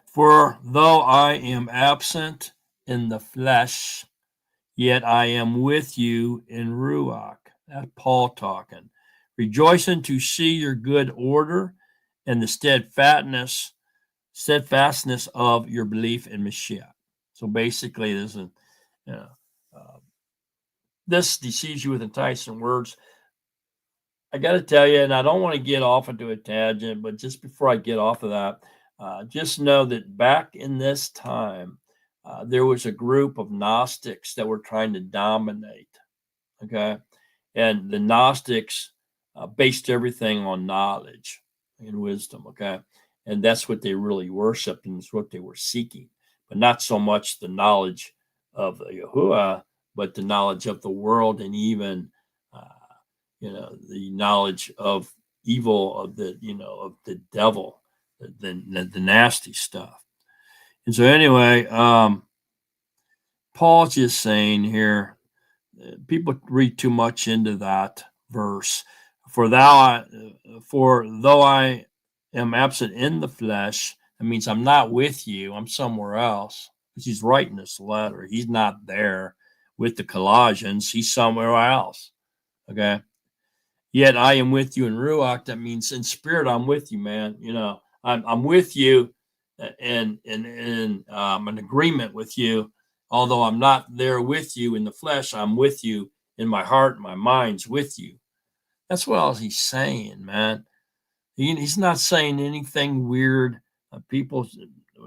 For though I am absent in the flesh, yet I am with you in Ruach. That's Paul talking. Rejoicing to see your good order and the steadfastness of your belief in Mashiach. So basically, this deceives you with enticing words. I got to tell you, and I don't want to get off into a tangent, but just before I get off of that, just know that back in this time, there was a group of Gnostics that were trying to dominate. Okay. And the Gnostics based everything on knowledge and wisdom. Okay. And that's what they really worshiped, and it's what they were seeking, but not so much the knowledge of Yahuwah, but the knowledge of the world, and even, the knowledge of evil, of the devil, the nasty stuff. And so anyway, Paul's just saying here, people read too much into that verse. For though I am absent in the flesh, That means I'm not with you. I'm somewhere else. Because he's writing this letter. He's not there with the Colossians. He's somewhere else. Okay. Yet I am with you in Ruach. That means in spirit, I'm with you, man. I'm with you and in an agreement with you. Although I'm not there with you in the flesh, I'm with you in my heart, my mind's with you. That's what all he's saying, man. He's not saying anything weird. People,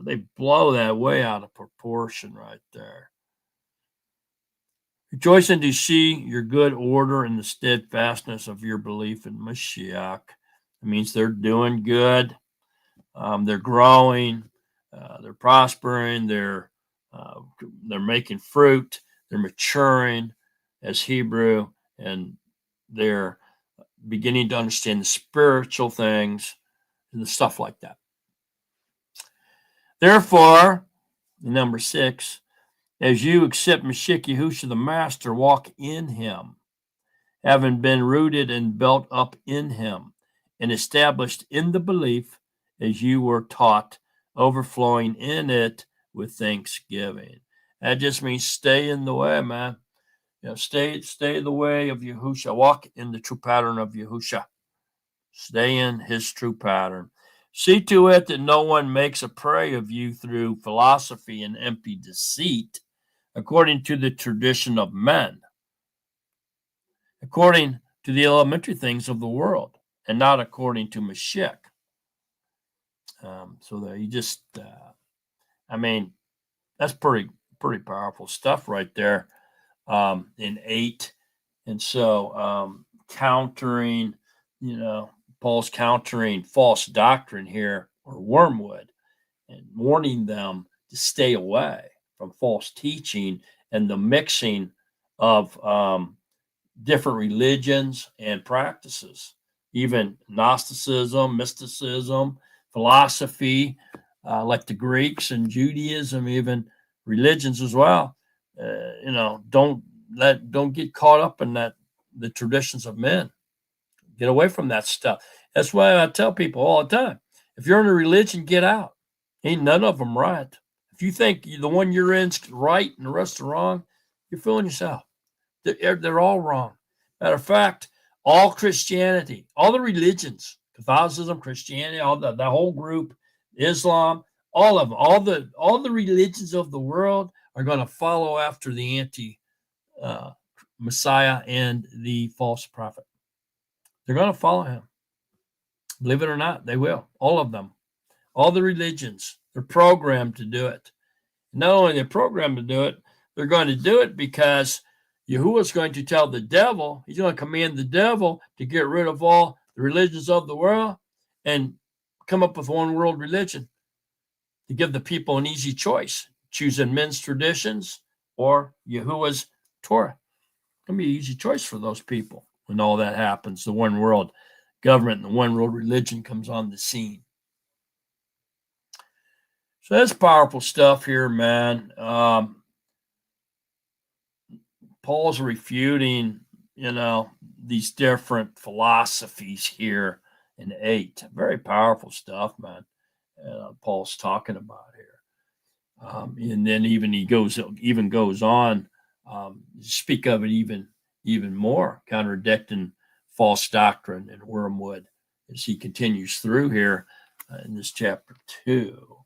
they blow that way out of proportion right there. Rejoicing to see your good order and the steadfastness of your belief in Mashiach. It means they're doing good. They're growing. They're prospering. They're making fruit. They're maturing as Hebrew, and they're beginning to understand the spiritual things and the stuff like that. Therefore, number 6, as you accept Mashiach Yahushua the Master, walk in him, having been rooted and built up in him, and established in the belief as you were taught, overflowing in it with thanksgiving. That just means stay in the way, man. Stay the way of Yahushua. Walk in the true pattern of Yahushua. Stay in his true pattern. See to it that no one makes a prey of you through philosophy and empty deceit, according to the tradition of men, according to the elementary things of the world, and not according to Mashiach. So there you just, that's pretty powerful stuff right there in 8. And so countering, Paul's countering false doctrine here, or wormwood, and warning them to stay away from false teaching and the mixing of different religions and practices, even Gnosticism, mysticism, philosophy, like the Greeks, and Judaism, even religions as well. Don't get caught up in the traditions of men. Get away from that stuff. That's why I tell people all the time, if you're in a religion, get out. Ain't none of them right. If you think the one you're in's right and the rest are wrong, you're fooling yourself. They're all wrong. Matter of fact, all Christianity, all the religions, Catholicism, Christianity, all the whole group, Islam, all of them, all the religions of the world are going to follow after the anti-Messiah and the false prophet. They're going to follow him. Believe it or not, they will. All of them. All the religions. They're programmed to do it. Not only they're programmed to do it, they're going to do it because Yahuwah is going to tell the devil, he's going to command the devil to get rid of all the religions of the world and come up with one world religion to give the people an easy choice, choosing men's traditions or Yahuwah's Torah. It's going to be an easy choice for those people when all that happens. The one world government and the one world religion comes on the scene. So that's powerful stuff here, man. Paul's refuting, these different philosophies here in 8. Very powerful stuff, man. Paul's talking about here. And then he goes on speak of it even more, contradicting false doctrine and wormwood as he continues through here in this chapter 2.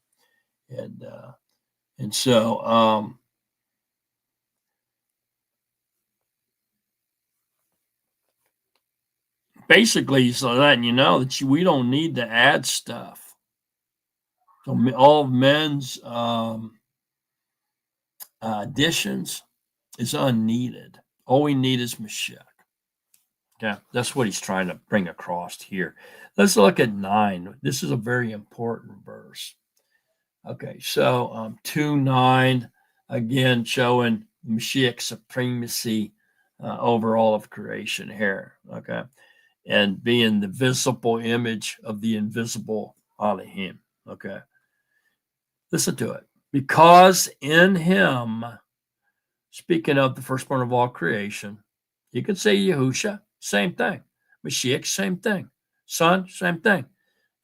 And so basically he's letting you know that we don't need to add stuff. So all of men's additions is unneeded. All we need is Mashiach. Yeah, that's what he's trying to bring across here. Let's look at 9. This is a very important verse. Okay, so 2:9, again showing Mashiach's supremacy over all of creation here. Okay, and being the visible image of the invisible Elohim. Okay, listen to it. Because in him, speaking of the firstborn of all creation, you could say Yahusha, same thing. Mashiach, same thing. Son, same thing.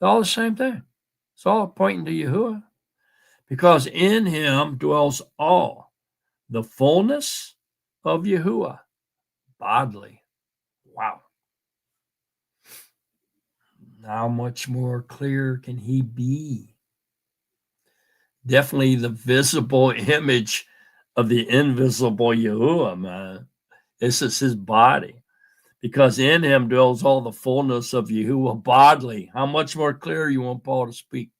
All the same thing. It's all pointing to Yahuwah, because in him dwells all the fullness of Yahuwah bodily. Wow. How much more clear can he be? Definitely the visible image of the invisible Yahuwah, man. This is his body, because in him dwells all the fullness of Yahuwah bodily. How much more clear you want Paul to speak?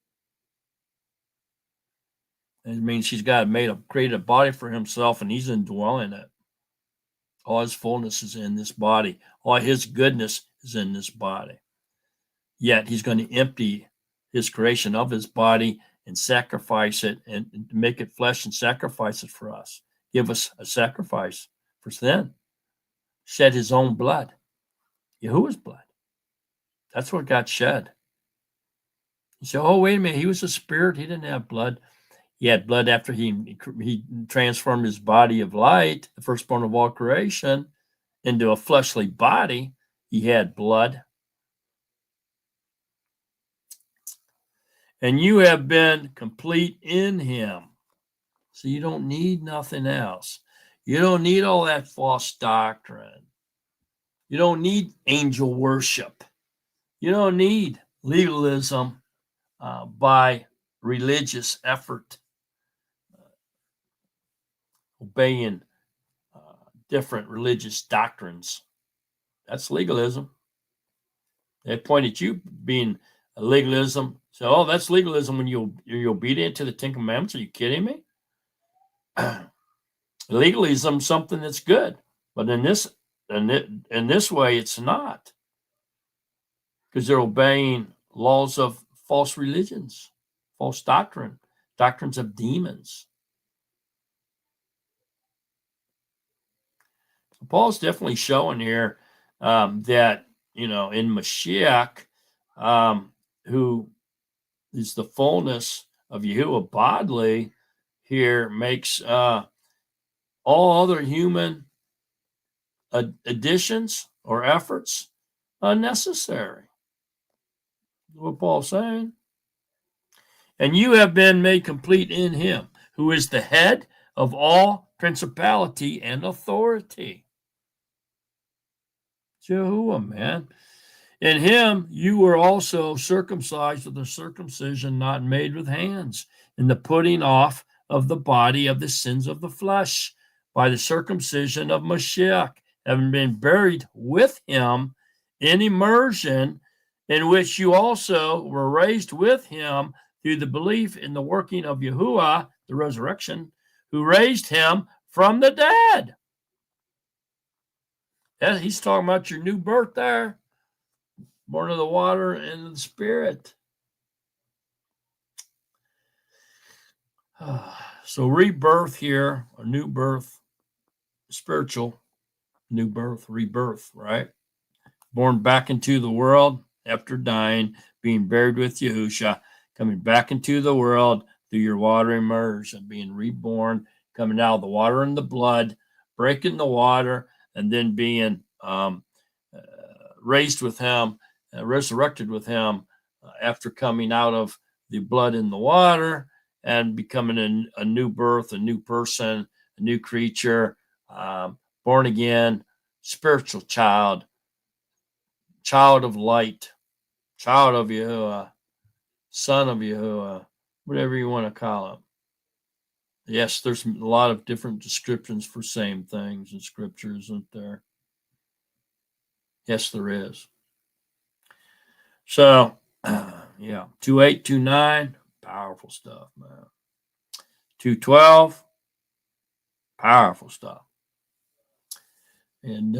It means he's got created a body for himself, and he's indwelling it. All his fullness is in this body. All his goodness is in this body. Yet he's going to empty his creation of his body and sacrifice it and make it flesh and sacrifice it for us. Give us a sacrifice for sin. Shed his own blood. Yahuwah's blood. That's what got shed. You say, oh, wait a minute. He was a spirit. He didn't have blood. He had blood after he transformed his body of light, the firstborn of all creation, into a fleshly body. He had blood. And you have been complete in him. So you don't need nothing else. You don't need all that false doctrine. You don't need angel worship. You don't need legalism by religious effort, obeying different religious doctrines. That's legalism. They point at you being a legalism. So, oh, that's legalism when you're obedient to the Ten Commandments. Are you kidding me? Legalism is something that's good, but in this way, it's not, because they're obeying laws of false religions, false doctrines of demons. So Paul's definitely showing here that, in Mashiach, who is the fullness of Yahuwah bodily, here makes all other human additions or efforts unnecessary. That's what Paul's saying. And you have been made complete in him, who is the head of all principality and authority. Yahuwah, man. In him you were also circumcised with a circumcision not made with hands, in the putting off of the body of the sins of the flesh, by the circumcision of Mashiach, having been buried with him in immersion, in which you also were raised with him through the belief in the working of Yahuwah, the resurrection, who raised him from the dead. Yeah, he's talking about your new birth there. Born of the water and the spirit. So rebirth here, a new birth, spiritual, new birth, rebirth, right? Born back into the world after dying, being buried with Yahusha, coming back into the world through your water immersion, being reborn, coming out of the water and the blood, breaking the water, and then being raised with him, resurrected with him after coming out of the blood and the water, and becoming a new birth, a new person, a new creature, born again, spiritual child of light, child of Yahuwah, son of Yahuwah, whatever you want to call him. Yes, there's a lot of different descriptions for same things in scripture, isn't there? Yes, there is. So, yeah, 2829, powerful stuff, man. 212, powerful stuff. And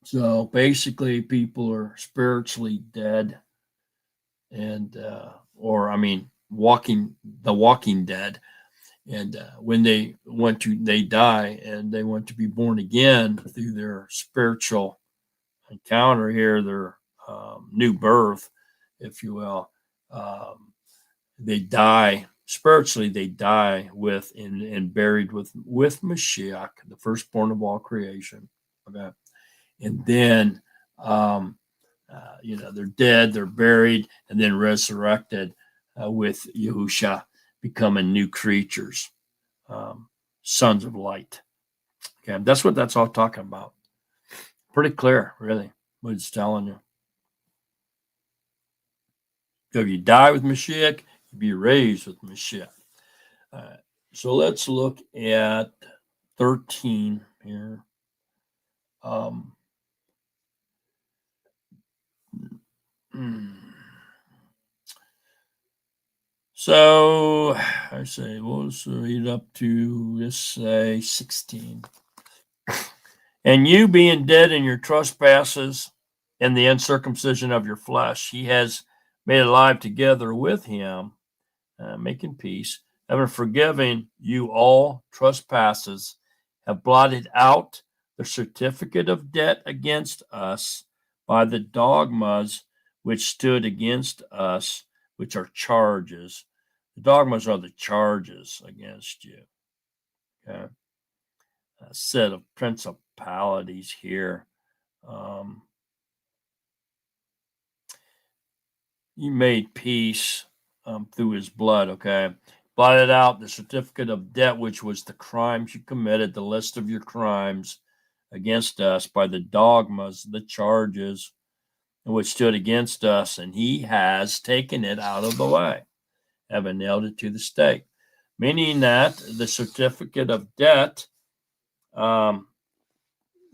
so basically people are spiritually dead, and walking dead. And when they die, and they want to be born again through their spiritual encounter here, their new birth, if you will. They die spiritually. They die with and buried with Mashiach, the firstborn of all creation. Okay, and then they're dead, they're buried, and then resurrected with Yahusha, becoming new creatures, sons of light. Okay, that's what that's all talking about. Pretty clear, really, what it's telling you. So if you die with Mashiach, you be raised with Mashiach. So let's look at 13 here. So I say, well, let's read up to, let's say, 16. And you being dead in your trespasses and the uncircumcision of your flesh, he has made alive together with him, making peace, having forgiven you all trespasses, have blotted out the certificate of debt against us by the dogmas which stood against us, which are charges. The dogmas are the charges against you. Okay. A set of principalities here. You made peace through his blood, okay? Blotted out the certificate of debt, which was the crimes you committed, the list of your crimes against us by the dogmas, the charges which stood against us, and he has taken it out of the way, having nailed it to the stake. Meaning that the certificate of debt, a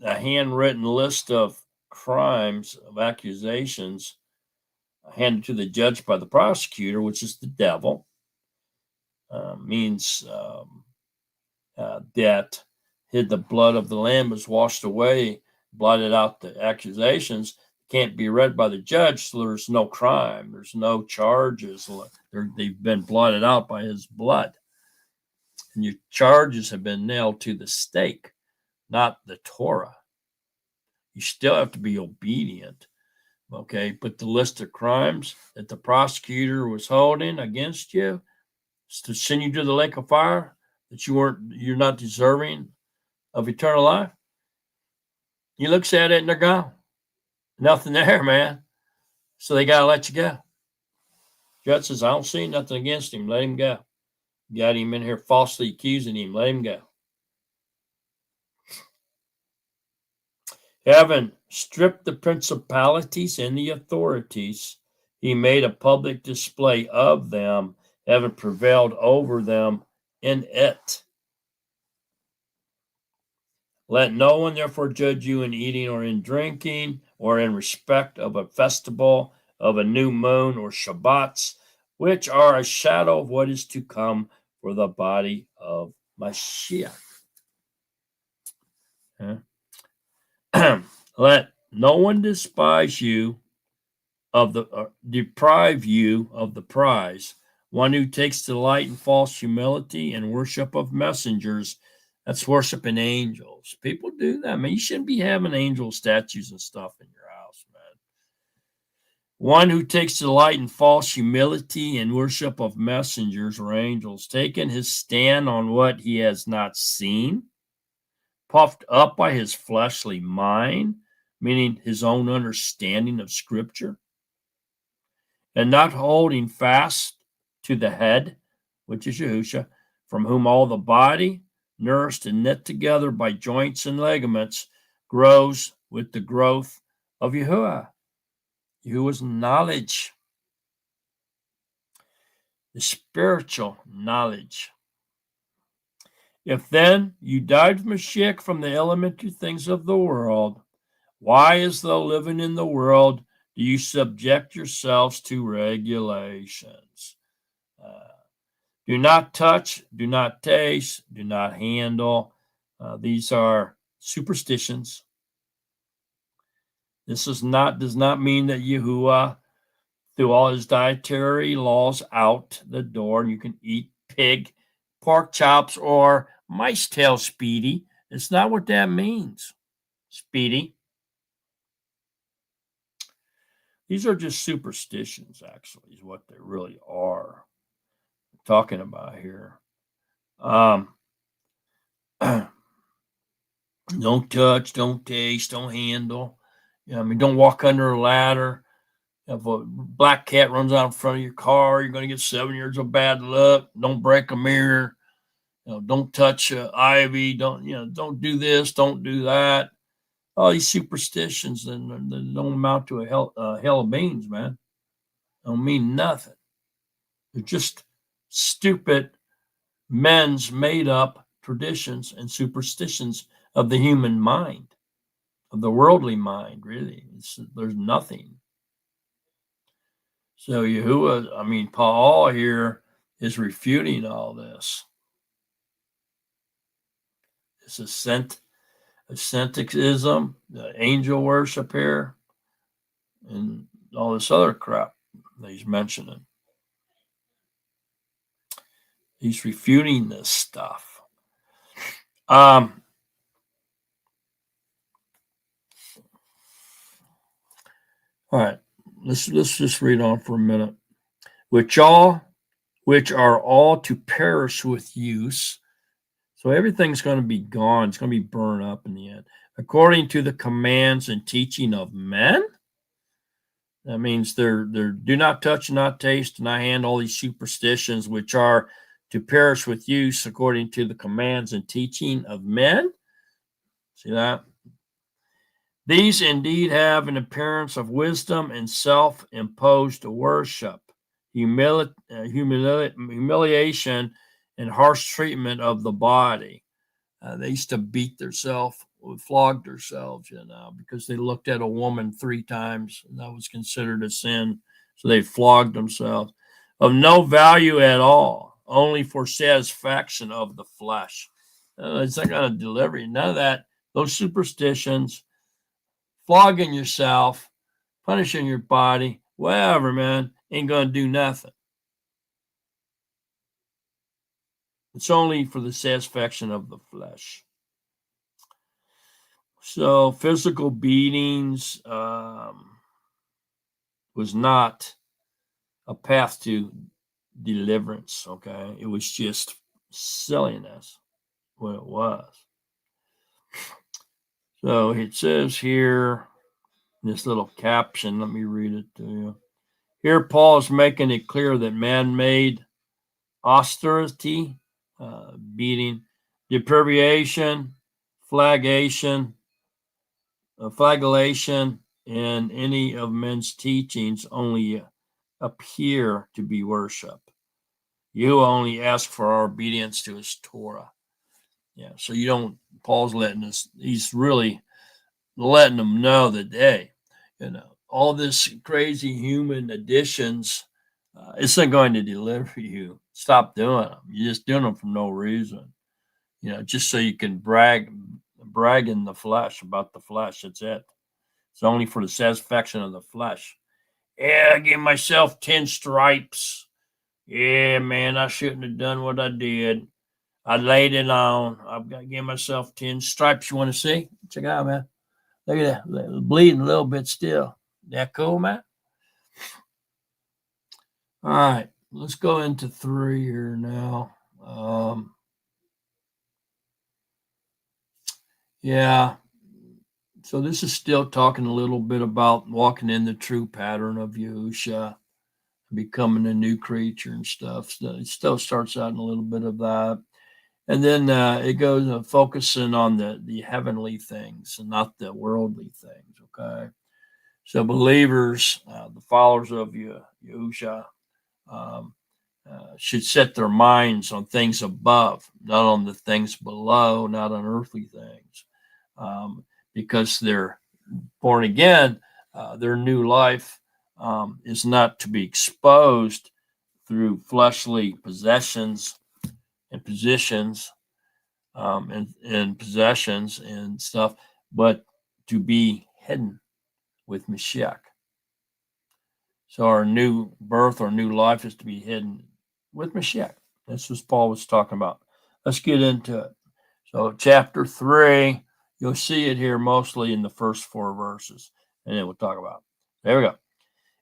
handwritten list of crimes, of accusations, handed to the judge by the prosecutor, which is the devil, means that the blood of the lamb was washed away, blotted out the accusations, can't be read by the judge, so there's no crime, there's no charges. They've been blotted out by his blood. And your charges have been nailed to the stake, not the Torah. You still have to be obedient. Okay, but the list of crimes that the prosecutor was holding against you is to send you to the lake of fire, that you're not deserving of eternal life. He looks at it and they're gone. Nothing there, man. So they gotta let you go. Judge says, I don't see nothing against him. Let him go. Got him in here falsely accusing him. Let him go. Having stripped the principalities and the authorities, he made a public display of them, having prevailed over them in it. Let no one therefore judge you in eating or in drinking, or in respect of a festival, of a new moon, or Shabbats, which are a shadow of what is to come for the body of Mashiach. Let no one despise you deprive you of the prize. One who takes delight in false humility and worship of messengers, that's worshiping angels. People do that, man. You shouldn't be having angel statues and stuff in your house, man. One who takes delight in false humility and worship of messengers or angels, taking his stand on what he has not seen, puffed up by his fleshly mind, meaning his own understanding of Scripture, and not holding fast to the head, which is Yahusha, from whom all the body, nourished and knit together by joints and ligaments, grows with the growth of Yahuwah. Yahuwah's knowledge, the spiritual knowledge. If then you died with Mashiach from the elementary things of the world, why, as though living in the world, do you subject yourselves to regulations? Do not touch, do not taste, do not handle. These are superstitions. This does not mean that Yahuwah threw all his dietary laws out the door and you can eat pig, pork chops, or mice tail, Speedy. It's not what that means, Speedy. These are just superstitions, actually, is what they really are. I'm talking about here. Don't touch, don't taste, don't handle. I mean, don't walk under a ladder. If a black cat runs out in front of your car, you're going to get 7 years of bad luck. Don't break a mirror. Don't touch ivy. Don't do this. Don't do that. All these superstitions and don't amount to a hell of beans, man. Don't mean nothing. They're just stupid men's made up traditions and superstitions of the human mind, of the worldly mind, really. There's nothing. So Paul here is refuting all this. This asceticism, the angel worship here, and all this other crap that he's mentioning. He's refuting this stuff. All right, let's just read on for a minute. Which are all to perish with use. So everything's going to be gone. It's going to be burned up in the end. According to the commands and teaching of men. That means they're do not touch, not taste, not handle all these superstitions, which are to perish with use according to the commands and teaching of men. See that? These indeed have an appearance of wisdom and self-imposed worship, humiliation, and harsh treatment of the body. They used to beat themselves, flog themselves, because they looked at a woman 3 times, and that was considered a sin. So they flogged themselves. Of no value at all, only for satisfaction of the flesh. It's not going to deliver you. None of that. Those superstitions, flogging yourself, punishing your body, whatever, man, ain't going to do nothing. It's only for the satisfaction of the flesh. So physical beatings was not a path to deliverance, okay? It was just silliness, what it was. So it says here, this little caption, let me read it to you. Here Paul is making it clear that man-made austerity, beating, deprivation, flagellation, and any of men's teachings only appear to be worship. You only ask for our obedience to his Torah. Yeah, so you don't, Paul's he's really letting them know that, hey, all this crazy human additions, isn't going to deliver you. Stop doing them. You're just doing them for no reason. Just so you can brag in the flesh, about the flesh. That's it. It's only for the satisfaction of the flesh. Yeah, I gave myself 10 stripes. Yeah, man, I shouldn't have done what I did. I laid it on. I've got to give myself 10 stripes. You want to see? Check it out, man. Look at that. Bleeding a little bit still. That cool, man? All right. Let's go into 3 here now. Yeah. So this is still talking a little bit about walking in the true pattern of Yahusha, becoming a new creature and stuff. So it still starts out in a little bit of that. And then it goes focusing on the heavenly things and not the worldly things, okay? So believers, the followers of Yahusha, should set their minds on things above, not on the things below, not on earthly things, because they're born again. Their new life is not to be exposed through fleshly possessions and positions and possessions and stuff, but to be hidden with Mashiach. So our new birth, our new life is to be hidden with Mashiach. That's what Paul was talking about. Let's get into it. So chapter 3, you'll see it here mostly in the first 4 verses, and then we'll talk about it. There we go.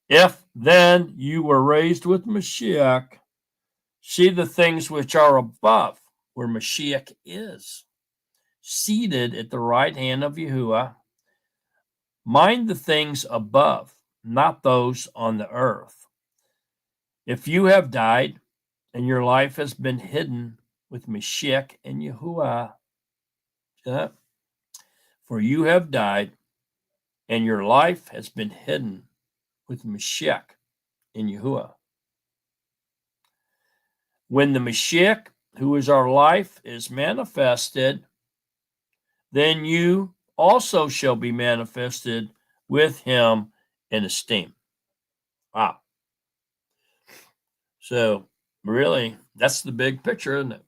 If then you were raised with Mashiach, see the things which are above, where Mashiach is, seated at the right hand of Yahuwah. Mind the things above, not those on the earth. If you have died and your life has been hidden with Mashiach and Yahuwah, for you have died and your life has been hidden with Mashiach in Yahuwah. When the Mashiach, who is our life, is manifested, then you also shall be manifested with him in esteem. Wow. So, really, that's the big picture, isn't it?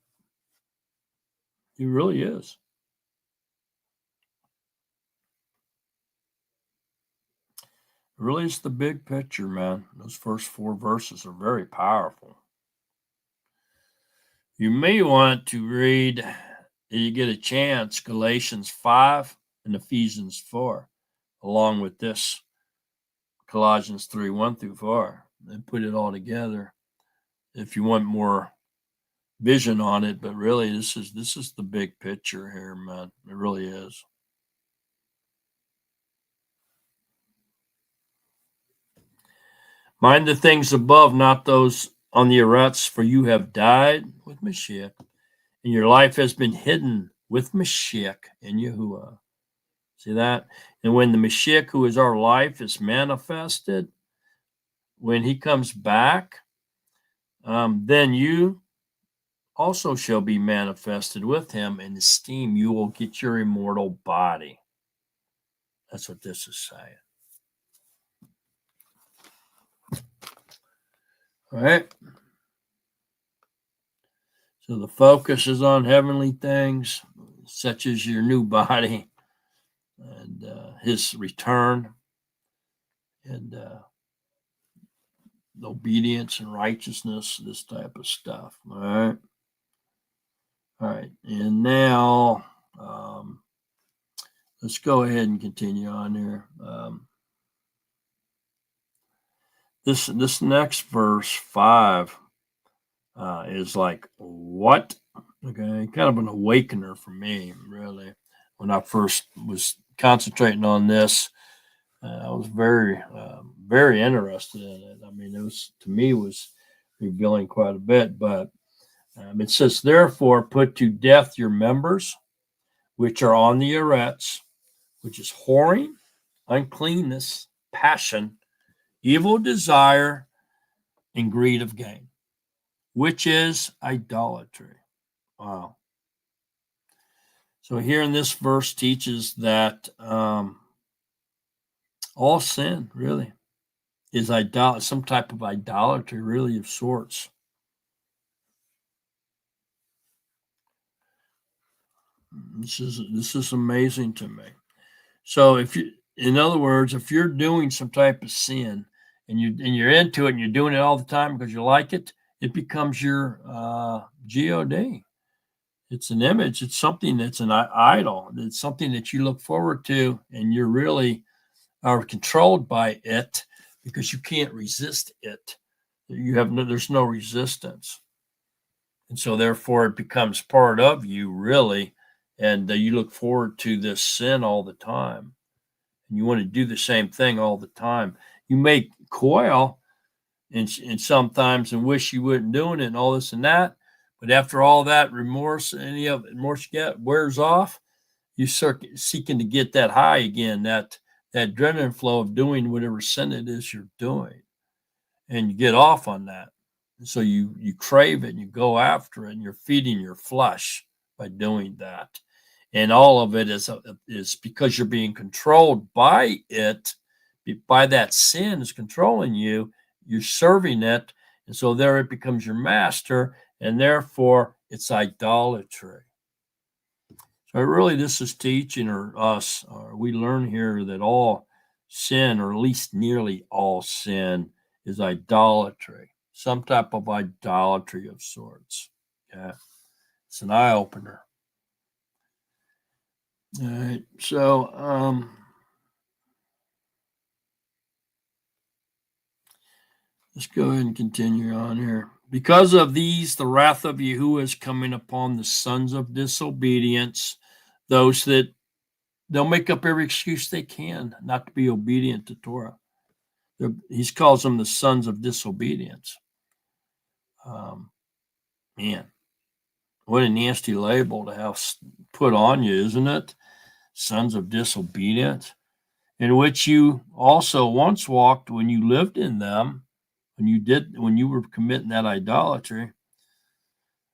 It really is. It really is the big picture, man. Those first 4 verses are very powerful. You may want to read, if you get a chance, Galatians 5 and Ephesians 4, along with this Colossians 3, 1 through 4, and put it all together if you want more vision on it. But really, this is the big picture here, man. It really is. Mind the things above, not those on the earths, for you have died with Mashiach, and your life has been hidden with Mashiach in Yahuwah. See that? And when the Mashiach, who is our life, is manifested, when he comes back, then you also shall be manifested with him in esteem. You will get your immortal body. That's what this is saying. All right. So the focus is on heavenly things, such as your new body and his return and obedience and righteousness, this type of stuff. All right. All right. And now let's go ahead and continue on here. This next verse 5 is like, what? Okay, kind of an awakener for me, really. When I first was concentrating on this, I was very, very interested in it. I mean, it was, to me, was revealing quite a bit. But it says, therefore, put to death your members, which are on the arets, which is whoring, uncleanness, passion, evil desire, and greed of gain, which is idolatry. Wow. So here in this verse teaches that all sin really is some type of idolatry, really, of sorts. This is amazing to me. So in other words, if you're doing some type of sin and you're into it and you're doing it all the time because you like it, it becomes your God. It's an image. It's something that's an idol. It's something that you look forward to, and you're really are controlled by it because you can't resist it. There's no resistance, and so therefore it becomes part of you, really, and you look forward to this sin all the time, and you want to do the same thing all the time. You may coil and sometimes and wish you wouldn't doing it and all this and that. But after all that remorse, any of remorse you get wears off, you start seeking to get that high again, that adrenaline flow of doing whatever sin it is you're doing, and you get off on that. And so you crave it and you go after it, and you're feeding your flesh by doing that. And all of it is because you're being controlled by it, by that sin is controlling you. You're serving it, and so there it becomes your master, and therefore it's idolatry. So really, this is teaching us, we learn here that all sin, or at least nearly all sin, is idolatry, some type of idolatry of sorts. Yeah, it's an eye opener. All right, so let's go ahead and continue on here. Because of these, the wrath of Yahuwah is coming upon the sons of disobedience, those that they'll make up every excuse they can not to be obedient to Torah. He calls them the sons of disobedience. Man, what a nasty label to have put on you, isn't it? Sons of disobedience, in which you also once walked when you lived in them, when you were committing that idolatry.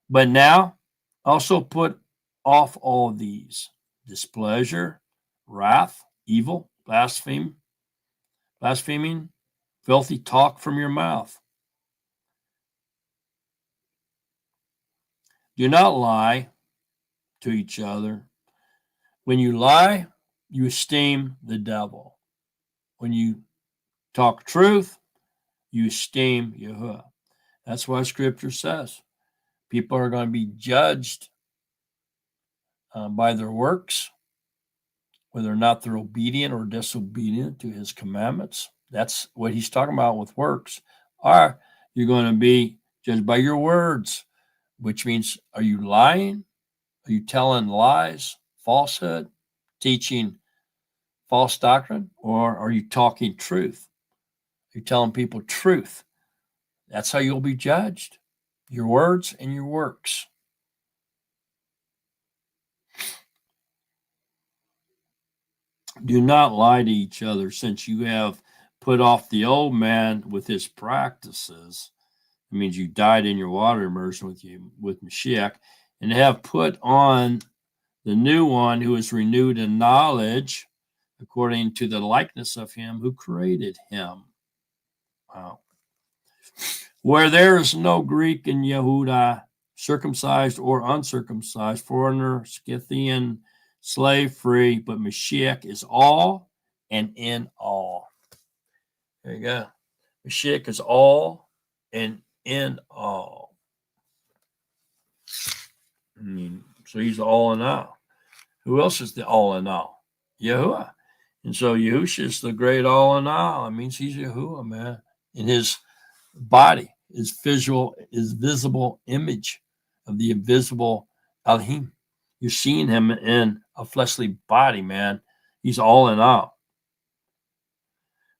But now also put off all these: displeasure, wrath, evil, blaspheming, filthy talk from your mouth. Do not lie to each other. When you lie, you esteem the devil. When you talk truth, you esteem Yahuwah. That's why Scripture says people are going to be judged by their works, whether or not they're obedient or disobedient to his commandments. That's what he's talking about with works. Or you're going to be judged by your words, which means, are you lying? Are you telling lies, falsehood, teaching false doctrine, or are you talking truth? Are you telling people truth? That's how you'll be judged, your words and your works. Do not lie to each other, since you have put off the old man with his practices. It means you died in your water immersion with Mashiach, and have put on the new one, who is renewed in knowledge according to the likeness of him who created him. Wow. Where there is no Greek in Yehuda, circumcised or uncircumcised, foreigner, Scythian, slave free, but Mashiach is all and in all. There you go. Mashiach is all and in all. So he's all in all. Who else is the all in all? Yahuwah. And so Yahusha is the great all in all. It means he's Yahuwah, man. In his body, his visible image of the invisible Elohim. You're seeing him in a fleshly body, man. He's all in all.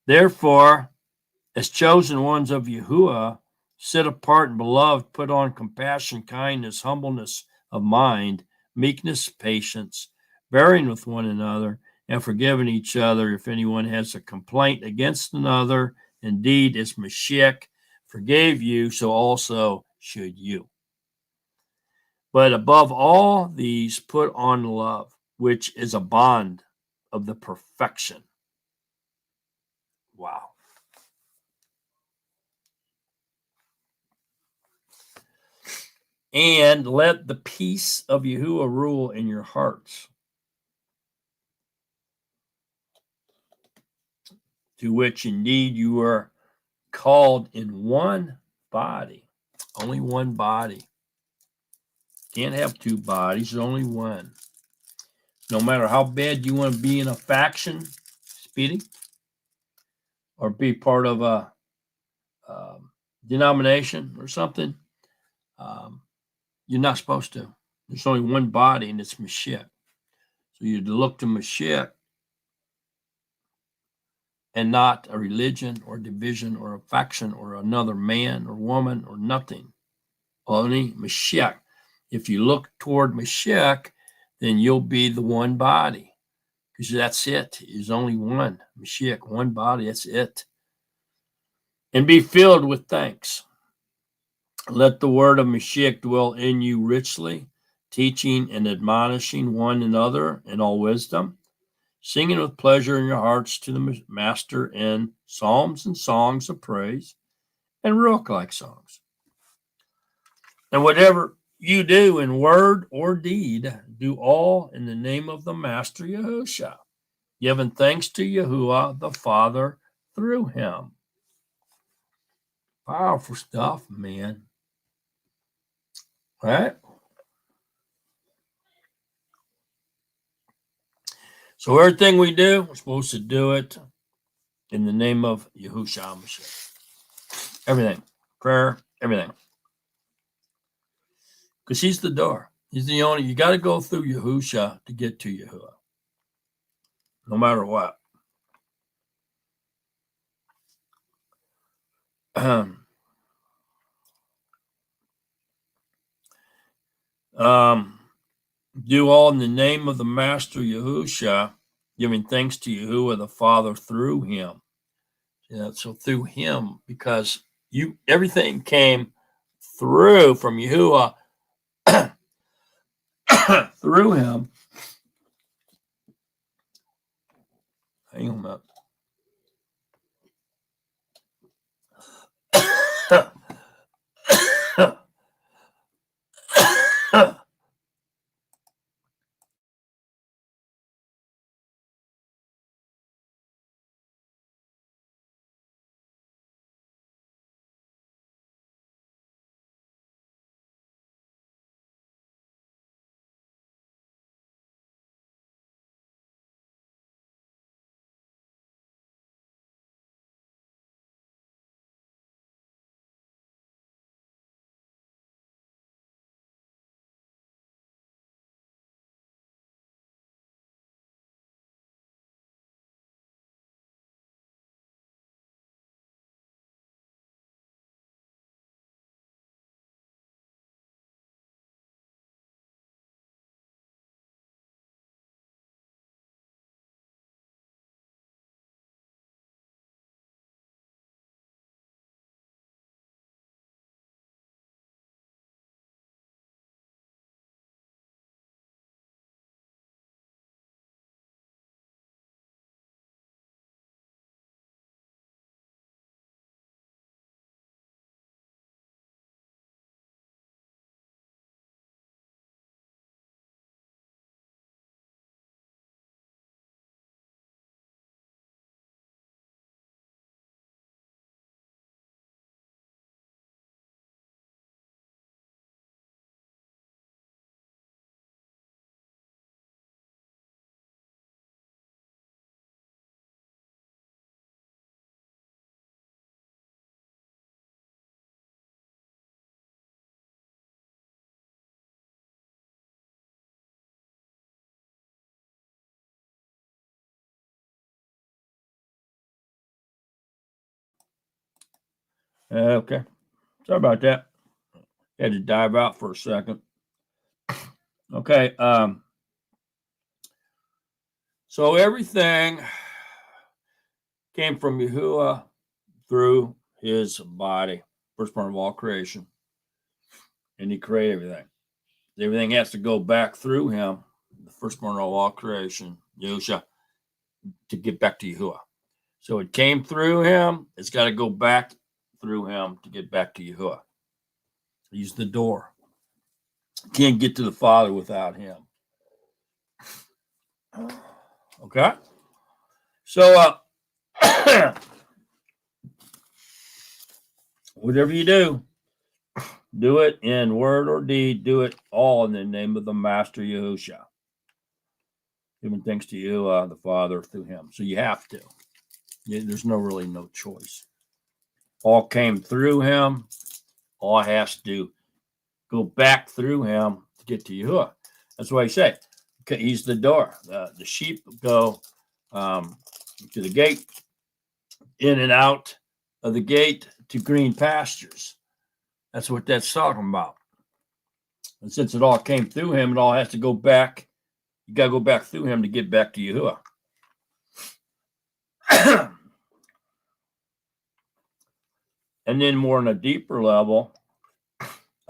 Therefore, as chosen ones of Yahuwah, set apart and beloved, put on compassion, kindness, humbleness of mind, meekness, patience, bearing with one another, and forgiving each other if anyone has a complaint against another. Indeed, as Mashiach forgave you, so also should you. But above all these, put on love, which is a bond of the perfection. Wow. And let the peace of Yahuwah rule in your hearts, to which indeed you are called in one body. Only one body. Can't have two bodies, there's only one. No matter how bad you want to be in a faction, Speedy, or be part of a denomination or something, you're not supposed to. There's only one body, and it's Mashiach. So you look to Mashiach and not a religion or division or a faction or another man or woman or nothing. Only Mashiach. If you look toward Mashiach, then you'll be the one body, because that's it. There's only one Mashiach, one body. That's it. And be filled with thanks. Let the word of Mashiach dwell in you richly, teaching and admonishing one another in all wisdom, singing with pleasure in your hearts to the Master in psalms and songs of praise and Ruach-like songs. And whatever you do in word or deed, do all in the name of the Master Yahushua, giving thanks to Yahuwah the Father through him. Powerful stuff, man. All right? So everything we do, we're supposed to do it in the name of Yahushua Mashiach. Everything. Prayer, everything. Because he's the door. He's the only, you got to go through Yahushua to get to Yahuwah. No matter what. Do all in the name of the Master Yahusha, giving thanks to Yahuwah the Father through him. Yeah, so through him, because everything came through from Yahuwah through him. Hang on a minute. Okay. Sorry about that. Had to dive out for a second. Okay. So everything came from Yahuwah through his body, firstborn of all creation. And he created everything. Everything has to go back through him, the firstborn of all creation, Yahusha, to get back to Yahuwah. So it came through him. It's got to go back through him to get back to Yahuwah. He's the door. Can't get to the Father without him. Okay? So whatever you do it in word or deed. Do it all in the name of the Master Yahusha. Giving thanks to you, the Father, through him. So you have to. There's really no choice. All came through him. All has to go back through him to get to Yahuwah. That's why I say, he's the door. The sheep go to the gate, in and out of the gate to green pastures. That's what that's talking about. And since it all came through him, it all has to go back. You got to go back through him to get back to Yahuwah. And then more on a deeper level,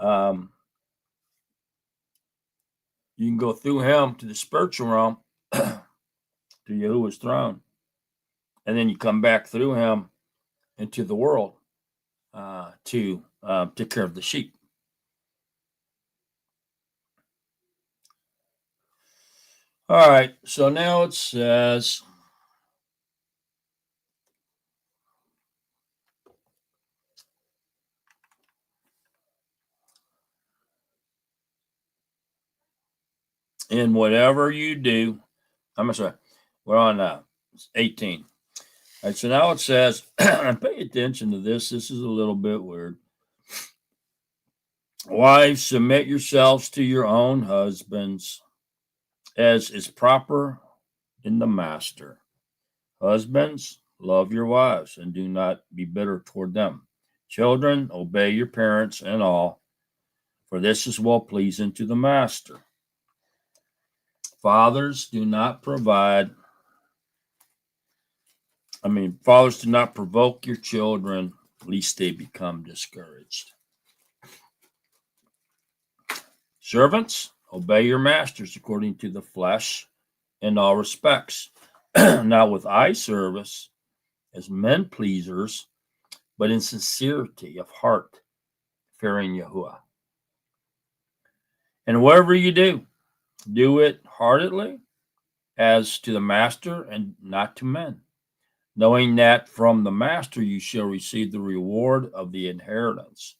you can go through him to the spiritual realm, to Yahuwah's throne. And then you come back through him into the world to take care of the sheep. All right, so now it says, in whatever you do, I'm sorry, we're on 18. All right, so now it says, and pay attention to this. This is a little bit weird. Wives, submit yourselves to your own husbands, as is proper in the master. Husbands, love your wives and do not be bitter toward them. Children, obey your parents and all, for this is well pleasing to the master. Fathers, do not provoke your children, lest they become discouraged. Servants, obey your masters according to the flesh in all respects, not with eye service as men pleasers, but in sincerity of heart, fearing Yahuwah. And whatever you do it heartily as to the master and not to men, knowing that from the master you shall receive the reward of the inheritance.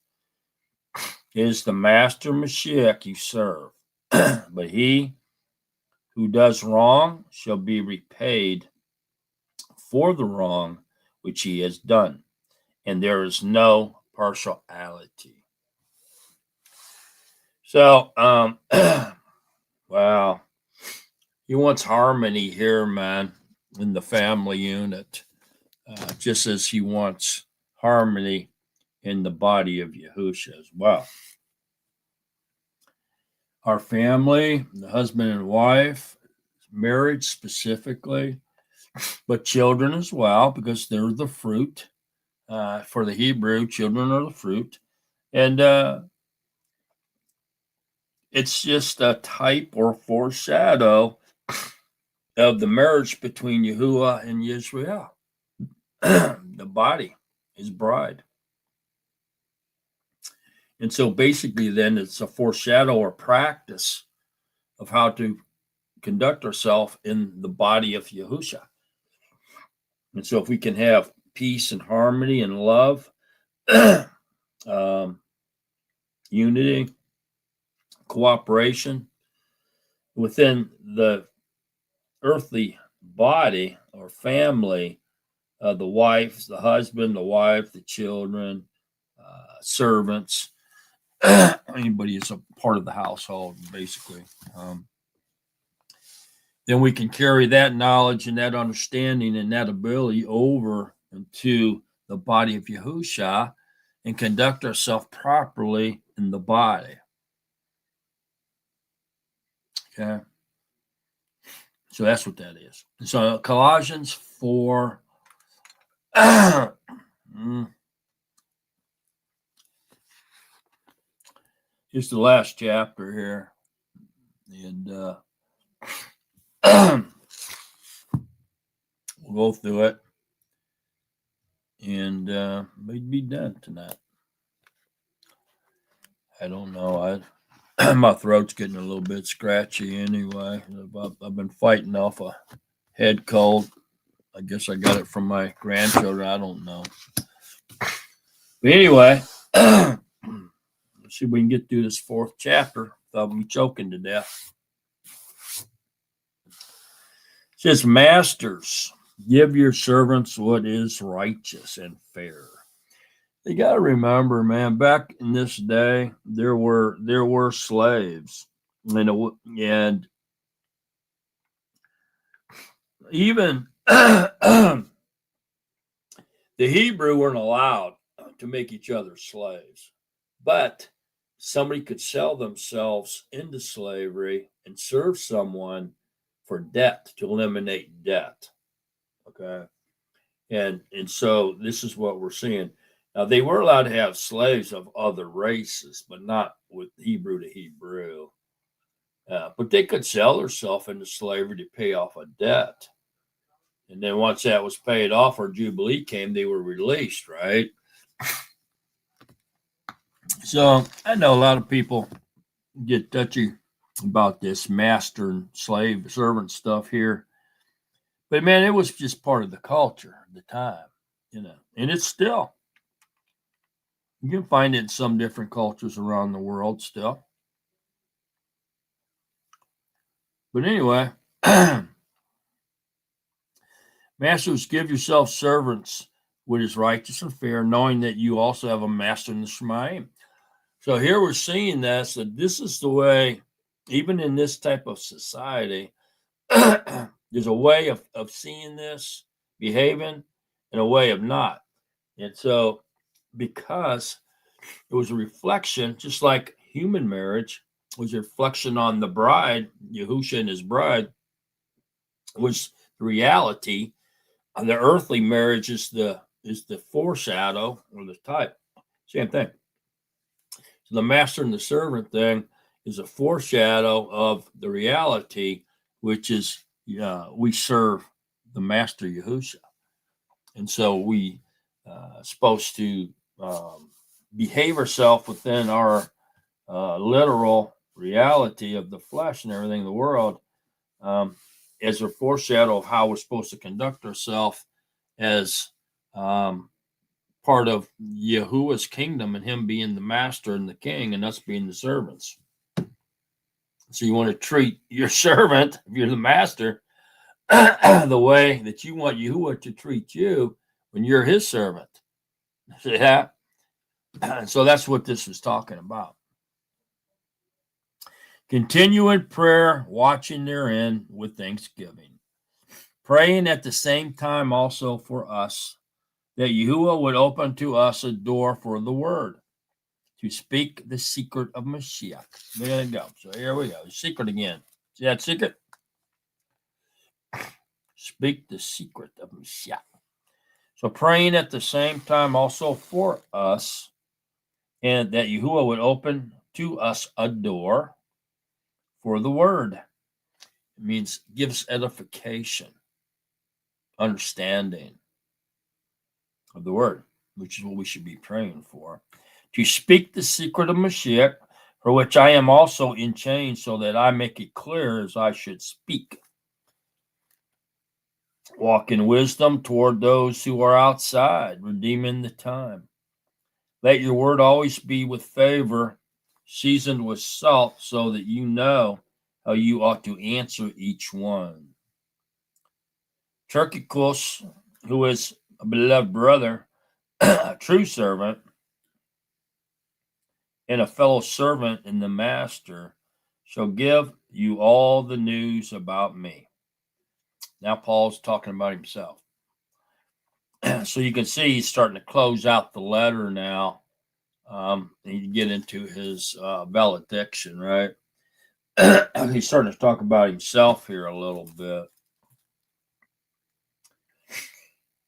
It is the master Mashiach you serve, but he who does wrong shall be repaid for the wrong which he has done, and there is no partiality. So, wow, he wants harmony here, man, in the family unit, just as he wants harmony in the body of Yahusha as well. Our family, the husband and wife, marriage specifically, but children as well, because they're the fruit. For the Hebrew, children are the fruit. And it's just a type or foreshadow of the marriage between Yahuwah and Yisrael, the body, his bride. And so basically then it's a foreshadow or practice of how to conduct ourselves in the body of Yahusha. And so if we can have peace and harmony and love, unity, cooperation within the earthly body or family, the wife, the husband, the wife, the children, servants, anybody is a part of the household, basically. Then we can carry that knowledge and that understanding and that ability over into the body of Yahusha and conduct ourselves properly in the body. Okay. So that's what that is. So Colossians 4. It's the last chapter here. And we'll go through it. And we'd be done tonight. I don't know. My throat's getting a little bit scratchy anyway. I've been fighting off a head cold. I guess I got it from my grandchildren. I don't know. But anyway, let's see if we can get through this 4th chapter without me choking to death. It says, Masters, give your servants what is righteous and fair. You got to remember, man, back in this day, there were slaves. And even the Hebrew weren't allowed to make each other slaves, but somebody could sell themselves into slavery and serve someone for debt, to eliminate debt. Okay. And so this is what we're seeing. Now, they were allowed to have slaves of other races, but not with Hebrew to Hebrew. But they could sell themselves into slavery to pay off a debt. And then once that was paid off or Jubilee came, they were released, right? So I know a lot of people get touchy about this master and slave servant stuff here. But man, it was just part of the culture at the time, and it's still. You can find it in some different cultures around the world still. But anyway, masters, give yourself servants what is righteous and fair, knowing that you also have a master in the Shemaim. So here we're seeing this, that this is the way, even in this type of society, there's a way of seeing this, behaving, and a way of not. And so because it was a reflection, just like human marriage was a reflection on the bride, Yahusha and his bride, was the reality. The earthly marriage is the foreshadow or the type. Same thing. So the master and the servant thing is a foreshadow of the reality, which is we serve the master Yahusha. And so we supposed to behave ourselves within our literal reality of the flesh and everything in the world as a foreshadow of how we're supposed to conduct ourselves as part of Yahuwah's kingdom and him being the master and the king and us being the servants. So you want to treat your servant, if you're the master, the way that you want Yahuwah to treat you when you're his servant. Yeah. So that's what this is talking about. Continue in prayer, watching therein with thanksgiving. Praying at the same time also for us, that Yahuwah would open to us a door for the word, to speak the secret of Mashiach. There you go. So here we go. Secret again. See that secret? Speak the secret of Mashiach. So praying at the same time also for us, and that Yahuwah would open to us a door for the word. It means gives edification, understanding of the word, which is what we should be praying for. To speak the secret of Mashiach, for which I am also in chains, so that I make it clear as I should speak. Walk in wisdom toward those who are outside, redeeming the time. Let your word always be with favor, seasoned with salt, so that you know how you ought to answer each one. Turkicus, who is a beloved brother, a true servant, and a fellow servant in the master, shall give you all the news about me. Now Paul's talking about himself. So you can see he's starting to close out the letter now. You get into his valediction, right? He's starting to talk about himself here a little bit.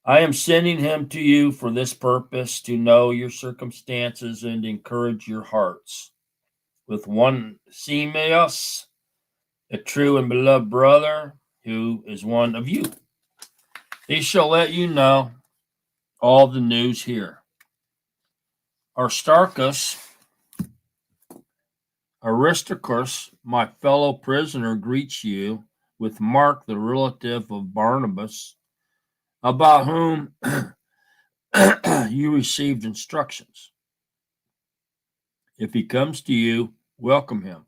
I am sending him to you for this purpose, to know your circumstances and encourage your hearts. With one Simeos, a true and beloved brother, who is one of you. He shall let you know all the news here. Aristarchus, my fellow prisoner, greets you, with Mark, the relative of Barnabas, about whom you received instructions. If he comes to you, welcome him.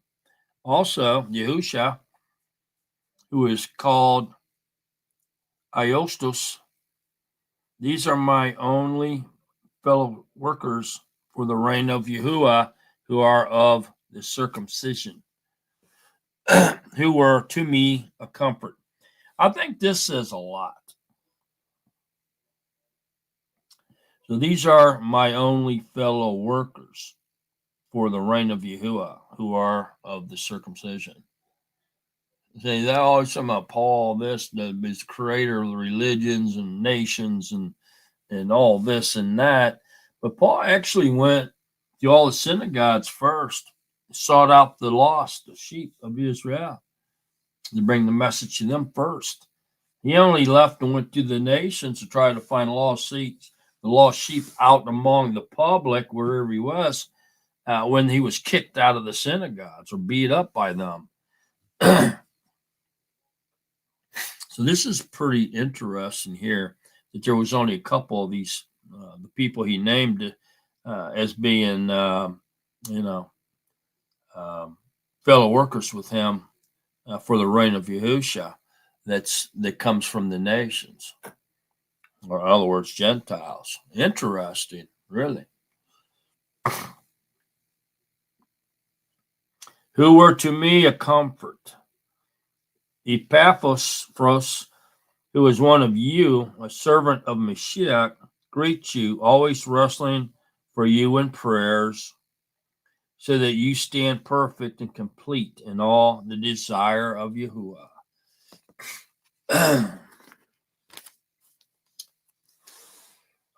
Also, Yahusha, who is called Iostos, these are my only fellow workers for the reign of Yahuwah, who are of the circumcision, who were to me a comfort. I think this says a lot. So these are my only fellow workers for the reign of Yahuwah, who are of the circumcision. See, that always talking about Paul, this, is creator of the religions and nations and all this and that. But Paul actually went to all the synagogues first, sought out the lost, the sheep of Israel, to bring the message to them first. He only left and went to the nations to try to find the lost sheep out among the public, wherever he was, when he was kicked out of the synagogues or beat up by them. So this is pretty interesting here, that there was only a couple of these, the people he named as being, fellow workers with him for the reign of Yahusha, that comes from the nations, or in other words, Gentiles. Interesting, really. Who were to me a comfort. Epaphras, who is one of you, a servant of Mashiach, greets you, always wrestling for you in prayers, so that you stand perfect and complete in all the desire of Yahuwah.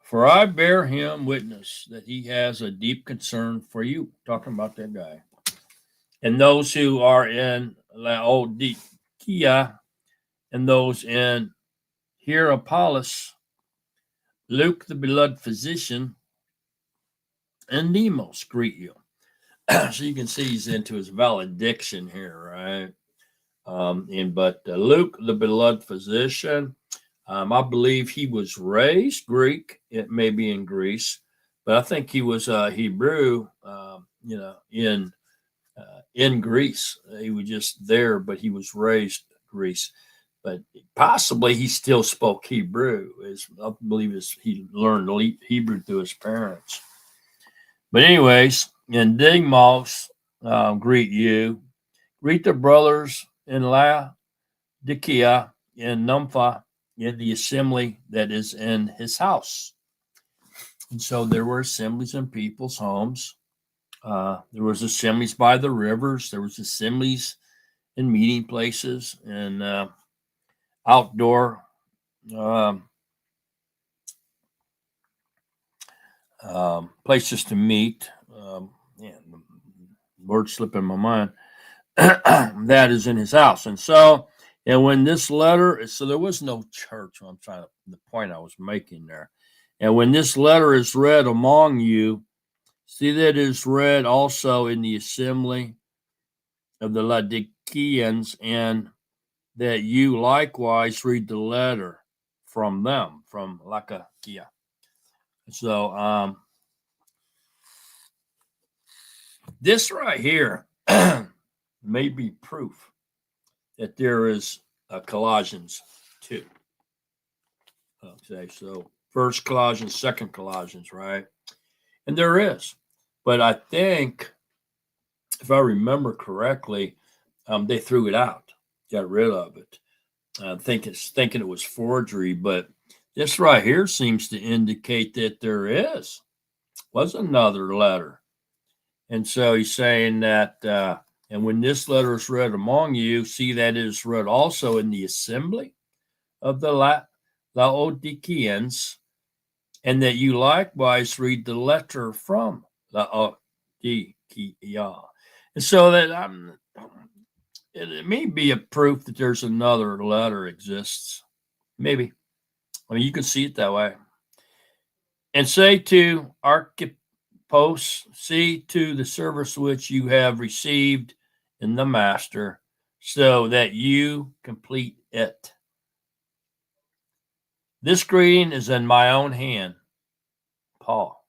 For I bear him witness that he has a deep concern for you. Talking about that guy. And those who are in Laodicea and those in Hierapolis, Luke, the beloved physician, and Demas greet you. So you can see he's into his valediction here, right? But Luke, the beloved physician, I believe he was raised Greek. It may be in Greece, but I think he was Hebrew. In Greece, he was just there, but he was raised Greece. But possibly he still spoke Hebrew. I believe he learned Hebrew through his parents. But anyways, and Demas greet you. Greet the brothers in Laodicea, in Nympha, in the assembly that is in his house. And so there were assemblies in people's homes. There was assemblies by the rivers. There was assemblies in meeting places and outdoor places to meet. The word slipping my mind. That is in his house. And so, and when this letter, so there was no church. The point I was making there. And when this letter is read among you, see that it is read also in the assembly of the Laodiceans, and that you likewise read the letter from them, from Laodicea. So this right here may be proof that there is a Colossians 2. Okay, so first Colossians, second Colossians, right? And there is. But I think, if I remember correctly, they threw it out, got rid of it. Thinking it was forgery, but this right here seems to indicate that there was another letter. And so he's saying that, and when this letter is read among you, see that it is read also in the assembly of the Laodiceans, and that you likewise read the letter from Laodicea. And so that it may be a proof that there's another letter exists. Maybe. I mean, you can see it that way. And say to Archippos, see to the service which you have received in the master, so that you complete it. This greeting is in my own hand, Paul.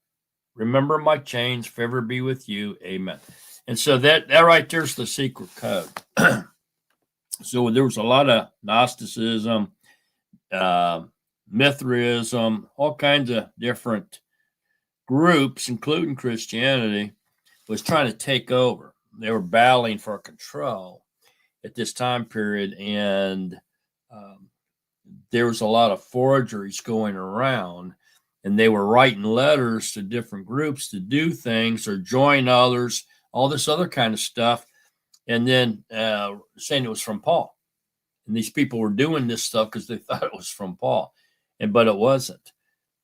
Remember my chains, favor be with you. Amen. And so that right there's the secret code. So there was a lot of Gnosticism, Mithraism, all kinds of different groups, including Christianity, was trying to take over. They were battling for control at this time period, and there was a lot of forgeries going around, and they were writing letters to different groups to do things or join others, all this other kind of stuff, and then saying it was from Paul. And these people were doing this stuff because they thought it was from Paul, but it wasn't.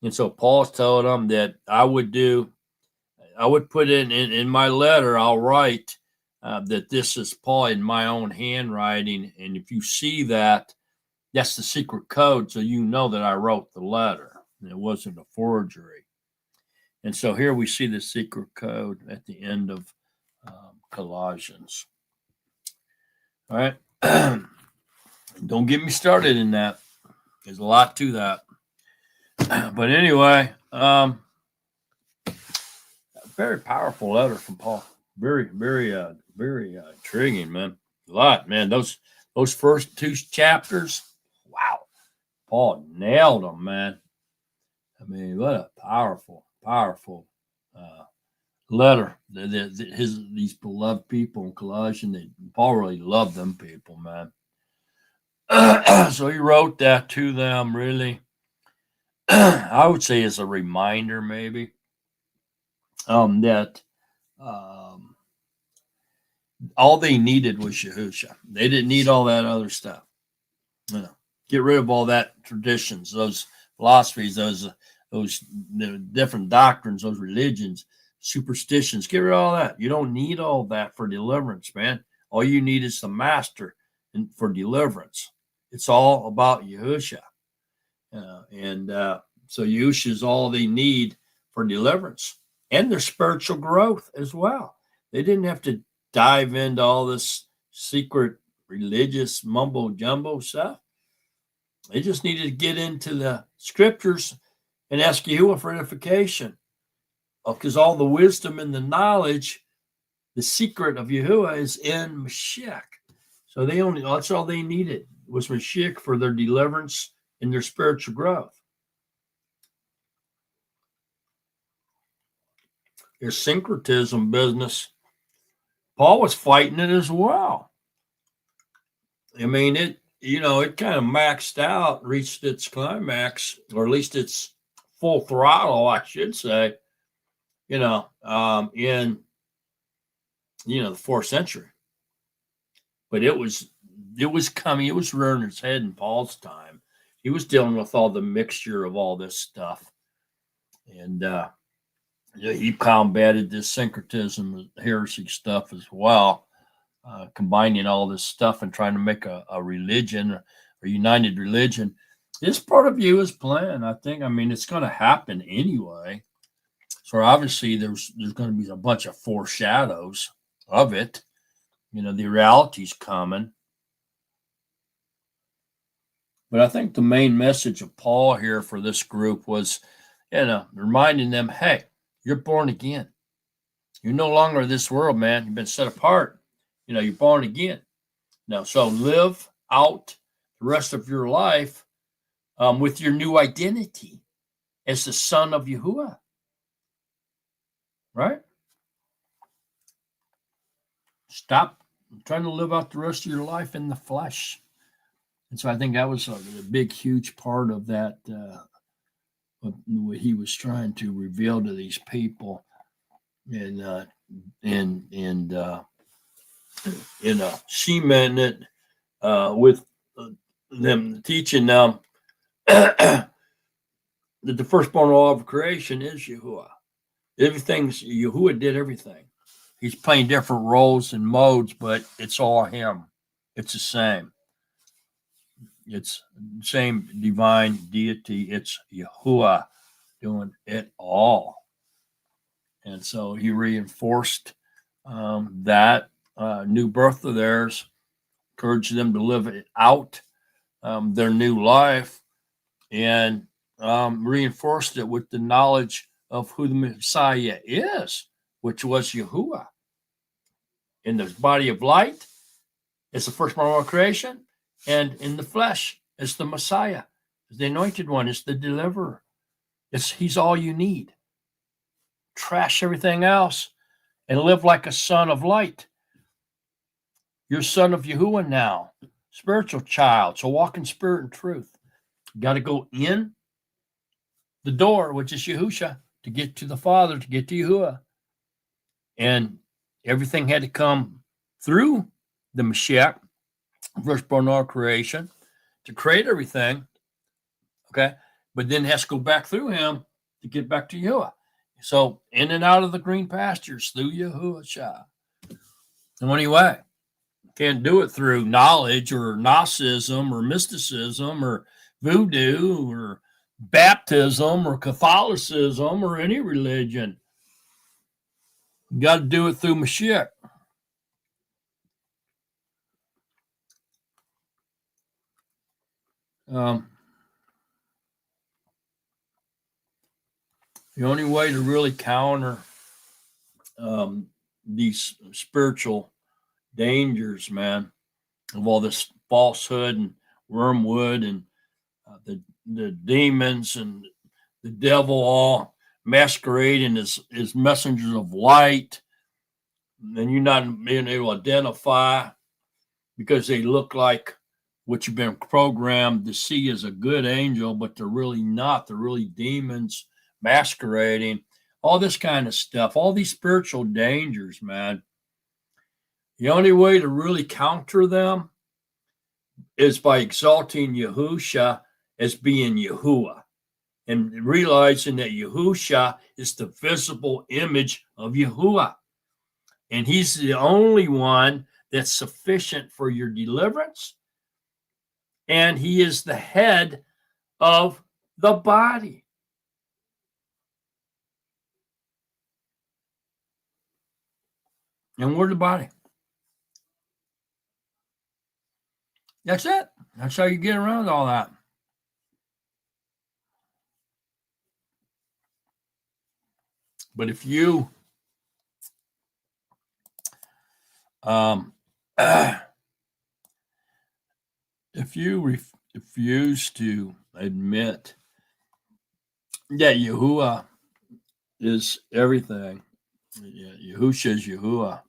And so Paul told them that I would put in my letter, I'll write that this is Paul in my own handwriting. And if you see that, that's the secret code. So you know that I wrote the letter and it wasn't a forgery. And so here we see the secret code at the end of Colossians. All right. Don't get me started in that. There's a lot to that. But anyway, very powerful letter from Paul. Very, very, very intriguing, man. A lot, man. Those first two chapters, wow. Paul nailed them, man. I mean, what a powerful letter. These beloved people in Colossians, Paul really loved them people, man. So he wrote that to them, really. I would say as a reminder, maybe, that all they needed was Yahusha. They didn't need all that other stuff. You know, get rid of all that traditions, those philosophies, those the different doctrines, those religions, superstitions. Get rid of all that. You don't need all that for deliverance, man. All you need is the master for deliverance. It's all about Yahusha. So Yahusha is all they need for deliverance and their spiritual growth as well. They didn't have to dive into all this secret religious mumbo jumbo stuff. They just needed to get into the scriptures and ask Yahuwah for edification. Because all the wisdom and the knowledge, the secret of Yahuwah is in Mashiach. So that's all they needed was Mashiach for their deliverance and their spiritual growth. Their syncretism business, Paul was fighting it as well. I mean, it kind of maxed out, reached its climax, or at least its full throttle, I should say, in the 4th century. But it was coming. It was rearing its head in Paul's time. He was dealing with all the mixture of all this stuff. And he combated this syncretism, heresy stuff as well, combining all this stuff and trying to make a religion, a united religion. It's part of Yahuwah's plan, I think. I mean, it's going to happen anyway. So obviously there's going to be a bunch of foreshadows of it. The reality's coming. But I think the main message of Paul here for this group was, reminding them, hey, you're born again. You're no longer this world, man. You've been set apart. You're born again. Now, so live out the rest of your life with your new identity as the son of Yahuwah. Right? Stop trying to live out the rest of your life in the flesh. And so I think that was a big, huge part of that, what he was trying to reveal to these people. And cementing it with them, teaching them that the firstborn law of creation is Yahuwah. Yahuwah did everything. He's playing different roles and modes, but it's all him. It's the same. It's the same divine deity. It's Yahuwah doing it all. And so he reinforced that new birth of theirs, encouraged them to live it out, their new life, and reinforced it with the knowledge of who the Messiah is, which was Yahuwah. In the body of light, it's the firstborn of creation, and in the flesh, it's the Messiah. It's the anointed one. It's the deliverer. He's all you need. Trash everything else and live like a son of light. You're son of Yahuwah now, spiritual child. So walk in spirit and truth. You got to go in the door, which is Yahusha, to get to the Father, to get to Yahuwah. And everything had to come through the Mashiach, firstborn of creation, to create everything. Okay. But then it has to go back through him to get back to Yahuwah. So in and out of the green pastures through Yahuwah. The only way. Can't do it through knowledge or Gnosticism or mysticism or voodoo or baptism or Catholicism or any religion. You got to do it through Mashiach. The only way to really counter these spiritual dangers, man, of all this falsehood and wormwood and the demons and the devil all masquerading as messengers of light, and you not being able to identify because they look like what you've been programmed to see as a good angel, but they're really not. They're really demons masquerading. all this kind of stuff, all these spiritual dangers, man. The only way to really counter them is by exalting Yahusha as being Yahuwah and realizing that Yahusha is the visible image of Yahuwah. And he's the only one that's sufficient for your deliverance. And he is the head of the body. And we're the body. That's it. That's how you get around all that. But if you refuse to admit that Yahuwah is everything, Yahusha is Yahuwah,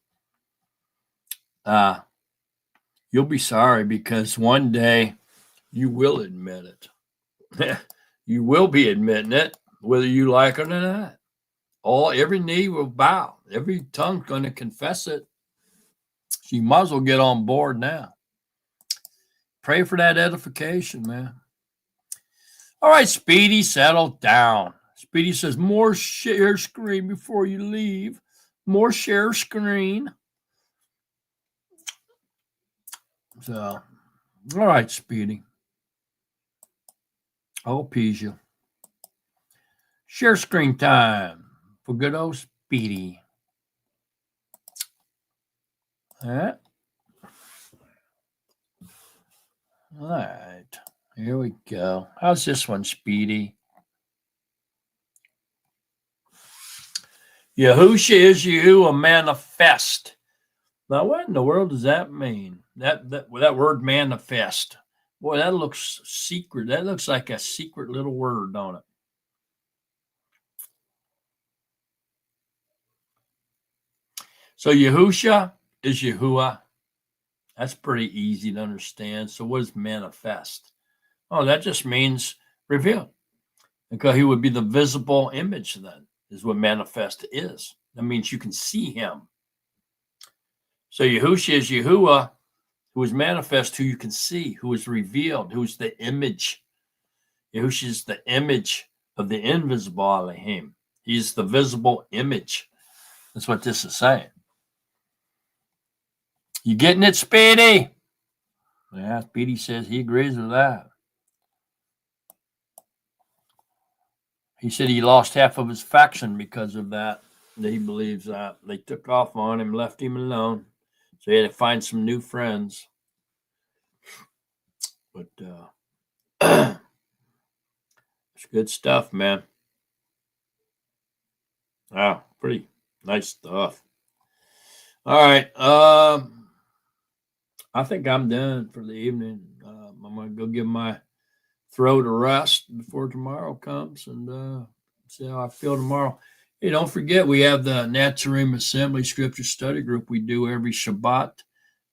you'll be sorry, because one day you will admit it. You will be admitting it, whether you like it or not. Every knee will bow. Every tongue's going to confess it. So you might as well get on board now. Pray for that edification, man. All right, Speedy, settle down. Speedy says, more share screen before you leave. More share screen. So, all right, Speedy. I'll appease you. Share screen time for good old Speedy. All right. All right. Here we go. How's this one, Speedy? Yahusha is Yahuwah manifest. Now, what in the world does that mean? That word manifest. Boy, that looks secret. That looks like a secret little word, don't it? So Yahusha is Yahuwah. That's pretty easy to understand. So what is manifest? Oh, that just means revealed. Because he would be the visible image then, is what manifest is. That means you can see him. So Yahusha is Yahuwah, who is manifest, who you can see, who is revealed, who is the image. Yahusha is the image of the invisible Elohim. He's the visible image. That's what this is saying. You getting it, Speedy? Yeah, Speedy says he agrees with that. He said he lost half of his faction because of that. He believes that. They took off on him, left him alone. So he had to find some new friends. But it's good stuff, man. Wow, pretty nice stuff. All right. I think I'm done for the evening. I'm going to go give my throat a rest before tomorrow comes and see how I feel tomorrow. Hey, don't forget, we have the Nazarene Assembly Scripture Study Group we do every Shabbat.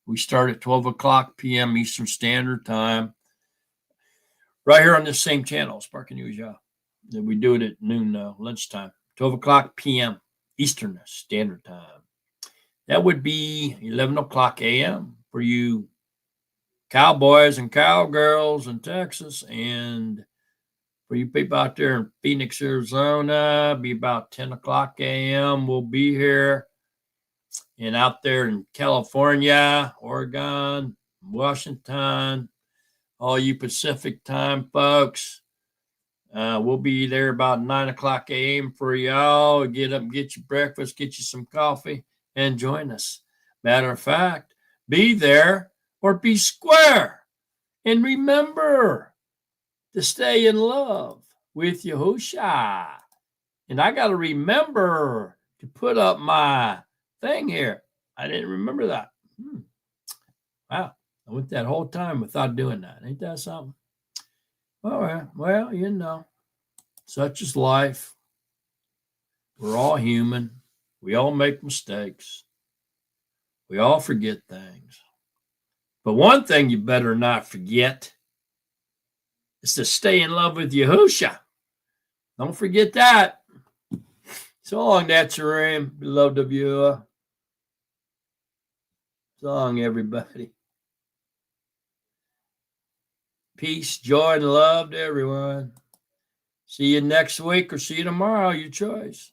We start at 12 o'clock p.m. Eastern Standard Time, right here on this same channel, Spark and News. And we do it at noon, lunchtime, 12 o'clock p.m. Eastern Standard Time. That would be 11 o'clock a.m. for you cowboys and cowgirls in Texas, and for you people out there in Phoenix, Arizona, be about 10 o'clock a.m. We'll be here. And out there in California, Oregon, Washington, all you Pacific time folks, we'll be there about 9 o'clock a.m. for y'all. Get up, get your breakfast, get you some coffee, and join us. Matter of fact, be there or be square. And remember to stay in love with Yahusha. And I got to remember to put up my thing here. I didn't remember that. Wow. I went that whole time without doing that. Ain't that something? All right. Well, you know, such is life. We're all human. We all make mistakes. We all forget things. But one thing you better not forget is to stay in love with Yahusha. Don't forget that. So long, Netzarim, beloved viewer. So long, everybody. Peace, joy, and love to everyone. See you next week or see you tomorrow, your choice.